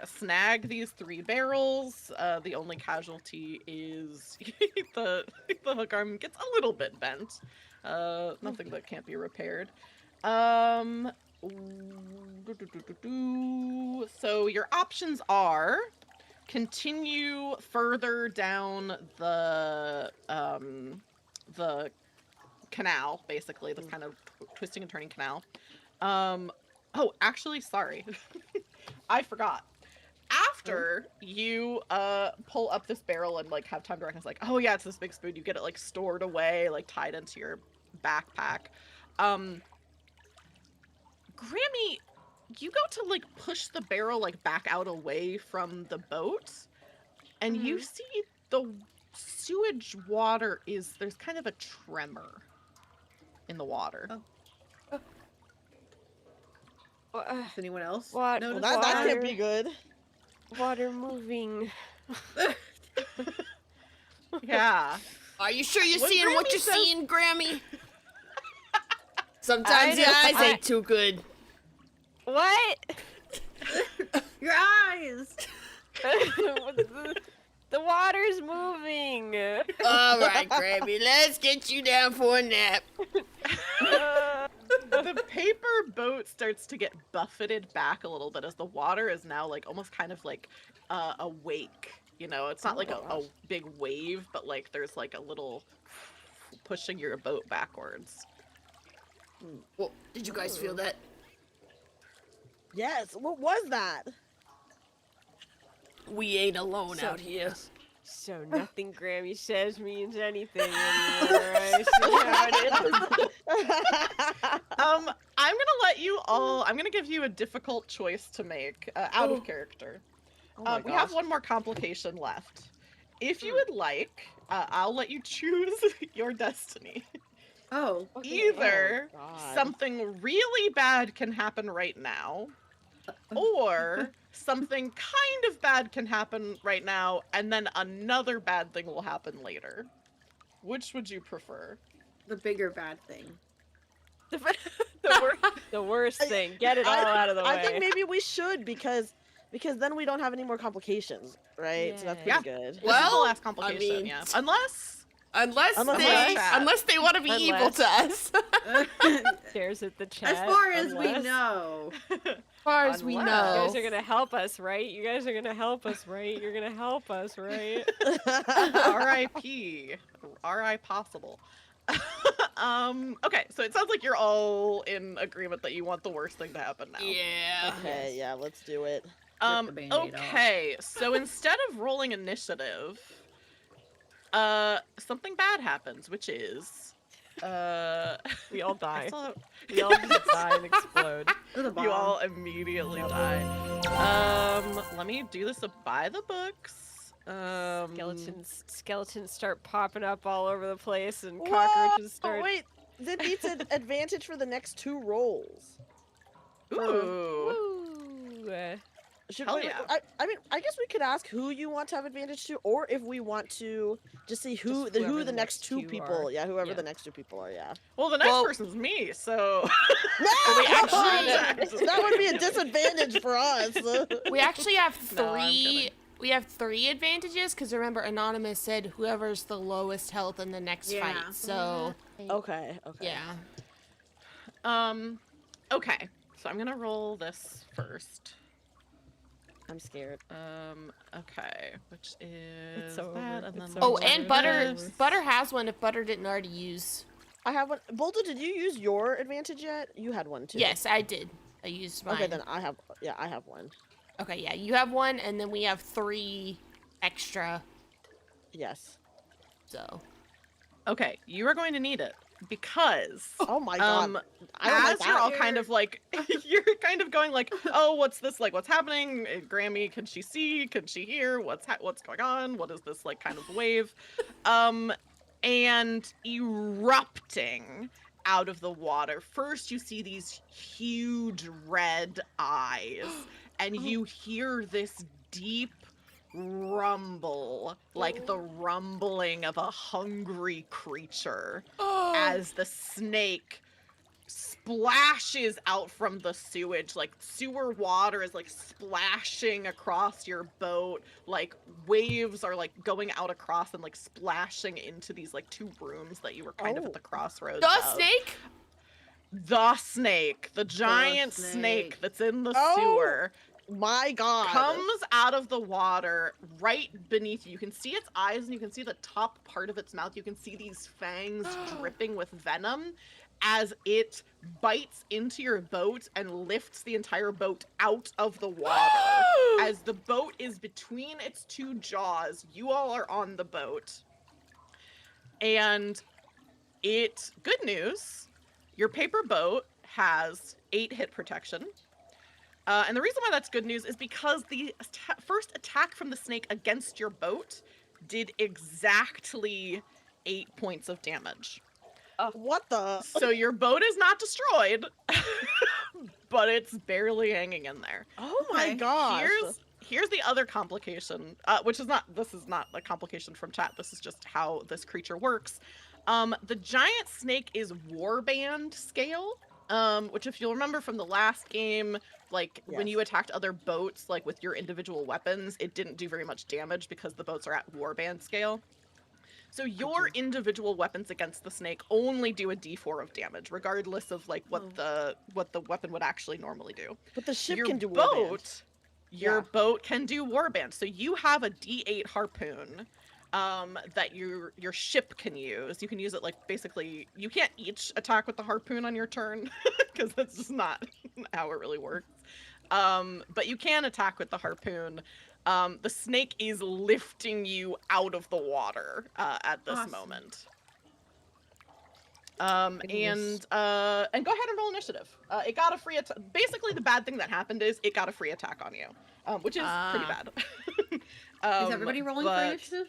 snag these 3 barrels. The only casualty is the hook arm gets a little bit bent. Nothing that can't be repaired. So your options are continue further down the canal, basically, this kind of twisting and turning canal. Oh, actually, sorry. I forgot. After you pull up this barrel and like have time to recognize, like, oh yeah, it's this big spoon, you get it like stored away, like tied into your backpack. Grammy, you go to like push the barrel like back out away from the boat, and you see the sewage water there's kind of a tremor in the water. Does anyone else What? notice Well, that Water. can't be good. Water moving. Yeah. Are you sure you're What seeing what Grammy you're says- seeing, Grammy? Sometimes your eyes ain't too good. What? Your eyes! The water's moving. All right, Grammy, let's get you down for a nap. The paper boat starts to get buffeted back a little bit as the water is now like almost kind of like a wake. You know, it's not like a big wave, but like there's like a little pushing your boat backwards. Well, did you guys feel that? Yes. What was that? We ain't alone So- out here. So nothing Grammy says means anything anymore. I see how it is. I'm gonna let you all. I'm gonna give you a difficult choice to make out of character. Oh my We have gosh. one more complication left. If you would like, I'll let you choose your destiny. Oh. Either Oh, God. something really bad can happen right now, or something kind of bad can happen right now, and then another bad thing will happen later. Which would you prefer? The bigger bad thing. The worst thing. Get it all out of the way. I think maybe we should because then we don't have any more complications, right? So that's Yeah. pretty good. This is the Well, last complication, mean, yeah. Unless Unless Unless- unless they want to be evil to us. Shares at the chat. As far as we unless- know. As far as we Unless- You know. guys are gonna help us, right? You guys are gonna help us, right? You're gonna help us, right? R.I.P. R.I. possible. Okay, so it sounds like you're all in agreement that you want the worst thing to happen now. Yeah. Okay, yeah, let's do it. the Band-Aid off. Okay, so instead of rolling initiative, something bad happens, which is, We all I die. saw- We all just die and explode. With a bomb. you all immediately die. Let me do this by the books. Skeletons start popping up all over the place, and Whoa! cockroaches Oh, start. wait, that beats an advantage for the next 2 rolls. Ooh. Woo! Should Hell we, yeah. I mean, I guess we could ask who you want to have advantage to, or if we want to just see who Just whoever the the next next 2 two people, are. yeah, whoever Yeah. the next 2 people are, yeah. Well, the next Well- person's me, so No! we actually- that would be a disadvantage for us. We actually have No, I'm 3. kidding. We have 3 advantages because remember, Anonymous said whoever's the lowest health in the next Yeah. fight. So Okay, okay. yeah. Okay. So I'm gonna roll this first. I'm scared. Okay, which is over. that, and It's then Oh, over. and Butter. this. Butter has one. If Butter didn't already use. I have one. Bolta, did you use your advantage yet? You had one too. Yes, I did. I used mine. Okay, then I have. Yeah, I have one. Okay, yeah, you have one, and then we have 3 extra. Yes. So. Okay, you are going to need it because Oh my god. I don't like as you're all that. kind of like you're kind of going like, oh, what's this, like, what's happening? Grammy, can she see, can she hear, what's going on, what is this, like, kind of wave? And erupting out of the water, first you see these huge red eyes, and you hear this deep rumble, like the rumbling of a hungry creature, as the snake splashes out from the sewage. Like, sewer water is like splashing across your boat, like waves are like going out across and like splashing into these like 2 rooms that you were kind of Oh. at the crossroads The of. snake? The snake, the giant snake snake. that's in the Oh. sewer, My god. comes out of the water right beneath you. You can see its eyes and you can see the top part of its mouth. You can see these fangs dripping with venom as it bites into your boat and lifts the entire boat out of the water. As the boat is between its 2 jaws, you all are on the boat. And good news, your paper boat has 8 hit protection. And the reason why that's good news is because the first attack from the snake against your boat did exactly 8 points of damage. What the? So your boat is not destroyed, but it's barely hanging in there. Oh my Okay. gosh. Here's the other complication, this is not a complication from chat, this is just how this creature works. The giant snake is warband scale, which if you'll remember from the last game, like when Yes. you attacked other boats, like with your individual weapons, it didn't do very much damage because the boats are at warband scale. So your individual weapons against the snake only do a D4 of damage, regardless of like what the weapon would actually normally do. But the ship Your can do boat, your Yeah. boat can do warband. So you have a D8 harpoon that your ship can use. You can use it like basically. You can't each attack with the harpoon on your turn because that's just not how it really works. But you can attack with the harpoon. The snake is lifting you out of the water at this Awesome. moment. And go ahead and roll initiative. It got a free attack. Basically, the bad thing that happened is it got a free attack on you, which is pretty bad. Is everybody rolling for but initiative?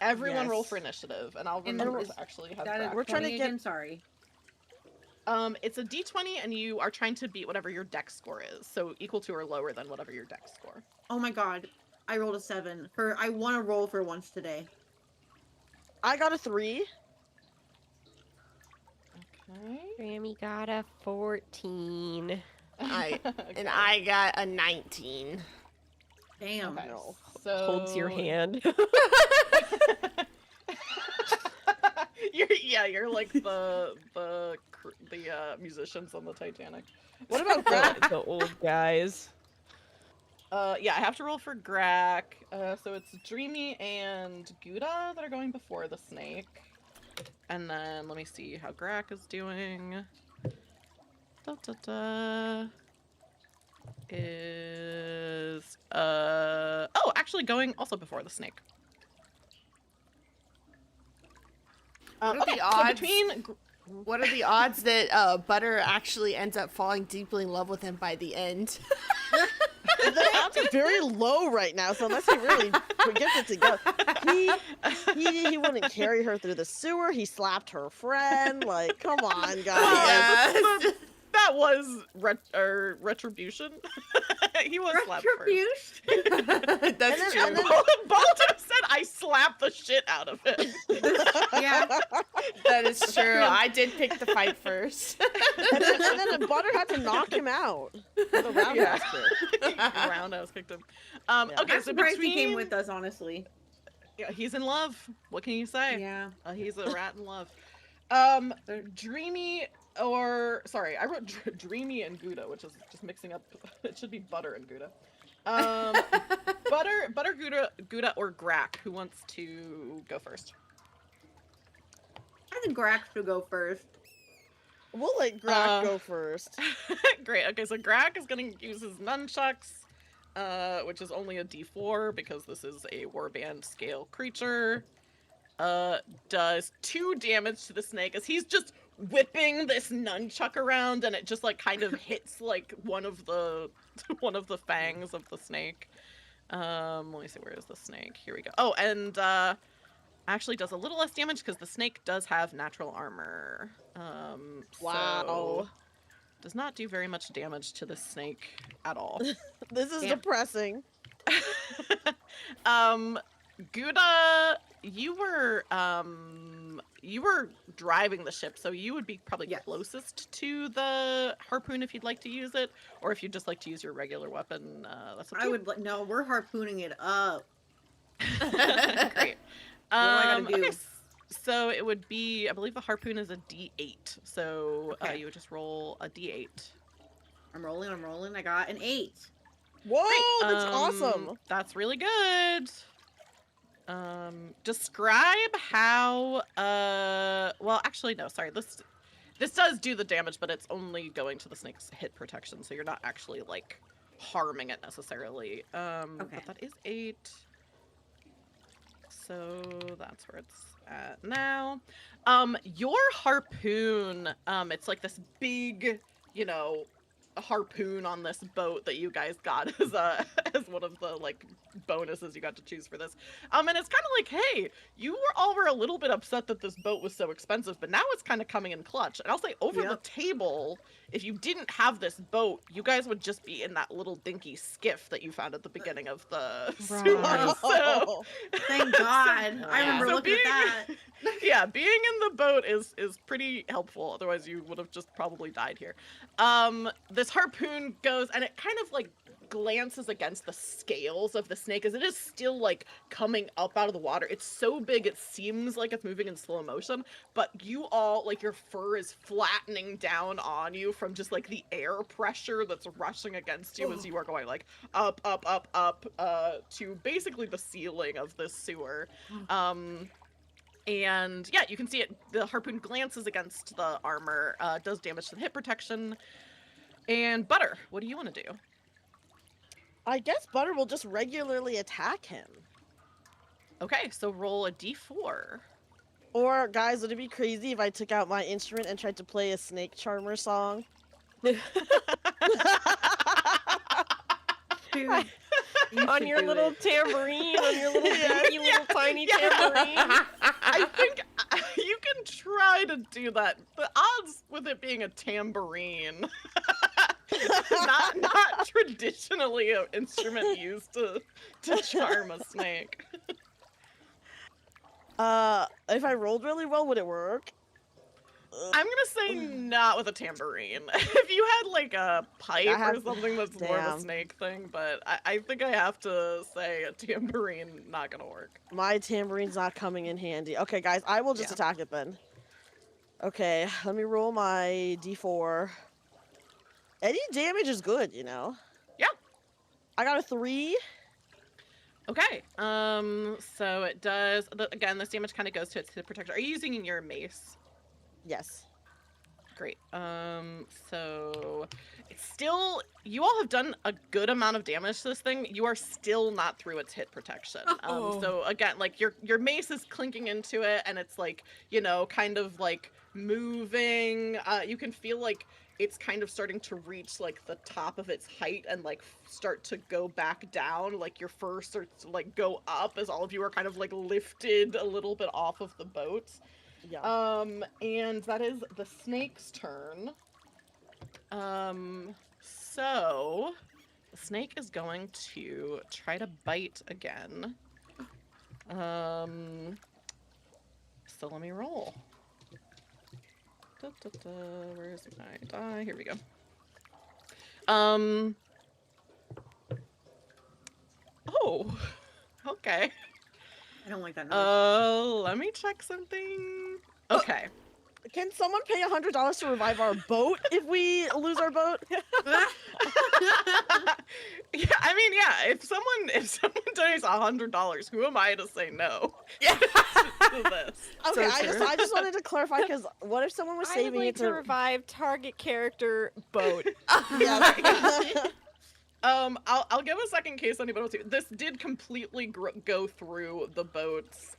Everyone roll Yes. for initiative, and I'll And remember is to actually have That is that. We're trying to 20 get- again, sorry. It's a D20, and you are trying to beat whatever your dex score is, so equal to or lower than whatever your dex score. Oh my god. I rolled a 7. I want to roll for once today. I got a 3. Okay. Grammy got a 14. And I got a 19. Damn. Okay. No. So Holds your hand. you're like the musicians on the Titanic. What about Grak? The old guys. Yeah, I have to roll for Grak. So it's Dreamy and Gouda that are going before the snake. And then let me see how Grak is doing. Is oh, actually going also before the snake. What are Okay, the so odds? between What are the odds that Butter actually ends up falling deeply in love with him by the end? The odds are very low right now, so unless he really gets it together, he wouldn't carry her through the sewer. He slapped her friend. Like, come on, guys. Yes. that was retribution. He was slapped first. Retribution? That's And true. then- Baldur said I slapped the shit out of him. Yeah. That is true. I did pick the fight first. And then Butter had to knock him out with a roundhouse kick. Roundhouse kicked him. Yeah. Okay, I'm so surprised between he came with us, honestly. yeah, he's in love. What can you say? Yeah. He's a rat in love. Dreamy or sorry, I wrote Dreamy and Gouda, which is just mixing up. It should be Butter and Gouda. Butter, Gouda, or Grak. Who wants to go first? I think Grax should go first. We'll let Grak go first. Great. Okay, so Grak is going to use his nunchucks, which is only a D4 because this is a warband scale creature. Does 2 damage to the snake as he's just whipping this nunchuck around, and it just like kind of hits like one of the fangs of the snake. Let me see, where is the snake? Here we go. Oh, and actually does a little less damage because the snake does have natural armor. Wow. So does not do very much damage to the snake at all. This is Yeah. depressing. Gouda, you were driving the ship, so you would be probably Yes. closest to the harpoon if you'd like to use it, or if you'd just like to use your regular weapon. That's up to I you. would no, we're harpooning it up. Great. What do I gotta do? Okay, so it would be, I believe the harpoon is a D8, so Okay. you would just roll a D8. I'm rolling. I got an 8. Whoa, that's awesome. That's really good. Describe how, well, actually, no, sorry, this does do the damage, but it's only going to the snake's hit protection, so you're not actually, like, harming it necessarily. Okay. But that is 8. So that's where it's at now. Your harpoon, it's like this big, you know, harpoon on this boat that you guys got as as one of the like bonuses you got to choose for this. And it's kind of like, hey, you were a little bit upset that this boat was so expensive, but now it's kind of coming in clutch. And I'll say over the Yep. table, if you didn't have this boat, you guys would just be in that little dinky skiff that you found at the beginning of the sewer. Right. So Thank God. I remember So looking at that. yeah, being in the boat is pretty helpful. Otherwise, you would have just probably died here. This harpoon goes, and it kind of like glances against the scales of the snake as it is still like coming up out of the water. It's so big it seems like it's moving in slow motion, but you all, like, your fur is flattening down on you from just like the air pressure that's rushing against you as you are going like up to basically the ceiling of this sewer. And yeah, you can see it, the harpoon glances against the armor, does damage to the hit protection. And Butter, what do you want to do? I guess Butter will just regularly attack him. Okay, so roll a d4. Or, guys, would it be crazy if I took out my instrument and tried to play a Snake Charmer song? Dude, you On should your do little it. tambourine, on your little Yeah, dinky little tiny tambourine. I think you can try to do that. The odds with it being a tambourine, not traditionally an instrument used to charm a snake. If I rolled really well, would it work? I'm gonna say not with a tambourine. If you had like a pipe or something that's more of a Damn. snake thing, but I think I have to say a tambourine not gonna work. My tamborine's not coming in handy. Okay, guys, I will just Yeah. attack it then. Okay, let me roll my d4. Any damage is good, you know? Yeah. I got a 3. Okay. So it does. Again, this damage kind of goes to its hit protector. Are you using your mace? Yes. Great. So it's still. You all have done a good amount of damage to this thing. You are still not through its hit protection. Oh. So again, like your mace is clinking into it, and it's like, you know, kind of like moving. You can feel like it's kind of starting to reach like the top of its height and like start to go back down. Like your fur starts to like go up as all of you are kind of like lifted a little bit off of the boat. Yeah. And that is the snake's turn. So the snake is going to try to bite again. So let me roll. Where is my die? Here we go. Oh, okay. I don't like that noise. Let me check something. Okay. Can someone pay $100 to revive our boat if we lose our boat? Yeah, I mean, yeah. If someone donates $100, who am I to say no? Yeah. To this? Okay, So I just wanted to clarify because what if someone was I saving would like it to revive target character boat. Yeah. I'll give a second in case anybody wants to. This did completely go through the boat's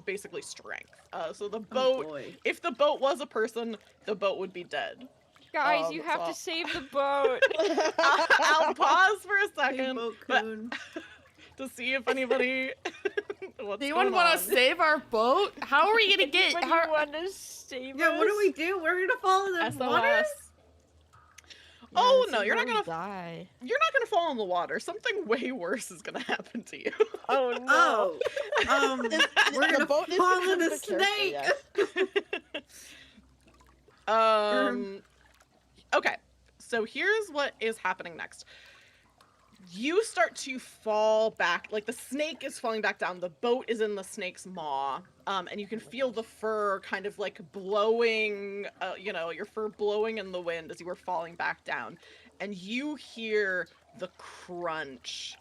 basically strength. So the boat, boy. if the boat was a person, the boat would be dead. Guys, you have so- to save the boat. I'll pause for a Big second boat but- coon. to see if anybody. What's Anyone going want on. to save our boat? How are we gonna get? Anybody How, want to save Yeah, what do us? we do? We're gonna fall in the SOS? water? Oh this no, is you're where not we gonna. die. You're not gonna fall in the water. Something way worse is gonna happen to you. Oh no. Oh, we're the gonna boat is fall in a the character, snake. yeah. Okay, so here's what is happening next. You start to fall back, like the snake is falling back down. The boat is in the snake's maw, and you can feel the fur kind of like blowing, your fur blowing in the wind as you were falling back down, and you hear the crunch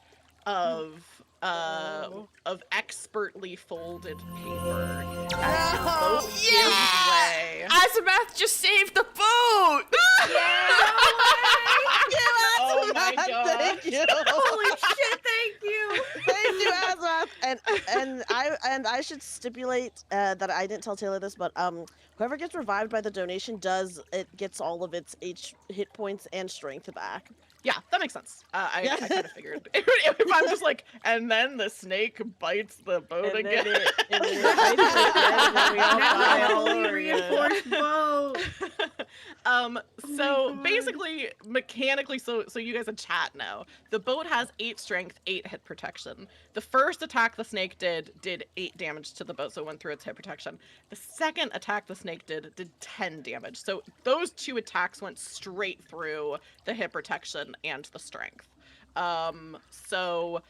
of expertly folded paper as the boat gives way. Azimath just saved the boat! Oh my god! Thank you. Holy shit, thank you! Thank you, Azrath. And I should stipulate that I didn't tell Taylor this, but whoever gets revived by the donation gets all of its hit points and strength back. Yeah, that makes sense. I kind of figured. If I'm just like, and then the snake bites the boat And again. then it bites us again, and then we all die Now all a fully over again. reinforced boat. So God. basically, mechanically, so you guys in chat know, the boat has 8 strength, 8 hit protection. The first attack the snake did 8 damage to the boat, so it went through its hit protection. The second attack the snake did 10 damage. So those 2 attacks went straight through the hit protection and the strength. So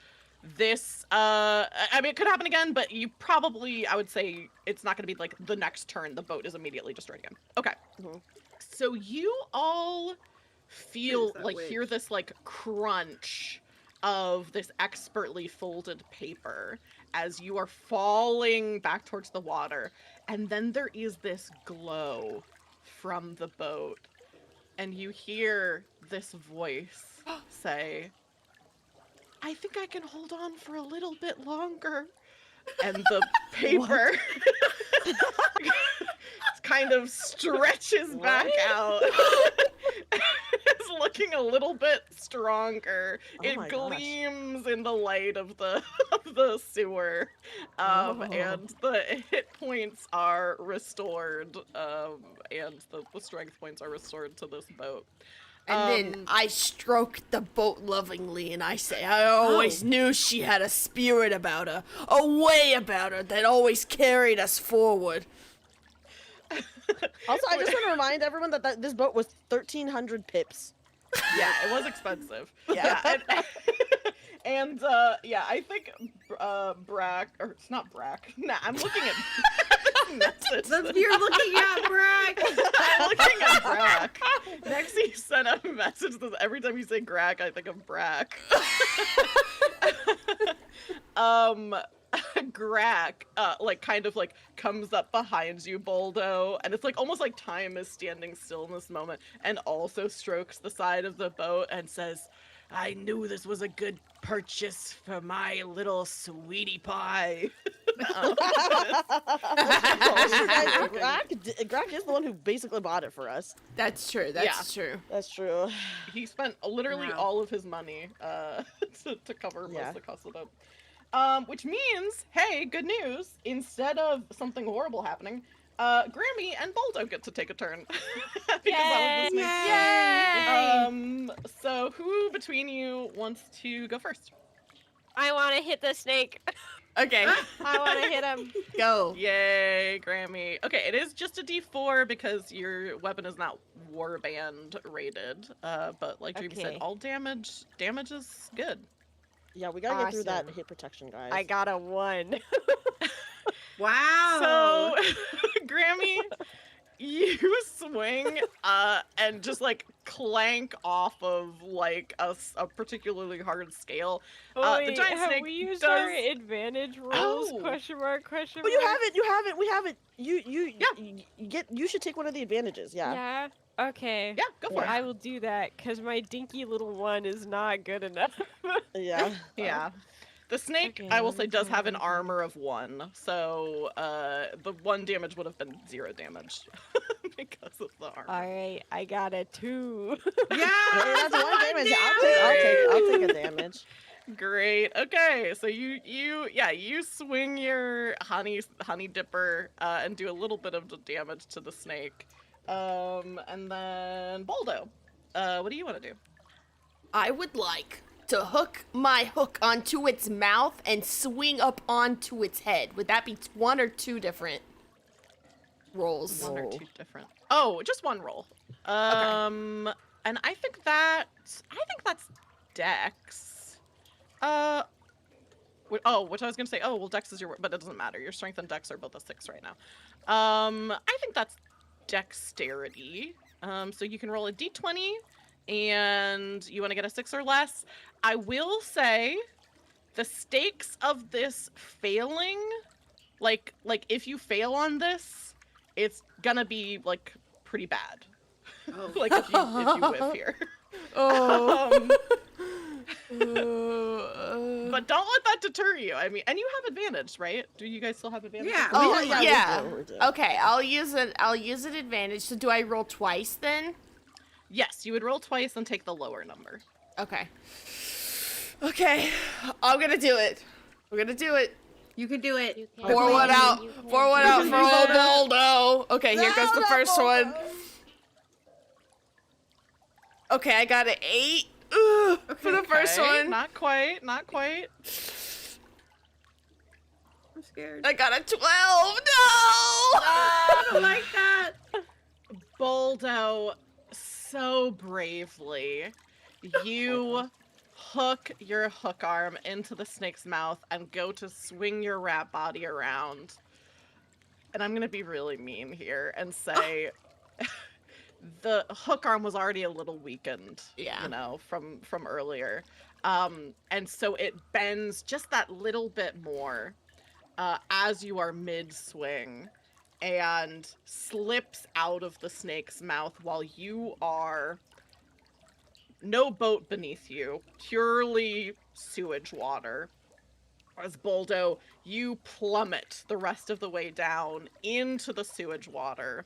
this, I mean, it could happen again, but you probably, I would say, it's not going to be like the next turn the boat is immediately destroyed again. Okay. Mhm. So you all feel that like hear witch? this like crunch of this expertly folded paper as you are falling back towards the water, and then there is this glow from the boat, and you hear this voice say, I think I can hold on for a little bit longer. And the paper kind of stretches back out. It's looking a little bit stronger. Oh It my gosh. gleams in the light of the sewer. And the hit points are restored. And the strength points are restored to this boat. And then I stroke the boat lovingly and I say, I always knew she had a spirit about her, a way about her that always carried us forward. Also, I just want to remind everyone that this boat was 1,300 pips. Yeah, it was expensive. Yeah. And yeah, I think Brack, or it's not Brack. Nah, I'm looking at message. You're looking at Brack. I'm looking at Brack. Nexi sent a message that every time you say Grack, I think of Brack. Grack, like kind of like comes up behind you, Boldo, and it's like almost like time is standing still in this moment, and also strokes the side of the boat and says, "I knew this was a good purchase for my little sweetie pie." Grack is the one who basically bought it for us. That's true. That's true. That's true. He spent literally Wow. all of his money to cover most Yeah. of the cost of the boat. Which means, hey, good news. Instead of something horrible happening, Grammy and Boldo get to take a turn. Because that was this week's Yay! So who between you wants to go first? I want to hit the snake. Okay, I want to hit him. go. Yay, Grammy. Okay, it is just a D4 because your weapon is not warband rated. But like Dreamy said, Okay. all damage is good. Yeah, we gotta get through that Awesome. hit protection, guys. I got a 1. Wow. So, Grammy, you swing and just like clank off of like a particularly hard scale. The giant have snake we used does... our advantage rolls? Oh. Question mark, question But mark. you haven't, we haven't. You Yeah. you should take one of the advantages, yeah. Yeah? Okay. Yeah, go for I it. will do that, because my dinky little 1 is not good enough. Yeah. Yeah. The snake, Okay, I will let say, me does try have an that. armor of 1, so the 1 damage would have been 0 damage because of the armor. Alright, I got a 2. Yeah. Hey, that's one damage. I'll take a damage. Great. Okay, so you swing your honey dipper and do a little bit of the damage to the snake. And then Boldo, what do you want to do? I would like to hook my hook onto its mouth and swing up onto its head. Would that be 1 or 2 different rolls? One or Whoa. 2 different. Oh, just 1 roll. And I think that's Dex. Which I was gonna say. Oh, well, Dex is your, but it doesn't matter. Your strength and Dex are both a 6 right now. I think that's dexterity. So you can roll a d20, and you want to get a 6 or less. I will say, the stakes of this failing, like if you fail on this, it's gonna be like pretty bad. Oh. Like if you whiff here. Oh. But don't let that deter you. I mean, and you have advantage, right? Do you guys still have advantage? Yeah. Oh, We yeah. do. Okay, I'll use an advantage. So do I roll twice then? Yes, you would roll twice and take the lower number. Okay. Okay, I'm gonna do it. We're gonna do it. You can do it. You can. Pour one You out. can. Pour one You out can for do old Boldo. Okay, here goes the first one. Okay, I got an 8. Ugh, for the first Okay, one. Not quite. I'm scared. I got a 12. No! I don't like that. Boldo, so bravely, you hook your hook arm into the snake's mouth and go to swing your rat body around. And I'm gonna be really mean here and say the hook arm was already a little weakened, Yeah. you know, from earlier. And so it bends just that little bit more as you are mid-swing and slips out of the snake's mouth while you are no boat beneath you, purely sewage water. As Boldo, you plummet the rest of the way down into the sewage water.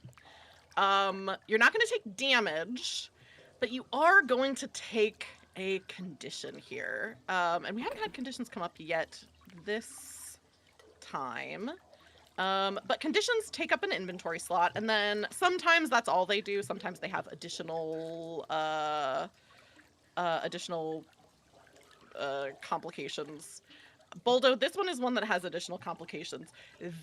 You're not going to take damage, but you are going to take a condition here. And we haven't had conditions come up yet this time. But conditions take up an inventory slot, and then sometimes that's all they do. Sometimes they have additional complications. Boldo, this one is one that has additional complications.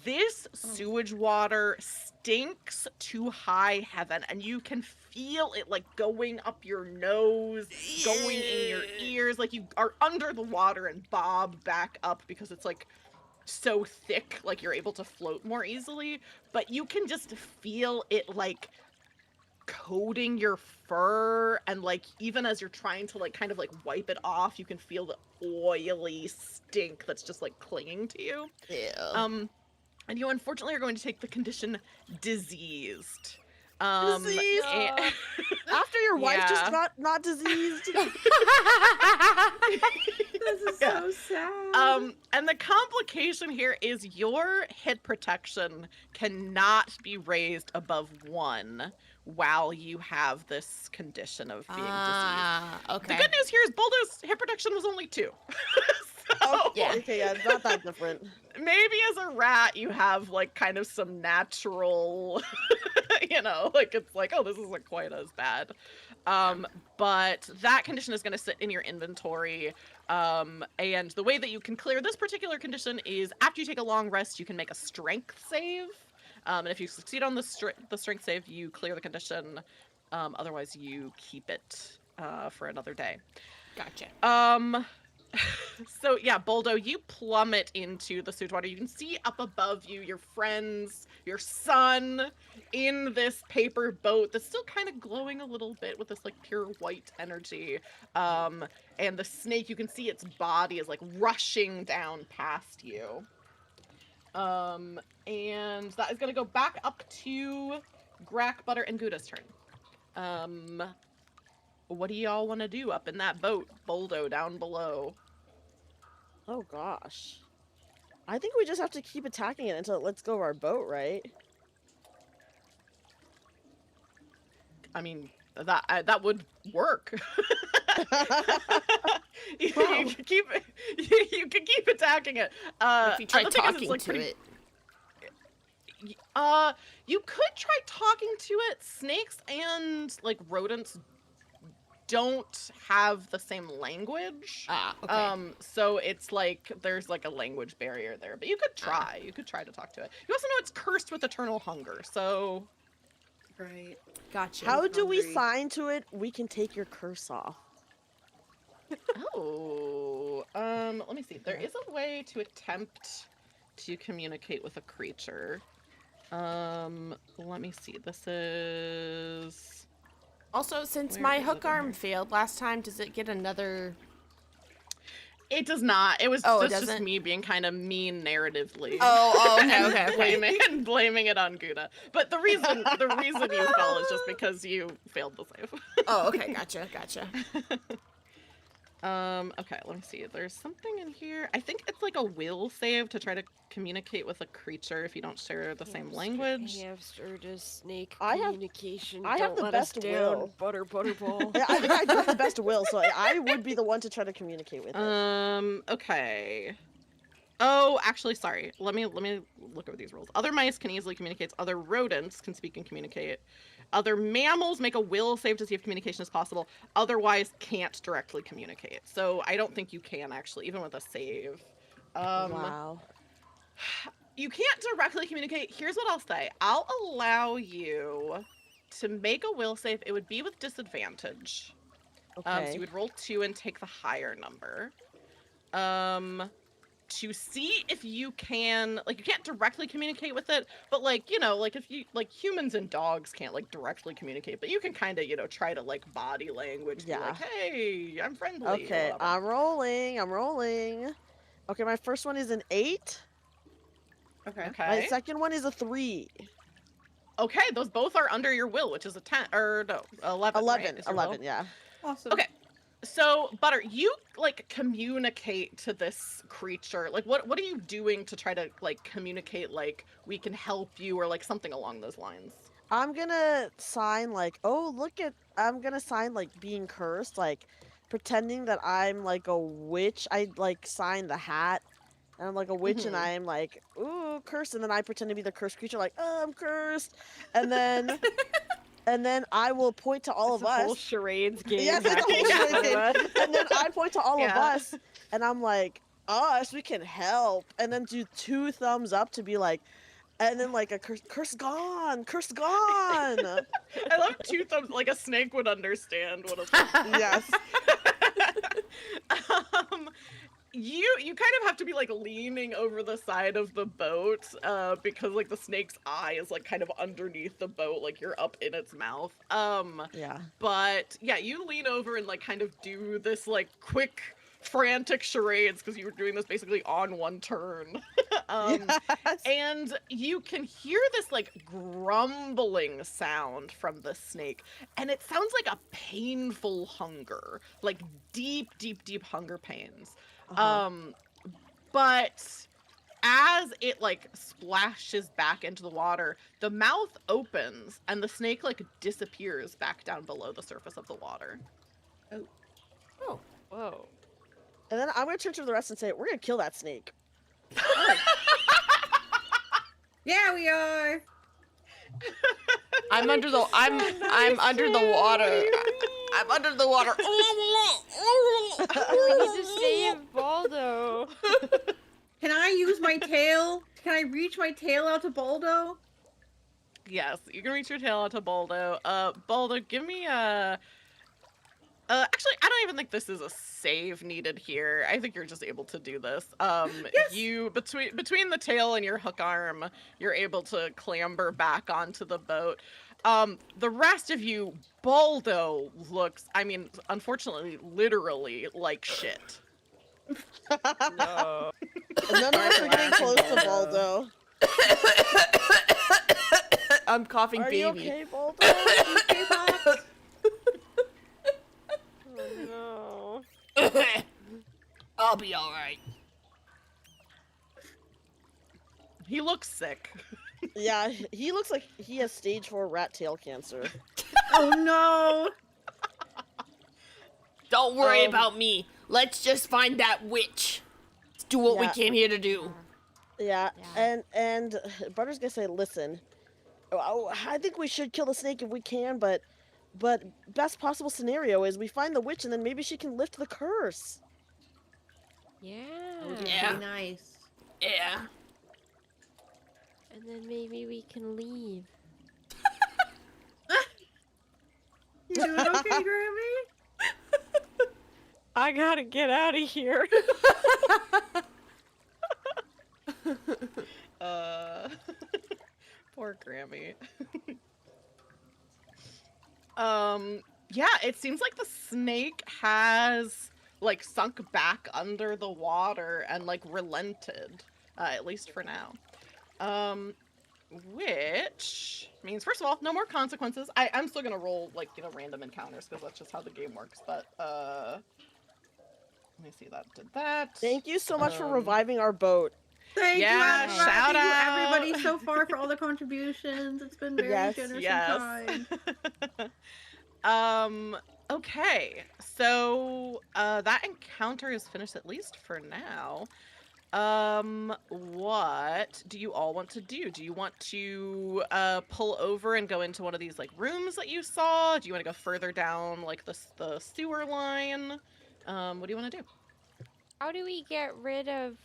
This sewage water stinks to high heaven, and you can feel it like going up your nose, going in your ears, like you are under the water and bob back up because it's like so thick, like you're able to float more easily, but you can just feel it like coating your fur, and like even as you're trying to like kind of like wipe it off, you can feel the oily stink that's just like clinging to you. Ew. And you unfortunately are going to take the condition diseased. Diseased? and- After your wife Yeah. just got not diseased. This is Yeah. so sad. And the complication here is your hit protection cannot be raised above 1 while you have this condition of being diseased. Okay. The good news here is Boldo's hit protection was only 2. So Yeah. Okay, yeah, it's not that different. maybe as a rat you have like kind of some natural, you know, like it's like, oh, this isn't quite as bad. But that condition is going to sit in your inventory. And the way that you can clear this particular condition is after you take a long rest, you can make a strength save. And if you succeed on the strength save, you clear the condition. Otherwise, you keep it for another day. Gotcha. So yeah, Boldo, you plummet into the sewage water. You can see up above you your friends, your son, in this paper boat that's still kind of glowing a little bit with this like pure white energy. And the snake, you can see its body is like rushing down past you. And that is gonna go back up to Grack, Butter, and Gouda's turn. What do y'all want to do up in that boat, Boldo, down below? Oh gosh. I think we just have to keep attacking it until it lets go of our boat, right? I mean, that would work. you can keep attacking it. If you try the thing is, it's, talking like, to pretty- it. You could try talking to it. Snakes and like rodents don't have the same language. Okay. So it's like there's like a language barrier there, but you could try. You could try to talk to it. You also know it's cursed with eternal hunger, so Right. Gotcha. How do we hungry. sign to it? We can take your curse off. oh, let me see. There is a way to attempt to communicate with a creature. Let me see. This is Also, since Where my is it hook in arm here? failed last time, does it get another? It does not. It was Oh, it just doesn't? me being kind of mean narratively. Oh, okay, and okay, okay. blaming it on Gouda. But the reason you fell is just because you failed the save. Oh, okay, gotcha. Okay, let me see. There's something in here. I think it's like a will save to try to communicate with a creature if you don't share the same language. Hamster to snake I have- communication. I have Don't the let us best down, will. Butterball. Yeah, I think I do have the best will, so I would be the one to try to communicate with it. Okay. Oh, actually, sorry. Let me look over these rules. Other mice can easily communicate. Other rodents can speak and communicate. Other mammals make a will save to see if communication is possible. Otherwise, can't directly communicate. So I don't think you can actually, even with a save. Wow. You can't directly communicate. Here's what I'll say. I'll allow you to make a will save. It would be with disadvantage. Okay. So you would roll 2 and take the higher number. To see if you can, like, you can't directly communicate with it, but like, you know, like if you, like humans and dogs can't like directly communicate, but you can kind of, you know, try to like body language, be Yeah. like, hey, I'm friendly. or Okay, whatever. I'm rolling. Okay, my first one is an 8. Okay. My Okay. second one is a 3. Okay, those both are under your will, which is a 10, or no, 11. 11, right, is your will? 11, yeah. Awesome. Okay. So, Butter, you like communicate to this creature. Like, what are you doing to try to like communicate? Like, we can help you, or like something along those lines. I'm gonna sign like, I'm gonna sign like being cursed, like pretending that I'm like a witch. I like sign the hat, and I'm like a witch, and Mhm. I'm like, ooh, cursed, and then I pretend to be the cursed creature, like, oh, I'm cursed, and then, and then I will point to all It's of a whole us. charades game. Yes, it's a whole happening in charades front of us. And then I point to all of Yeah. us, and I'm like, us, we can help, and then do 2 thumbs up to be like, and then like a curse gone. I love 2 thumbs. Like a snake would understand what a Yes. you you kind of have to be like leaning over the side of the boat, because like the snake's eye is like kind of underneath the boat, like you're up in its mouth. Yeah. But yeah, you lean over and like kind of do this like quick, frantic charades because you were doing this basically on one turn. Yes. And you can hear this like grumbling sound from the snake, and it sounds like a painful hunger, like deep, deep, deep hunger pains. Uh-huh. But as it like splashes back into the water, the mouth opens and the snake like disappears back down below the surface of the water. Oh. Whoa. And then I'm gonna turn to the rest and say, we're gonna kill that snake. Yeah, we are. I'm under the I'm under the water. I'm under the water. We need to save Baldo. Can I use my tail? Can I reach my tail out to Baldo? Yes, you can reach your tail out to Baldo. Baldo, give me a... actually, I don't even think this is a save needed here. I think you're just able to do this. Yes! You, between the tail and your hook arm, you're able to clamber back onto the boat. The rest of you, Baldo looks, I mean, unfortunately, literally like shit. No. And none of us are getting close to Baldo. I'm coughing Are baby. you okay, Baldo? Okay, Pops? Oh, no. I'll be alright. He looks sick. Yeah, he looks like he has stage 4 rat tail cancer. Oh no! Don't worry Um, about me. Let's just find that witch. Let's do what we Yeah. came here to do. Yeah, Yeah. and Butter's gonna say, listen, I think we should kill the snake if we can, but best possible scenario is we find the witch and then maybe she can lift the curse. Yeah. Yeah. Pretty nice. Yeah. And then maybe we can leave. You doing okay, Grammy? I gotta get out of here. Poor Grammy. Yeah, it seems like the snake has like sunk back under the water and like relented, at least for now. Which means, first of all, no more consequences. I'm still gonna roll like, you know, random encounters because that's just how the game works. But let me see, that did that. Thank you so much for Um, reviving our boat. Thank Yeah, you, shout thank you out. everybody so far for all the contributions. It's been very Yes, generous yes. and kind. Okay, so that encounter is finished, at least for now. What do you all want to do? Do you want to pull over and go into one of these like rooms that you saw? Do you want to go further down like the sewer line? What do you want to do? How do we get rid of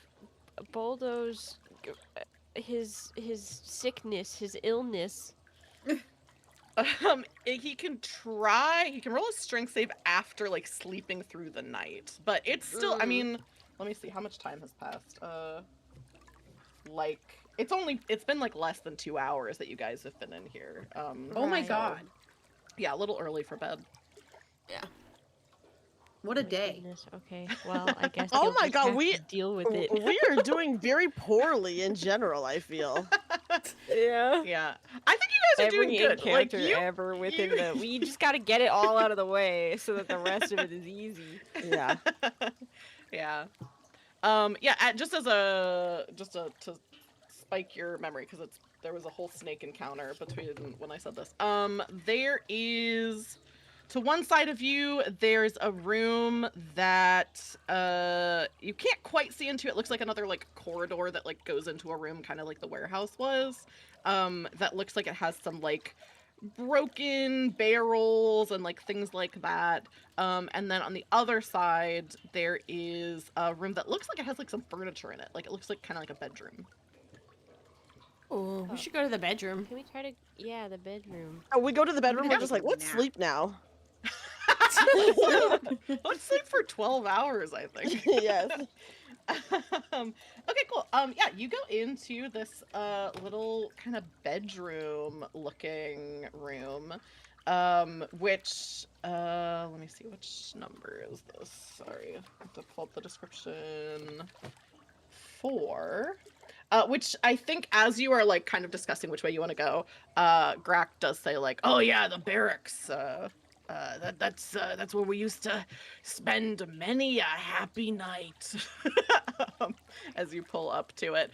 Baldo's his sickness, his illness? He can roll a strength save after like sleeping through the night, but it's still, I mean, let me see how much time has passed. Like it's been like less than 2 hours that you guys have been in here. Oh my Right. god. Yeah, a little early for bed. Yeah. What a My day. goodness, okay, well, I guess. Oh you'll my just god, have we- to deal with it. We are doing very poorly in general, I feel. Yeah. Yeah, I think you guys are Every doing good. Like encounter you, ever within you- the. We just gotta get it all out of the way so that the rest of it is easy. Yeah. yeah. Yeah. Just to spike your memory, because there was a whole snake encounter between when I said this. There is, to one side of you, there's a room that you can't quite see into. It looks like another like corridor that like goes into a room, kind of like the warehouse was. That looks like it has some like broken barrels and like things like that. And then on the other side, there is a room that looks like it has like some furniture in it. Like it looks like kind of like a bedroom. Oh, we should go to the bedroom. Can we try to? Yeah, the bedroom. We go to the bedroom, can we're have just like, a let's nap. sleep now. Let's sleep for 12 hours, I think. Yes. Okay, cool. Yeah, you go into this little kind of bedroom looking room. Which let me see, which number is this? Sorry, I have to pull up the description. 4. Which I think as you are like kind of discussing which way you want to go, Grack does say like, "Oh yeah, the barracks. That's where we used to spend many a happy night." As you pull up to it,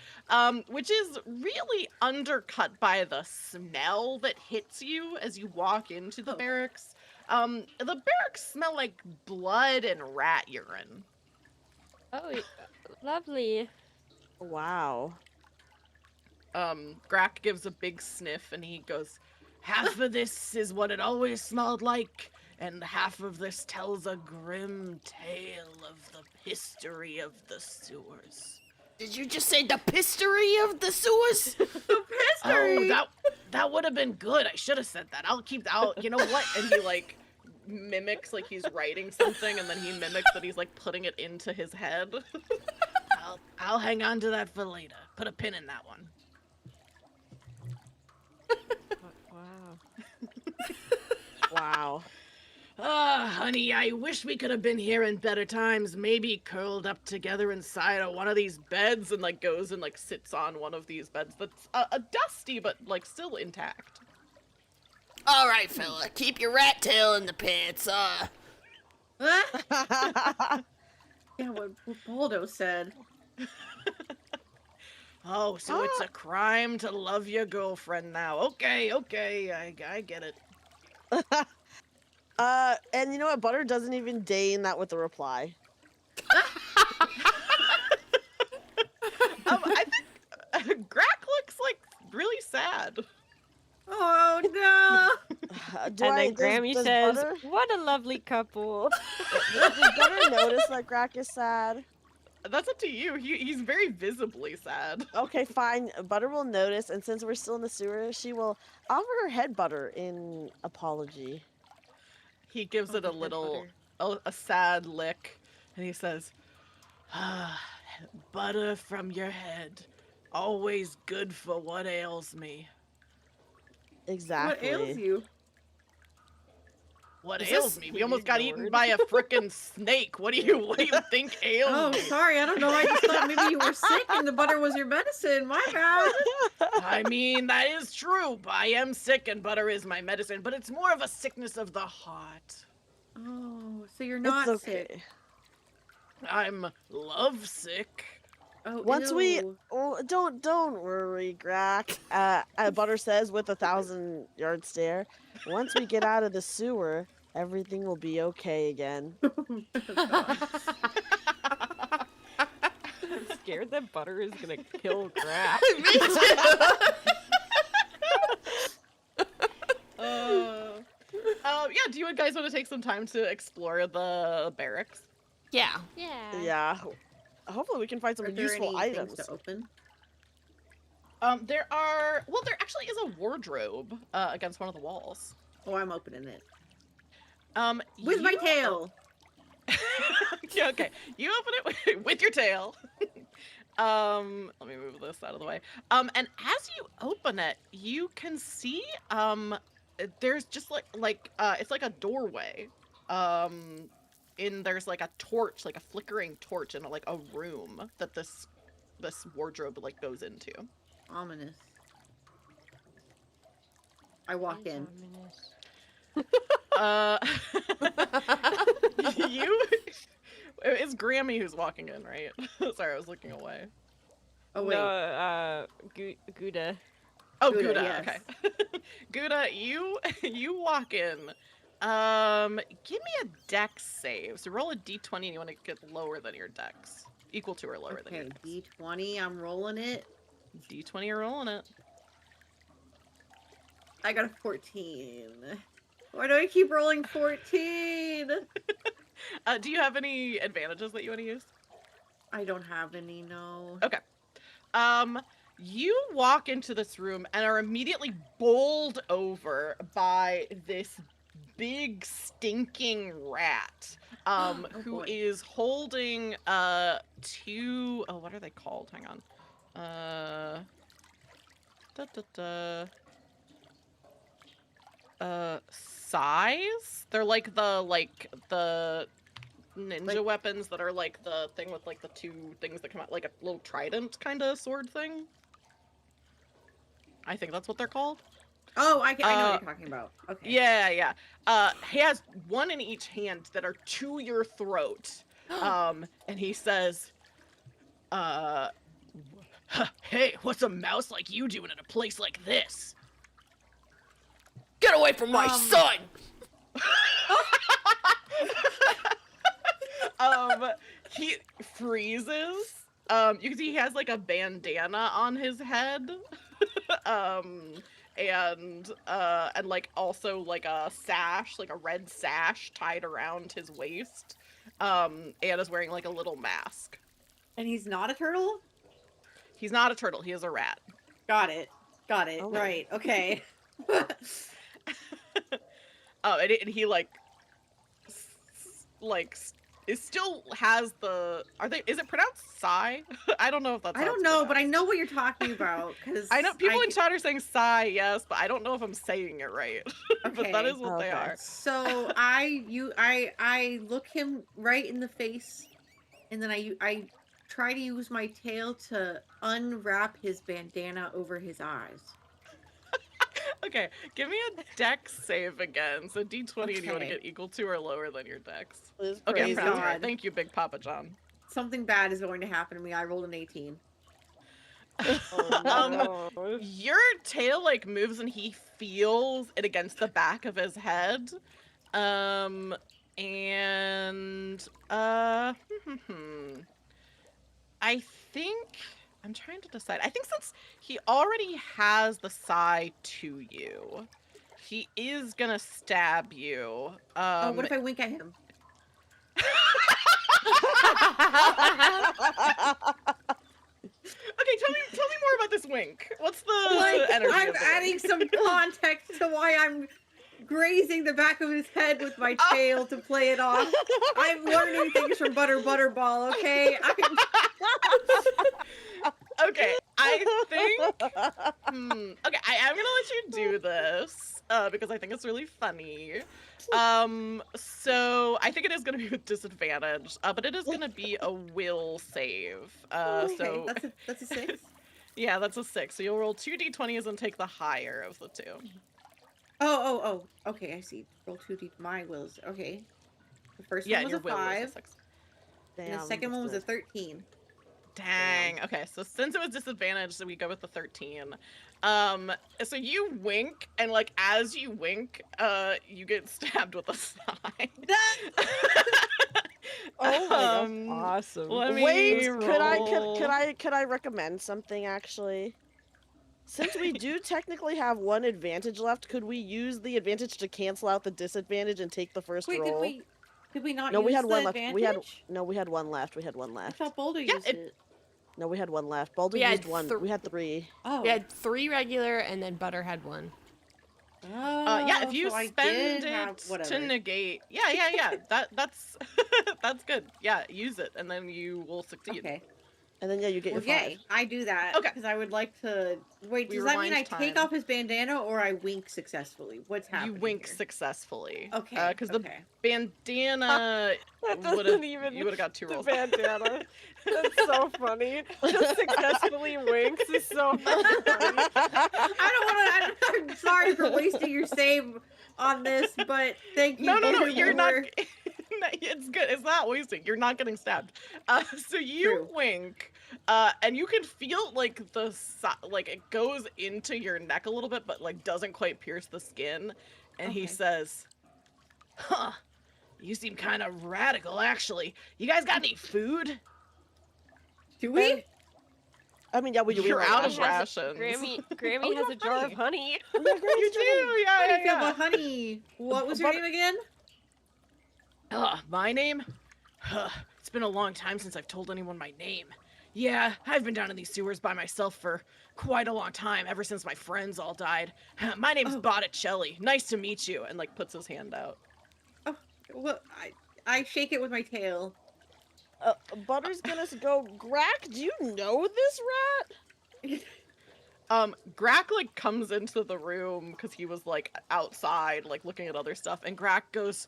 which is really undercut by the smell that hits you as you walk into the barracks. The barracks smell like blood and rat urine. Oh, lovely. Wow. Grack gives a big sniff and he goes, "Half of this is what it always smelled like, and half of this tells a grim tale of the history of the sewers." Did you just say the history of the sewers? Oh, that would have been good. I should have said that. I'll keep out. You know what? And he like mimics like he's writing something, and then he mimics that he's like putting it into his head. I'll hang on to that for later. Put a pin in that one. Wow. Wow. Ah, honey, I wish we could have been here in better times. Maybe curled up together inside of one of these Beds and like goes and like sits on one of these beds that's a dusty but like still intact. All right, fella, keep your rat tail in the pants. Yeah, what Baldo said. Oh, so it's a crime to love your girlfriend now. Okay, I get it. And you know what? Butter doesn't even deign that with a reply. I think Grack looks like really sad. Oh no! Do And I, then Grammy does says, Butter, "What a lovely couple." does Butter notice that Grack is sad? That's up to you. He's very visibly sad. Okay, fine. Butter will notice, and since we're still in the sewer, she will offer her head Butter in apology. He gives it a head little, butter. a sad lick, and he says, Ah, butter from your head. Always good for what ails me. Exactly. What ails you? What Is ails this- me? "We almost got eaten by a frickin' snake. What do you think ails Oh, me?" sorry. I don't know. I just thought maybe you were sick and the butter was your medicine. My bad. I mean, that is true. I am sick and butter is my medicine, but it's more of a sickness of the heart. Oh, so you're not It's okay. sick. I'm lovesick. Oh, Once we, ew. oh, don't worry, Grack. Butter says with a 1,000-yard stare. Once we get out of the sewer, everything will be okay again. I'm scared that Butter is gonna kill Grack. Me too. Yeah. Do you guys want to take some time to explore the barracks? Yeah. Yeah. Yeah. Hopefully we can find some Are there useful any items. things to open? There actually is a wardrobe against one of the walls. Oh, I'm opening it. You With my tail. Yeah, okay. You open it with your tail. Let me move this out of the way. And as you open it, you can see there's just it's like a doorway. There's like a torch, like a flickering torch in like a room that this wardrobe like goes into. Ominous. I walk in. It's Grammy who's walking in, right? Sorry, I was looking away. Oh wait. No, Gouda. Oh, Gouda, Gouda, yes. okay. Gouda, you walk in. Give me a dex save. So roll a d20 and you want to get lower than your dex. Equal to or lower than your Okay, dex. D20. I'm rolling it. D20, you're rolling it. I got a 14. Why do I keep rolling 14? Do you have any advantages that you want to use? I don't have any, no. Okay. You walk into this room and are immediately bowled over by this big stinking rat who boy. is holding two, oh, what are they called? Hang on. Sais? They're like the ninja weapons that are like the thing with like the two things that come out, like a little trident kind of sword thing. I think that's what they're called. Oh, I know what you're talking about. Okay. Yeah. He has one in each hand that are to your throat. And he says, hey, what's a mouse like you doing in a place like this? Get away from my son! He freezes. You can see he has like a bandana on his head. And like also like a sash, like a red sash tied around his waist. And is wearing like a little mask. And he's not a turtle? He's not a turtle, he is a rat. Got it. Oh. Right. Okay. And he it still has the, is it pronounced sigh? I don't know if that's I how don't it's know, but I pronounced. know what you're talking about because I know people in chat are saying sigh, yes, but I don't know if I'm saying it right. But that Okay. is what they Okay. are. So I look him right in the face, and then I try to use my tail to unwrap his bandana over his eyes. Okay, give me a dex save again. So D20 and you want to Okay. get equal to or lower than your dex. It's Okay, crazy. pronounced right. God. Thank you, Big Papa John. Something bad is going to happen to me. I rolled an 18. Oh, no. Your tail like moves and he feels it against the back of his head. I think I'm trying to decide. I think since he already has the sigh to you, he is gonna stab you. What if I wink at him? Okay, tell me more about this wink. What's the Like, energy I'm of the adding wink? some context to why I'm grazing the back of his head with my tail to play it off. I'm learning things from Butterball, okay? Okay, I think. Okay, I am gonna let you do this because I think it's really funny. So I think it is gonna be with disadvantage, but it is gonna be a will save. Okay, So that's a 6. yeah, that's a 6. So you'll roll 2 d20s and take the higher of the two. Oh. Okay, I see. Roll 2d. My wills. Okay. The first Yeah, one was your a will 5, was a 6. and the second one was a 13. Dang. Okay, so since it was disadvantaged, so we go with the 13. So you wink, and like as you wink, you get stabbed with a sigh. Oh my god, awesome. Let me Wait, roll. could I recommend something actually? Since we do technically have one advantage left, could we use the advantage to cancel out the disadvantage and take the first Wait, roll? did we not No, use we had the one left. advantage? We had one left. I thought Boulder Yeah, used it. No, we had one left. Baldur We had used one. We had 3. Oh. We had 3 regular, and then Butter had 1. Yeah, if you so I spend did have- it to whatever. negate, yeah, that's that's good. Yeah, use it, and then you will succeed. Okay. And then yeah, you get Well, your 5. yay. I do that. Okay. Because I would like to... Wait, We does that mean I rewind take time. off his bandana or I wink successfully? What's You happening wink here? successfully. Okay. Because the okay. bandana That would've- doesn't even you would have got 2 rolls. bandana. That's so funny. Just successfully winks is so funny. I don't want to... I'm sorry for wasting your save on this, but thank you. No, Boulder, you're not. for- It's good. It's not wasting. You're not getting stabbed. So you True. wink, and you can feel like like it goes into your neck a little bit, but like doesn't quite pierce the skin. And he Okay. says, "Huh, you seem kind of radical, actually. You guys got any food? Do we? I mean, yeah, we You're were out of rations. rations. Grammy Oh, has no, a jar honey. of honey. Oh, yeah, great, You do, yeah, How do yeah, you feel yeah. about honey? What was your But- name again? My name? It's been a long time since I've told anyone my name. Yeah, I've been down in these sewers by myself for quite a long time, ever since my friends all died. My name's Oh. Botticelli. Nice to meet you. And like puts his hand out. Oh, well, I shake it with my tail. Butter's gonna go, Grack, do you know this rat? Grack like comes into the room because he was like outside, like looking at other stuff, and Grack goes,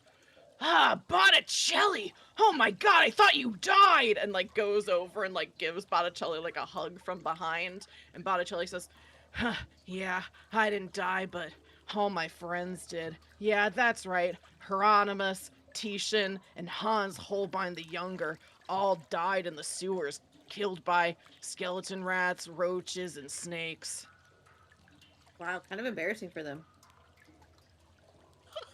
"Ah, Botticelli! Oh my god, I thought you died!" And like goes over and like gives Botticelli like a hug from behind, and Botticelli says, "Huh, yeah, I didn't die, but all my friends did. Yeah, that's right. Hieronymus, Titian, and Hans Holbein the Younger all died in the sewers, killed by skeleton rats, roaches, and snakes." Wow, kind of embarrassing for them.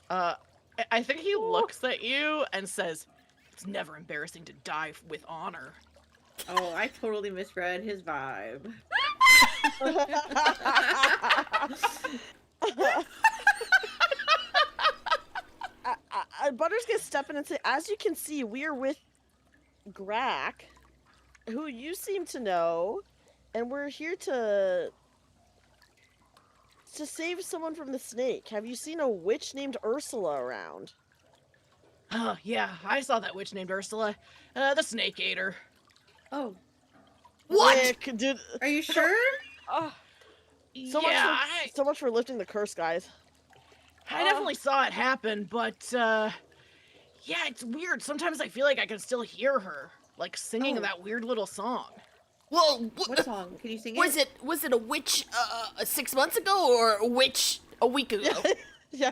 I think he looks at you and says, "It's never embarrassing to die with honor." Oh, I totally misread his vibe. Butter's gonna step in and say, as you can see, we are with Grack, who you seem to know, and we're here to save someone from the snake. Have you seen a witch named Ursula around? Oh, yeah, I saw that witch named Ursula. The snake ate her. Oh, What? Nick, dude, are you sure? Oh, Yeah, so much for lifting the curse, guys. I definitely saw it happen, but, yeah, it's weird. Sometimes I feel like I can still hear her, like, singing Oh. that weird little song. Well, What song? Can you sing was it? it a witch 6 months ago or a witch a week ago? Yeah.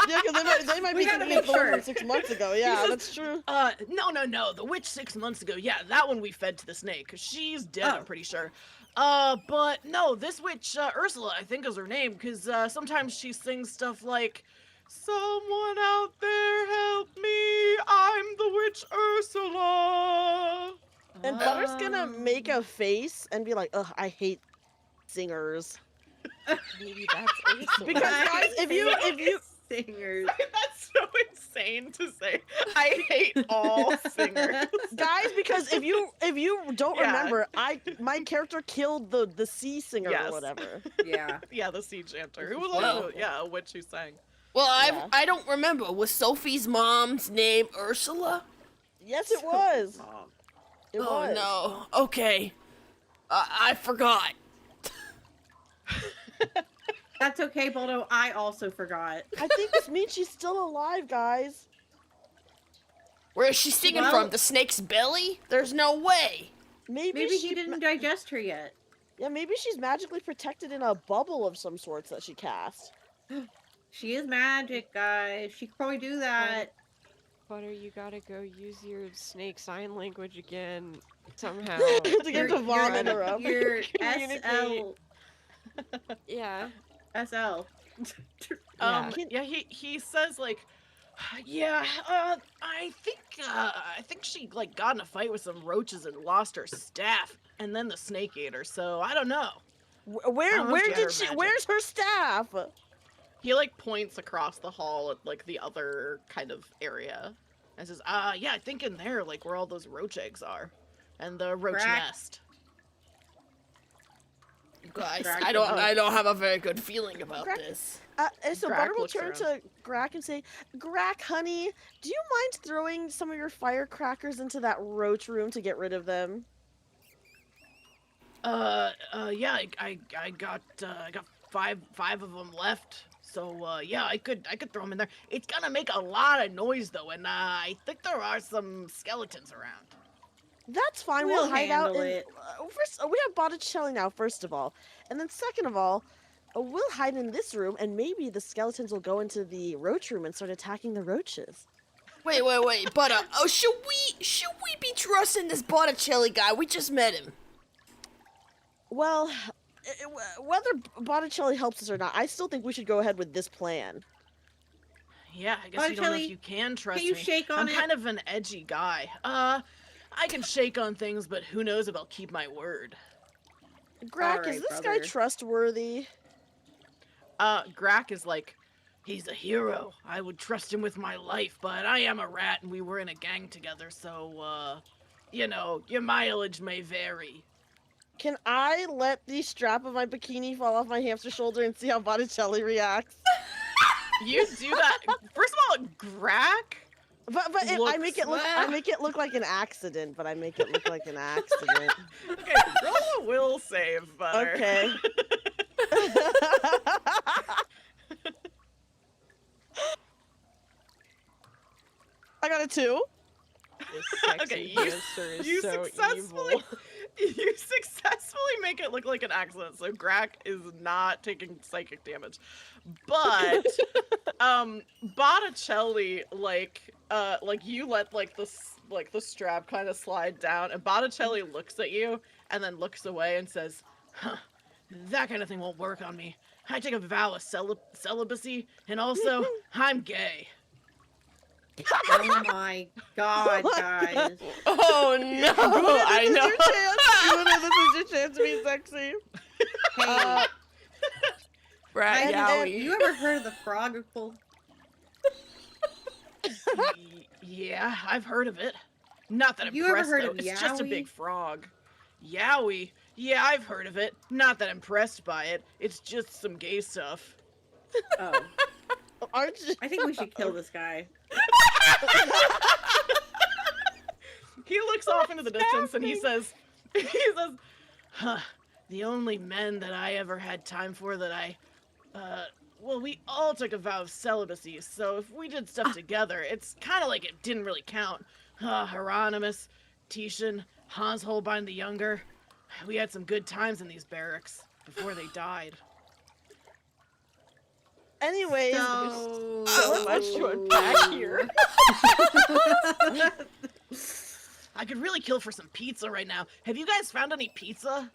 Yeah, because they might We be gotta thinking make of the one sure. from 6 months ago. Yeah, that's true. No, the witch 6 months ago. Yeah, that one we fed to the snake, 'cause she's dead, Oh. I'm pretty sure. But no, this witch, Ursula, I think is her name, 'cause, sometimes she sings stuff like, "Someone out there help me, I'm the witch Ursula." And Butter's gonna make a face and be like, ugh, I hate singers. maybe that's Ursula. Because guys, if you singers. That's so insane to say. I hate all singers. guys, because if you don't Yeah. remember, my character killed the sea singer Yes. or whatever. Yeah. Yeah, the sea chanter. Who was Wow. also, a witch who sang. Well, Yeah. I don't remember. Was Sophie's mom's name Ursula? Yes, it was. Mom. It Oh was. no. Okay. I forgot. That's okay, Baldo. I also forgot. I think this means she's still alive, guys. Where is she singing Well- from? The snake's belly? There's no way. Maybe Maybe she he didn't digest her yet. Yeah, maybe she's magically protected in a bubble of some sorts that she cast. She is magic, guys. She could probably do that. Butter, you gotta go use your snake sign language again somehow. To get to vomit her up. Your Communicate. SL. Yeah. SL. Yeah, he says like, yeah, I think she like got in a fight with some roaches and lost her staff, and then the snake ate her. So I don't know. Where don't know if she had her did she? magic. Where's her staff? He like points across the hall at like the other kind of area and says, yeah, I think in there, like where all those roach eggs are. And the roach Crack. nest. Guys, Grack I don't doesn't- I don't have a very good feeling about Grack- this. And so Grack Butter will looks turn around. to Grack and say, Grack, honey, do you mind throwing some of your firecrackers into that roach room to get rid of them? Yeah, I got five of them left. So yeah, I could throw them in there. It's gonna make a lot of noise though, and I think there are some skeletons around. That's fine. We'll We'll hide out. handle In, it. First, we have Botticelli now. First of all, and then second of all, we'll hide in this room, and maybe the skeletons will go into the roach room and start attacking the roaches. Wait, but should we be trusting this Botticelli guy? We just met him. Well, whether Botticelli helps us or not, I still think we should go ahead with this plan. Yeah, I guess you don't know Botticelli, if you can trust can you me. shake on I'm it? kind of an edgy guy. I can shake on things, but who knows if I'll keep my word. Grack, Alright, is this brother. guy trustworthy? Grack is like, He's a hero. I would trust him with my life, but I am a rat and we were in a gang together, so, you know, your mileage may vary. Can I let the strap of my bikini fall off my hamster shoulder and see how Botticelli reacts? You do that. First of all, Grack. But I make it look Looks- I make it look like an accident, but I make it look like an accident. Okay, roll a will save, Butter. Okay. I got a 2. This sexy Okay, hamster is you so successfully evil. you successfully make it look like an accident, so Grack is not taking psychic damage. But Botticelli, like you let the strap kind of slide down, and Botticelli looks at you and then looks away and says, Huh, that kind of thing won't work on me. I take a vow of celibacy, and also, I'm gay. Oh my god, guys. Oh no! I know. This is your chance to be sexy. Hey, Right, have Yowie. you ever heard of the Frogicle? Yeah, I've heard of it. Not that You ever impressed, heard though. of It's just a Yowie? big frog. Yowie? Yeah, I've heard of it. Not that impressed by it. It's just some gay stuff. Oh, Aren't you? I think we should kill this guy. he looks off into the distance and he says, Huh, the only men that I ever had time for that well, we all took a vow of celibacy, so if we did stuff together, it's kind of like it didn't really count. Hieronymus, Titian, Hans Holbein the Younger. We had some good times in these barracks before they died. Anyways, So much to unpack here. I could really kill for some pizza right now. Have you guys found any pizza?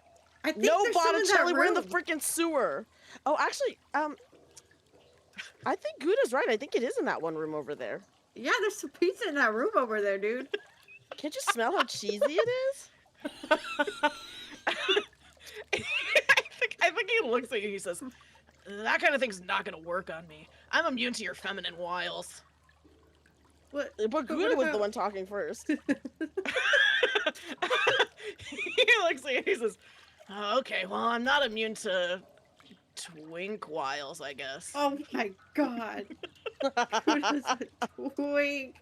I think no there's some in that Botticelli, we're in the room. freaking sewer. Oh, actually, I think Gouda's right. I think it is in that one room over there. Yeah, there's some pizza in that room over there, dude. Can't you smell how cheesy it is? I think he looks at you and he says, That kind of thing's not gonna work on me. I'm immune to your feminine wiles. What? But what Gouda was the about- one talking first. he looks at you and he says, Okay, well, I'm not immune to twink wiles, I guess. Oh my god. Gouda's a twink.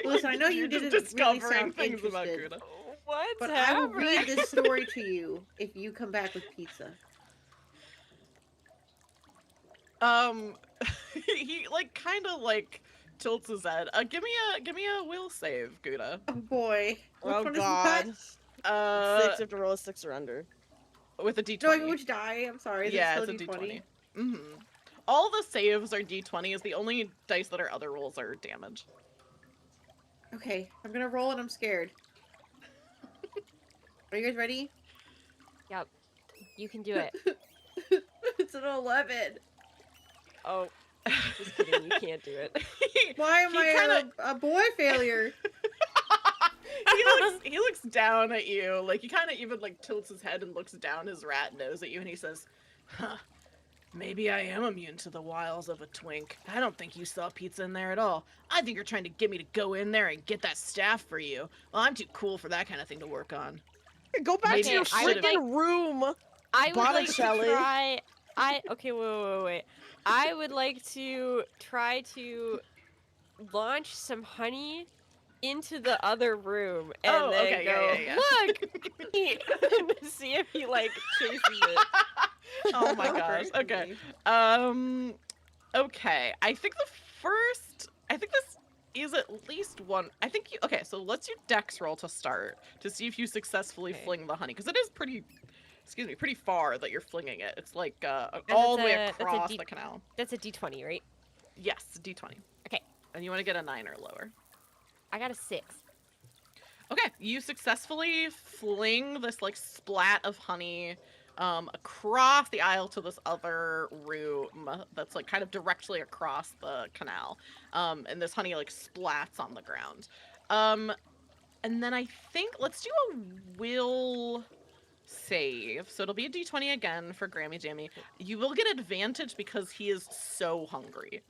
Listen, I know you You're just didn't really discovering sound things about interested. Gouda. What's But I will happening? read this story to you if you come back with pizza. He like kind of like tilts his head. Give me a will save, Gouda. Oh boy. Which Oh one god. is 6, you have to roll a 6 or under. With a that? No, I mean, d20. which die? I'm sorry. Is Yeah, it it's a still d20. Mm-hmm. All the saves are d20s. The only dice that are other rolls are damage. Okay, I'm gonna roll and I'm scared. Are you guys ready? Yep. You can do it. It's an 11. Oh, just kidding. You can't do it. Why am He I kinda- a boy failure? he looks down at you, like he kind of even like tilts his head and looks down his rat nose at you, and he says, Huh. Maybe I am immune to the wiles of a twink. I don't think you saw pizza in there at all. I think you're trying to get me to go in there and get that staff for you. Well, I'm too cool for that kind of thing to work on. Go back Maybe to your I would freaking room. I would like to Botticelli. try. Okay, wait. I would like to try to launch some honey into the other room and Oh, then okay, go, yeah. look, and see if he like chases it. Oh my Go gosh. for it, Okay. Izzy. Okay. I think this is at least one. I think you. Okay, so let's do dex roll to start to see if you successfully Okay. fling the honey, because it is pretty far that you're flinging it. It's like all the way that's a across deep- the canal. That's a D20, right? Yes, d20. Okay. And you want to get a 9 or lower. I got a 6. Okay, you successfully fling this like splat of honey across the aisle to this other room that's like kind of directly across the canal. And this honey like splats on the ground. And then I think let's do a will save. So it'll be a d20 again for Grammy Jammy. You will get advantage because he is so hungry.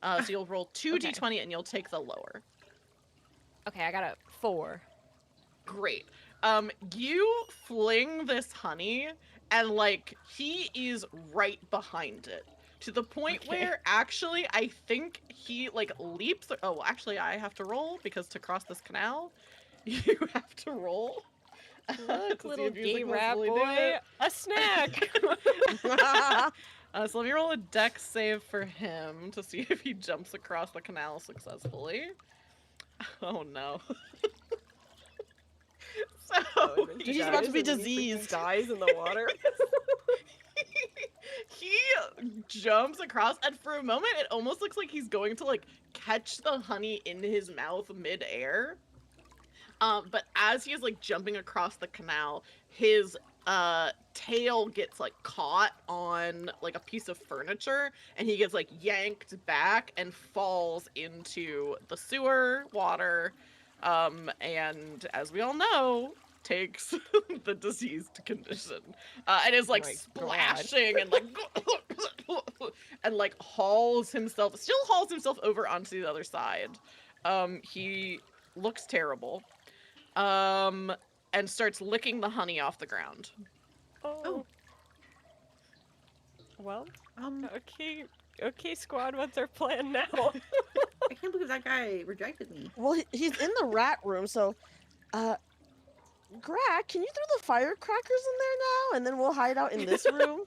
So you'll roll 2 Okay. d20 and you'll take the lower. Okay, I got a 4. Great. You fling this honey, and like he is right behind it to the point Okay. where actually I think he like leaps. Oh, actually, I have to roll because to cross this canal, you have to roll. Look, to see little if you gay rat successfully do boy, it. a snack. So let me roll a dex save for him to see if he jumps across the canal successfully. Oh no. So He's about to be diseased. Dies in the water. he jumps across, and for a moment it almost looks like he's going to like catch the honey in his mouth mid-air. But as he is like jumping across the canal, his tail gets like caught on like a piece of furniture, and he gets like yanked back and falls into the sewer water. And as we all know, takes the diseased condition, and is like my splashing and like and like hauls himself over onto the other side. He looks terrible. And starts licking the honey off the ground. Oh. Well, Um, okay, squad, what's our plan now? I can't believe that guy rejected me. Well, he's in the rat room, so, Grack, can you throw the firecrackers in there now, and then we'll hide out in this room?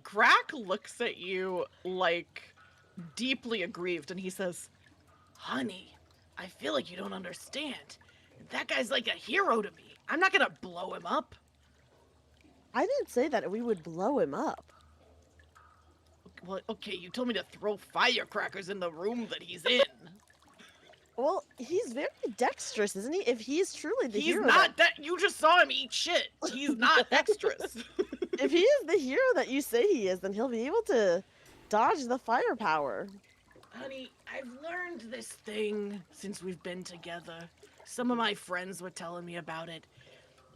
Grack looks at you like deeply aggrieved, and he says, "Honey, I feel like you don't understand. That guy's like a hero to me. I'm not gonna blow him up." I didn't say that we would blow him up. Well, okay, you told me to throw firecrackers in the room that he's in. Well, he's very dexterous, isn't he? If he's truly the He's hero not that. You just saw him eat shit. He's not dexterous. if he is the hero that you say he is, then he'll be able to dodge the firepower. Honey, I've learned this thing since we've been together. Some of my friends were telling me about it.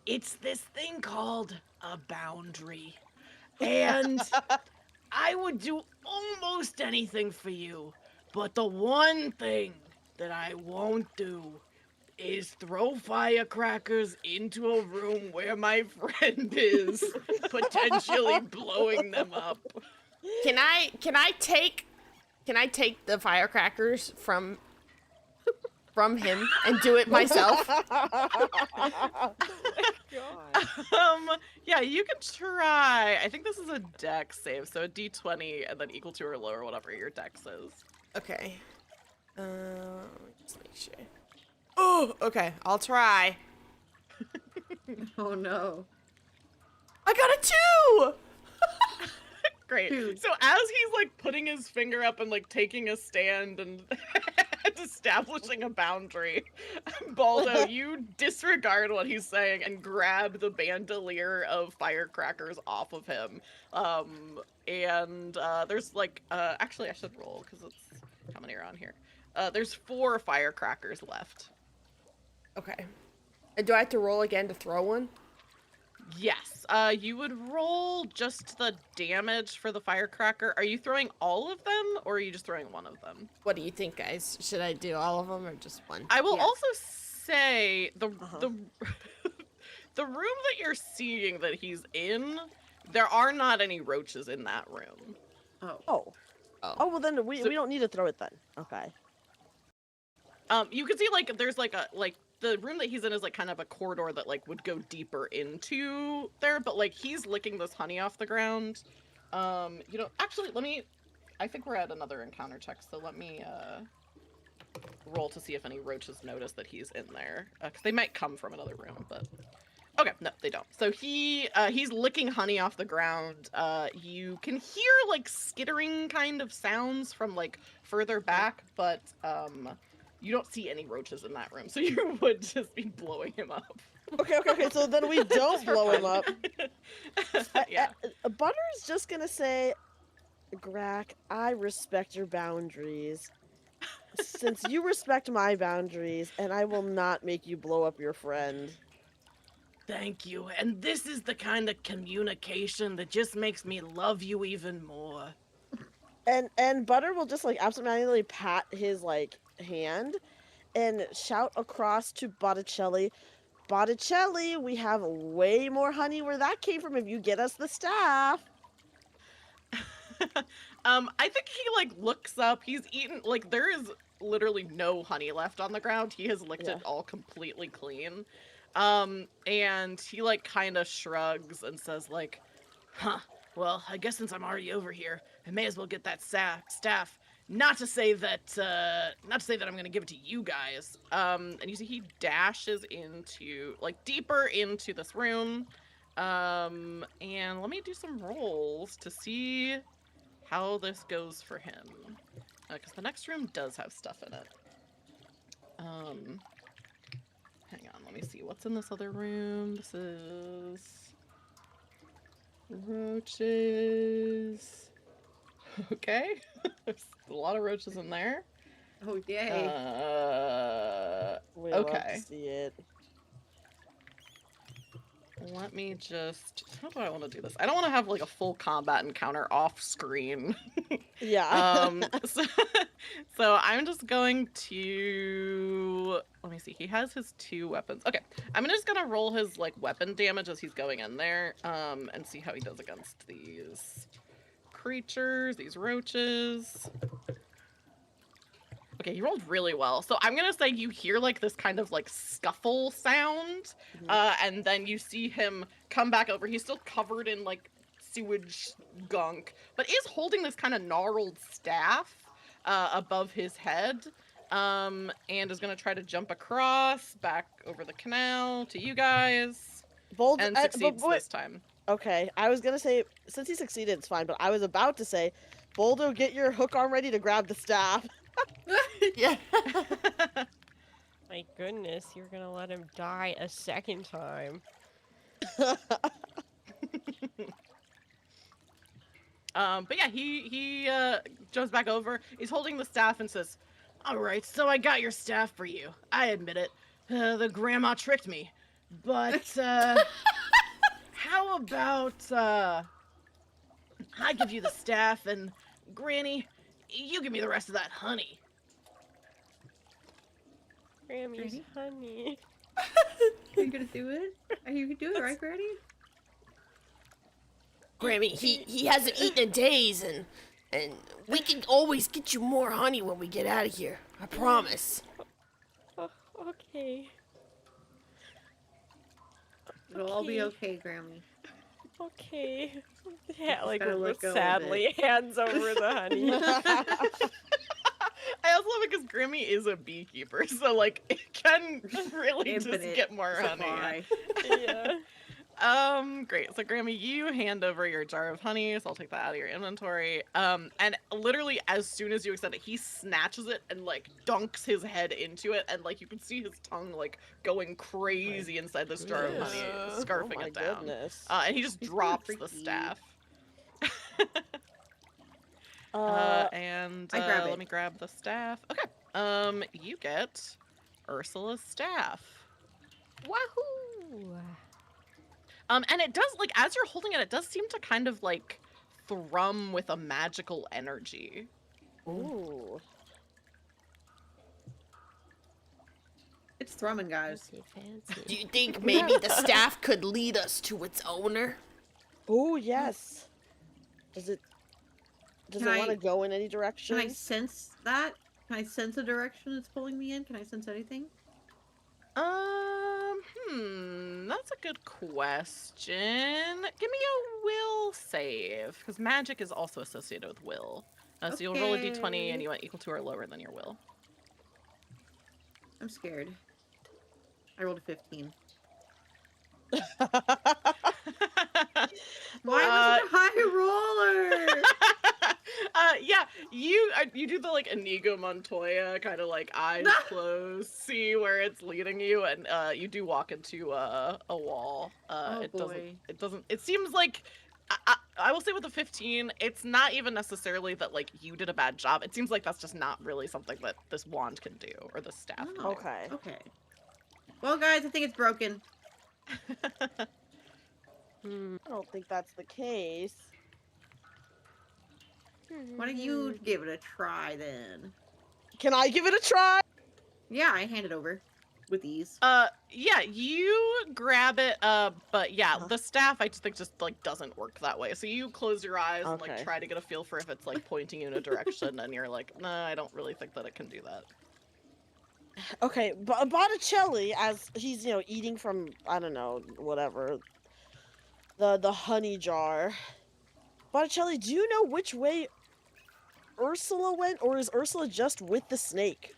It's this thing called a boundary. And I would do almost anything for you, but the one thing that I won't do is throw firecrackers into a room where my friend is, potentially blowing them up. Can I take the firecrackers from him and do it myself? Yeah, you can try. I think this is a dex save, so a d20 and then equal to or lower, whatever your dex is. Okay. Just make sure. Oh, okay. I'll try. Oh no. I got a 2. Great. Dude. So as he's like putting his finger up and like taking a stand and establishing a boundary, Baldo, you disregard what he's saying and grab the bandolier of firecrackers off of him. There's like, actually I should roll because it's, how many are on here? There's 4 firecrackers left. Okay. And do I have to roll again to throw one? Yes. You would roll just the damage for the firecracker. Are you throwing all of them, or are you just throwing one of them? What do you think, guys? Should I do all of them or just one? I will Yeah. also say the the room that you're seeing that he's in, there are not any roaches in that room. Oh. Oh, well then we don't need to throw it then. Okay. You can see like there's like a the room that he's in is like kind of a corridor that like would go deeper into there, but like he's licking this honey off the ground. You know, actually I think we're at another encounter check, so let me roll to see if any roaches notice that he's in there. Cause they might come from another room, but okay, no, they don't. So he's licking honey off the ground. You can hear like skittering kind of sounds from like further back, but you don't see any roaches in that room, so you would just be blowing him up. Okay, so then we don't Just for blow him fun. up. Yeah. Butter's just gonna say, Grack, I respect your boundaries. Since you respect my boundaries, and I will not make you blow up your friend. Thank you. And this is the kind of communication that just makes me love you even more. And Butter will just like absentmindedly pat his like hand and shout across to Botticelli, Botticelli, we have way more honey where that came from if you get us the staff. I think he like looks up. He's eaten like there is literally no honey left on the ground. He has licked Yeah. it all completely clean. And he like kind of shrugs and says like, "Huh. Well, I guess since I'm already over here, I may as well get that staff. Not to say that I'm gonna give it to you guys." And you see he dashes into like deeper into this room. And let me do some rolls to see how this goes for him. Because the next room does have stuff in it. Hang on, let me see. What's in this other room? This is... roaches. Okay. There's a lot of roaches in there. Oh, yay. We love Okay. to see it. Let me just... How do I want to do this? I don't want to have, like, a full combat encounter off-screen. Yeah. So I'm just going to... Let me see. He has his 2 weapons. Okay. I'm just going to roll his, like, weapon damage as he's going in there, and see how he does against these creatures, these roaches. Okay, he rolled really well. So I'm gonna say you hear like this kind of like scuffle sound, and then you see him come back over. He's still covered in like sewage gunk, but is holding this kind of gnarled staff above his head, and is gonna try to jump across back over the canal to you guys, Bold and succeeds this time. Okay, I was gonna say since he succeeded, it's fine. But I was about to say, Boldo, get your hook arm ready to grab the staff. Yeah. My goodness, you're gonna let him die a second time. But yeah, he jumps back over. He's holding the staff and says, "All right, so I got your staff for you. I admit it. The grandma tricked me. But how about I give you the staff and Granny, you give me the rest of that honey." Grammy's honey. Are you gonna do it? Are you gonna do it, right, Granny? Grammy, he hasn't eaten in days, and we can always get you more honey when we get out of here. I promise. Oh, okay. It'll all be okay, Grammy. Okay. Yeah, Just like gotta let go of sadly hands over the honey. I also love it because Grammy is a beekeeper, so like it can really just Infinite get more honey. supply. Yeah. Great. So Grammy, you hand over your jar of honey, so I'll take that out of your inventory. And literally as soon as you accept it, he snatches it and like dunks his head into it, and like you can see his tongue like going crazy inside this jar of honey, scarfing it down. Goodness. And he just He's drops kinda the freaky. staff. And I grab let it. me grab the staff. Okay. You get Ursula's staff. Wahoo! And it does, like, as you're holding it, it does seem to kind of, like, thrum with a magical energy. Ooh. It's thrumming, guys. Fancy, fancy. Do you think maybe the staff could lead us to its owner? Oh yes. Does it Can want to I- go in any direction? Can I sense that? Can I sense a direction it's pulling me in? Can I sense anything? That's a good question. Give me a will save, because magic is also associated with will. So you'll roll a d20 Okay. and you want equal to or lower than your will. I'm scared. I rolled a 15. Why was it a high roller? Yeah, you do the like Inigo Montoya kind of like eyes closed, see where it's leading you, and you do walk into a wall. Oh, It boy. doesn't. It seems like I will say with the 15, it's not even necessarily that like you did a bad job. It seems like that's just not really something that this wand can do or the staff can do. Okay. Okay. Well, guys, I think it's broken. Hmm. I don't think that's the case. Why don't you give it a try then? Can I give it a try? Yeah, I hand it over with ease. Yeah, you grab it, but yeah, Uh-huh. the staff I just think just like doesn't work that way. So you close your eyes and like Okay. try to get a feel for if it's like pointing you in a direction, and you're like, nah, I don't really think that it can do that. Okay, Botticelli, as he's eating from, I don't know, whatever, the honey jar. Botticelli, do you know which way Ursula went, or is Ursula just with the snake?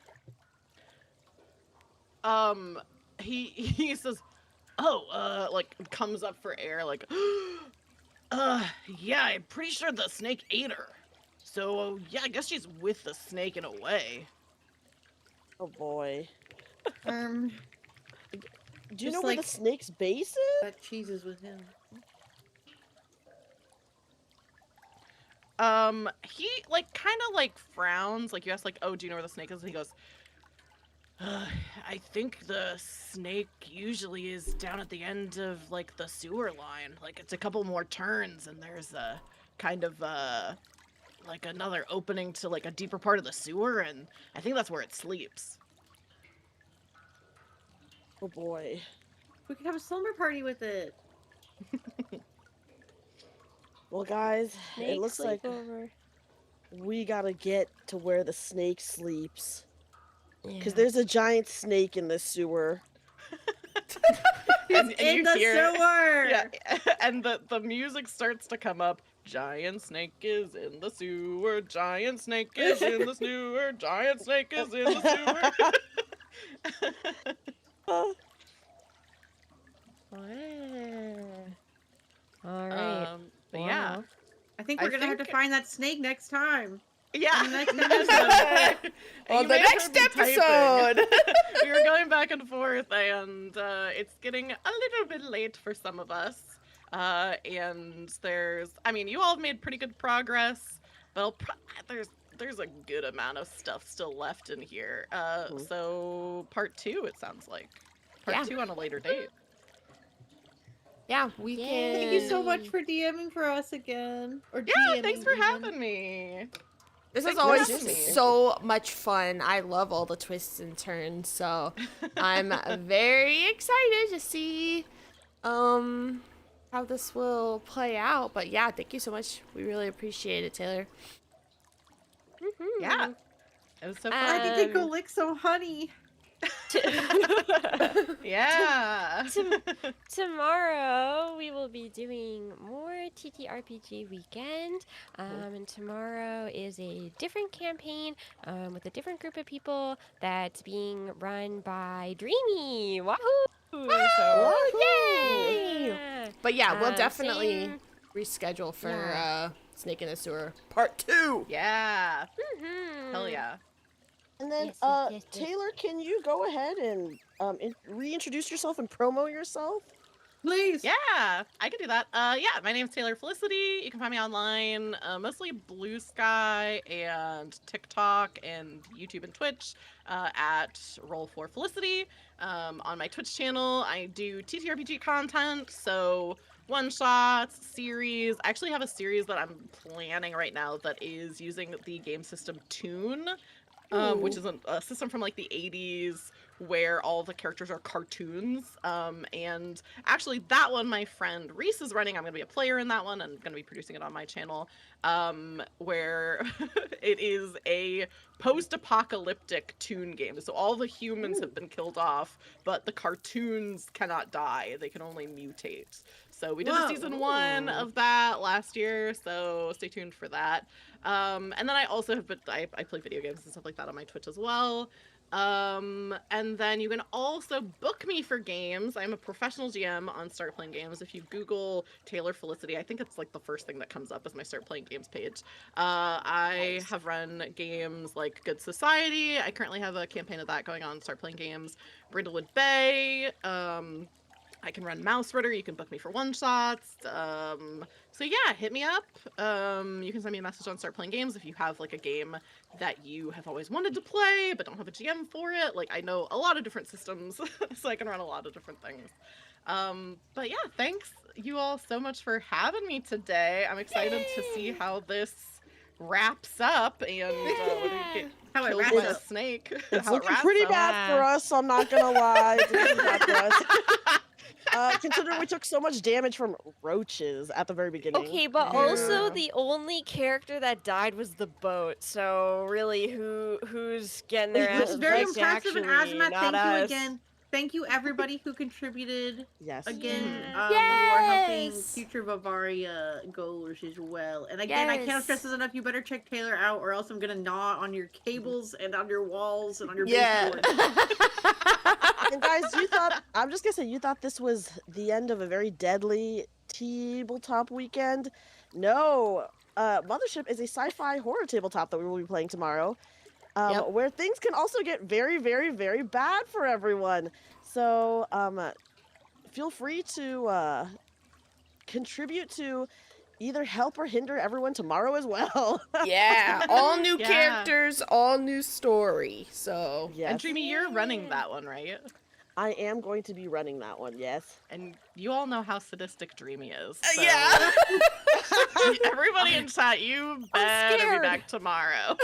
He says, oh, like comes up for air, like, yeah, I'm pretty sure the snake ate her. So yeah, I guess she's with the snake in a way. Oh boy. Um, Do you Just know where the like- snake's base is? that cheese is with him. He like kind of like frowns, like you ask like, oh, do you know where the snake is? And he goes, I think the snake usually is down at the end of like the sewer line. Like it's a couple more turns and there's a kind of like another opening to like a deeper part of the sewer, and I think that's where it sleeps. Oh boy. We could have a slumber party with it. Well, guys, it looks like sleepover. we gotta get to where the snake sleeps. Because Yeah. there's a giant snake in this sewer. And in you the hear- sewer. Yeah, and the music starts to come up. Giant snake is in the sewer. Giant snake is in the sewer. Giant snake is in the sewer. All right. But yeah, Wow. I think I we're gonna have to think- find that snake next time. yeah. On the next episode. On You the may have next heard me typing. episode. We were going back and forth, and it's getting a little bit late for some of us. And I mean, you all have made pretty good progress, but there's a good amount of stuff still left in here. Mhm. So part 2, it sounds like. Part Yeah. 2 on a later date. Yeah, we Yay. can. Thank you so much for DMing for us again. Or Yeah, DMing thanks for even. having me. This is Thanks for always having me. so much fun. I love all the twists and turns, so I'm very excited to see how this will play out. But yeah, thank you so much. We really appreciate it, Taylor. Mhm. Yeah. It was so Why fun. did they go lick some honey? Yeah. Tomorrow we will be doing more TTRPG weekend, and tomorrow is a different campaign with a different group of people that's being run by Dreamy. Wahoo! Yay! Yeah. But yeah, we'll definitely same- reschedule for Yeah. Snake in the Sewer Part 2. Yeah. Mhm. Hell yeah. And then, Yes, yes, yes, yes. Taylor, can you go ahead and reintroduce yourself and promo yourself? Please. Yeah, I can do that. Yeah, my name's Taylor Felicity. You can find me online, mostly Blue Sky and TikTok and YouTube and Twitch at Roll4Felicity. On my Twitch channel, I do TTRPG content, so one-shots, series. I actually have a series that I'm planning right now that is using the game system Toon, which is a system from like the 80s where all the characters are cartoons. And actually that one my friend Reese is running. I'm gonna be a player in that one and gonna be producing it on my channel, where it is a post-apocalyptic Toon game. So all the humans have been killed off, but the cartoons cannot die. They can only mutate. So we did a Whoa. season 1 of that last year, so stay tuned for that. And then I also have I play video games and stuff like that on my Twitch as well. And then you can also book me for games. I'm a professional GM on Start Playing Games. If you Google Taylor Felicity, I think it's like the first thing that comes up is my Start Playing Games page. I have run games like Good Society. I currently have a campaign of that going on Start Playing Games. Brindlewood Bay. I can run Mausritter. You can book me for one-shots. So yeah, hit me up. You can send me a message on Start Playing Games if you have like a game that you have always wanted to play but don't have a GM for it. Like I know a lot of different systems, so I can run a lot of different things. But yeah, thanks you all so much for having me today. I'm excited to see how this wraps up and whether you get How it killed wraps by a up. snake. It's how it looking wraps pretty up. bad for us, so I'm not gonna lie. It's looking bad for us. Considering we took so much damage from roaches at the very beginning. Okay, but also Yeah. the only character that died was the boat. So really, who's getting their Which ass is very kicked, impressive, and actually, Azimat, not thank you us. again. Thank you everybody who contributed. Yes. Again, Yeah. you are helping Yes. future Bavaria goals as well. And again, I can't stress this enough. You better check Taylor out, or else I'm gonna gnaw on your cables and on your walls and on your Yeah. baseboard. And guys, I'm just gonna say, you thought this was the end of a very deadly tabletop weekend. No, Mothership is a sci-fi horror tabletop that we will be playing tomorrow, Yep. where things can also get very, very, very bad for everyone. So, feel free to contribute to either help or hinder everyone tomorrow as well. Yeah, all new Yeah. characters, all new story. So Yes, And Dreamy, you're running that one, right? I am going to be running that one. Yes. And you all know how sadistic Dreamy is. So yeah. everybody in chat, you better be scared. back tomorrow.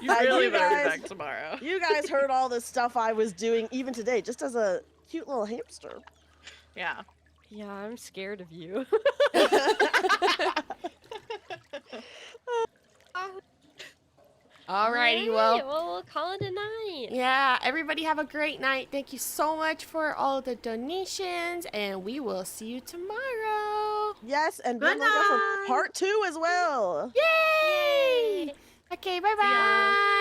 You You really better guys- be back tomorrow. You guys heard all the stuff I was doing even today, just as a cute little hamster. Yeah. Yeah, I'm scared of you. Alrighty, Alright, well, we'll call it a night. yeah, everybody have a great night. Thank you so much for all the donations, and we will see you tomorrow. Yes, and be on Good the lookout night. for part 2 as well. Yay! Okay, bye bye.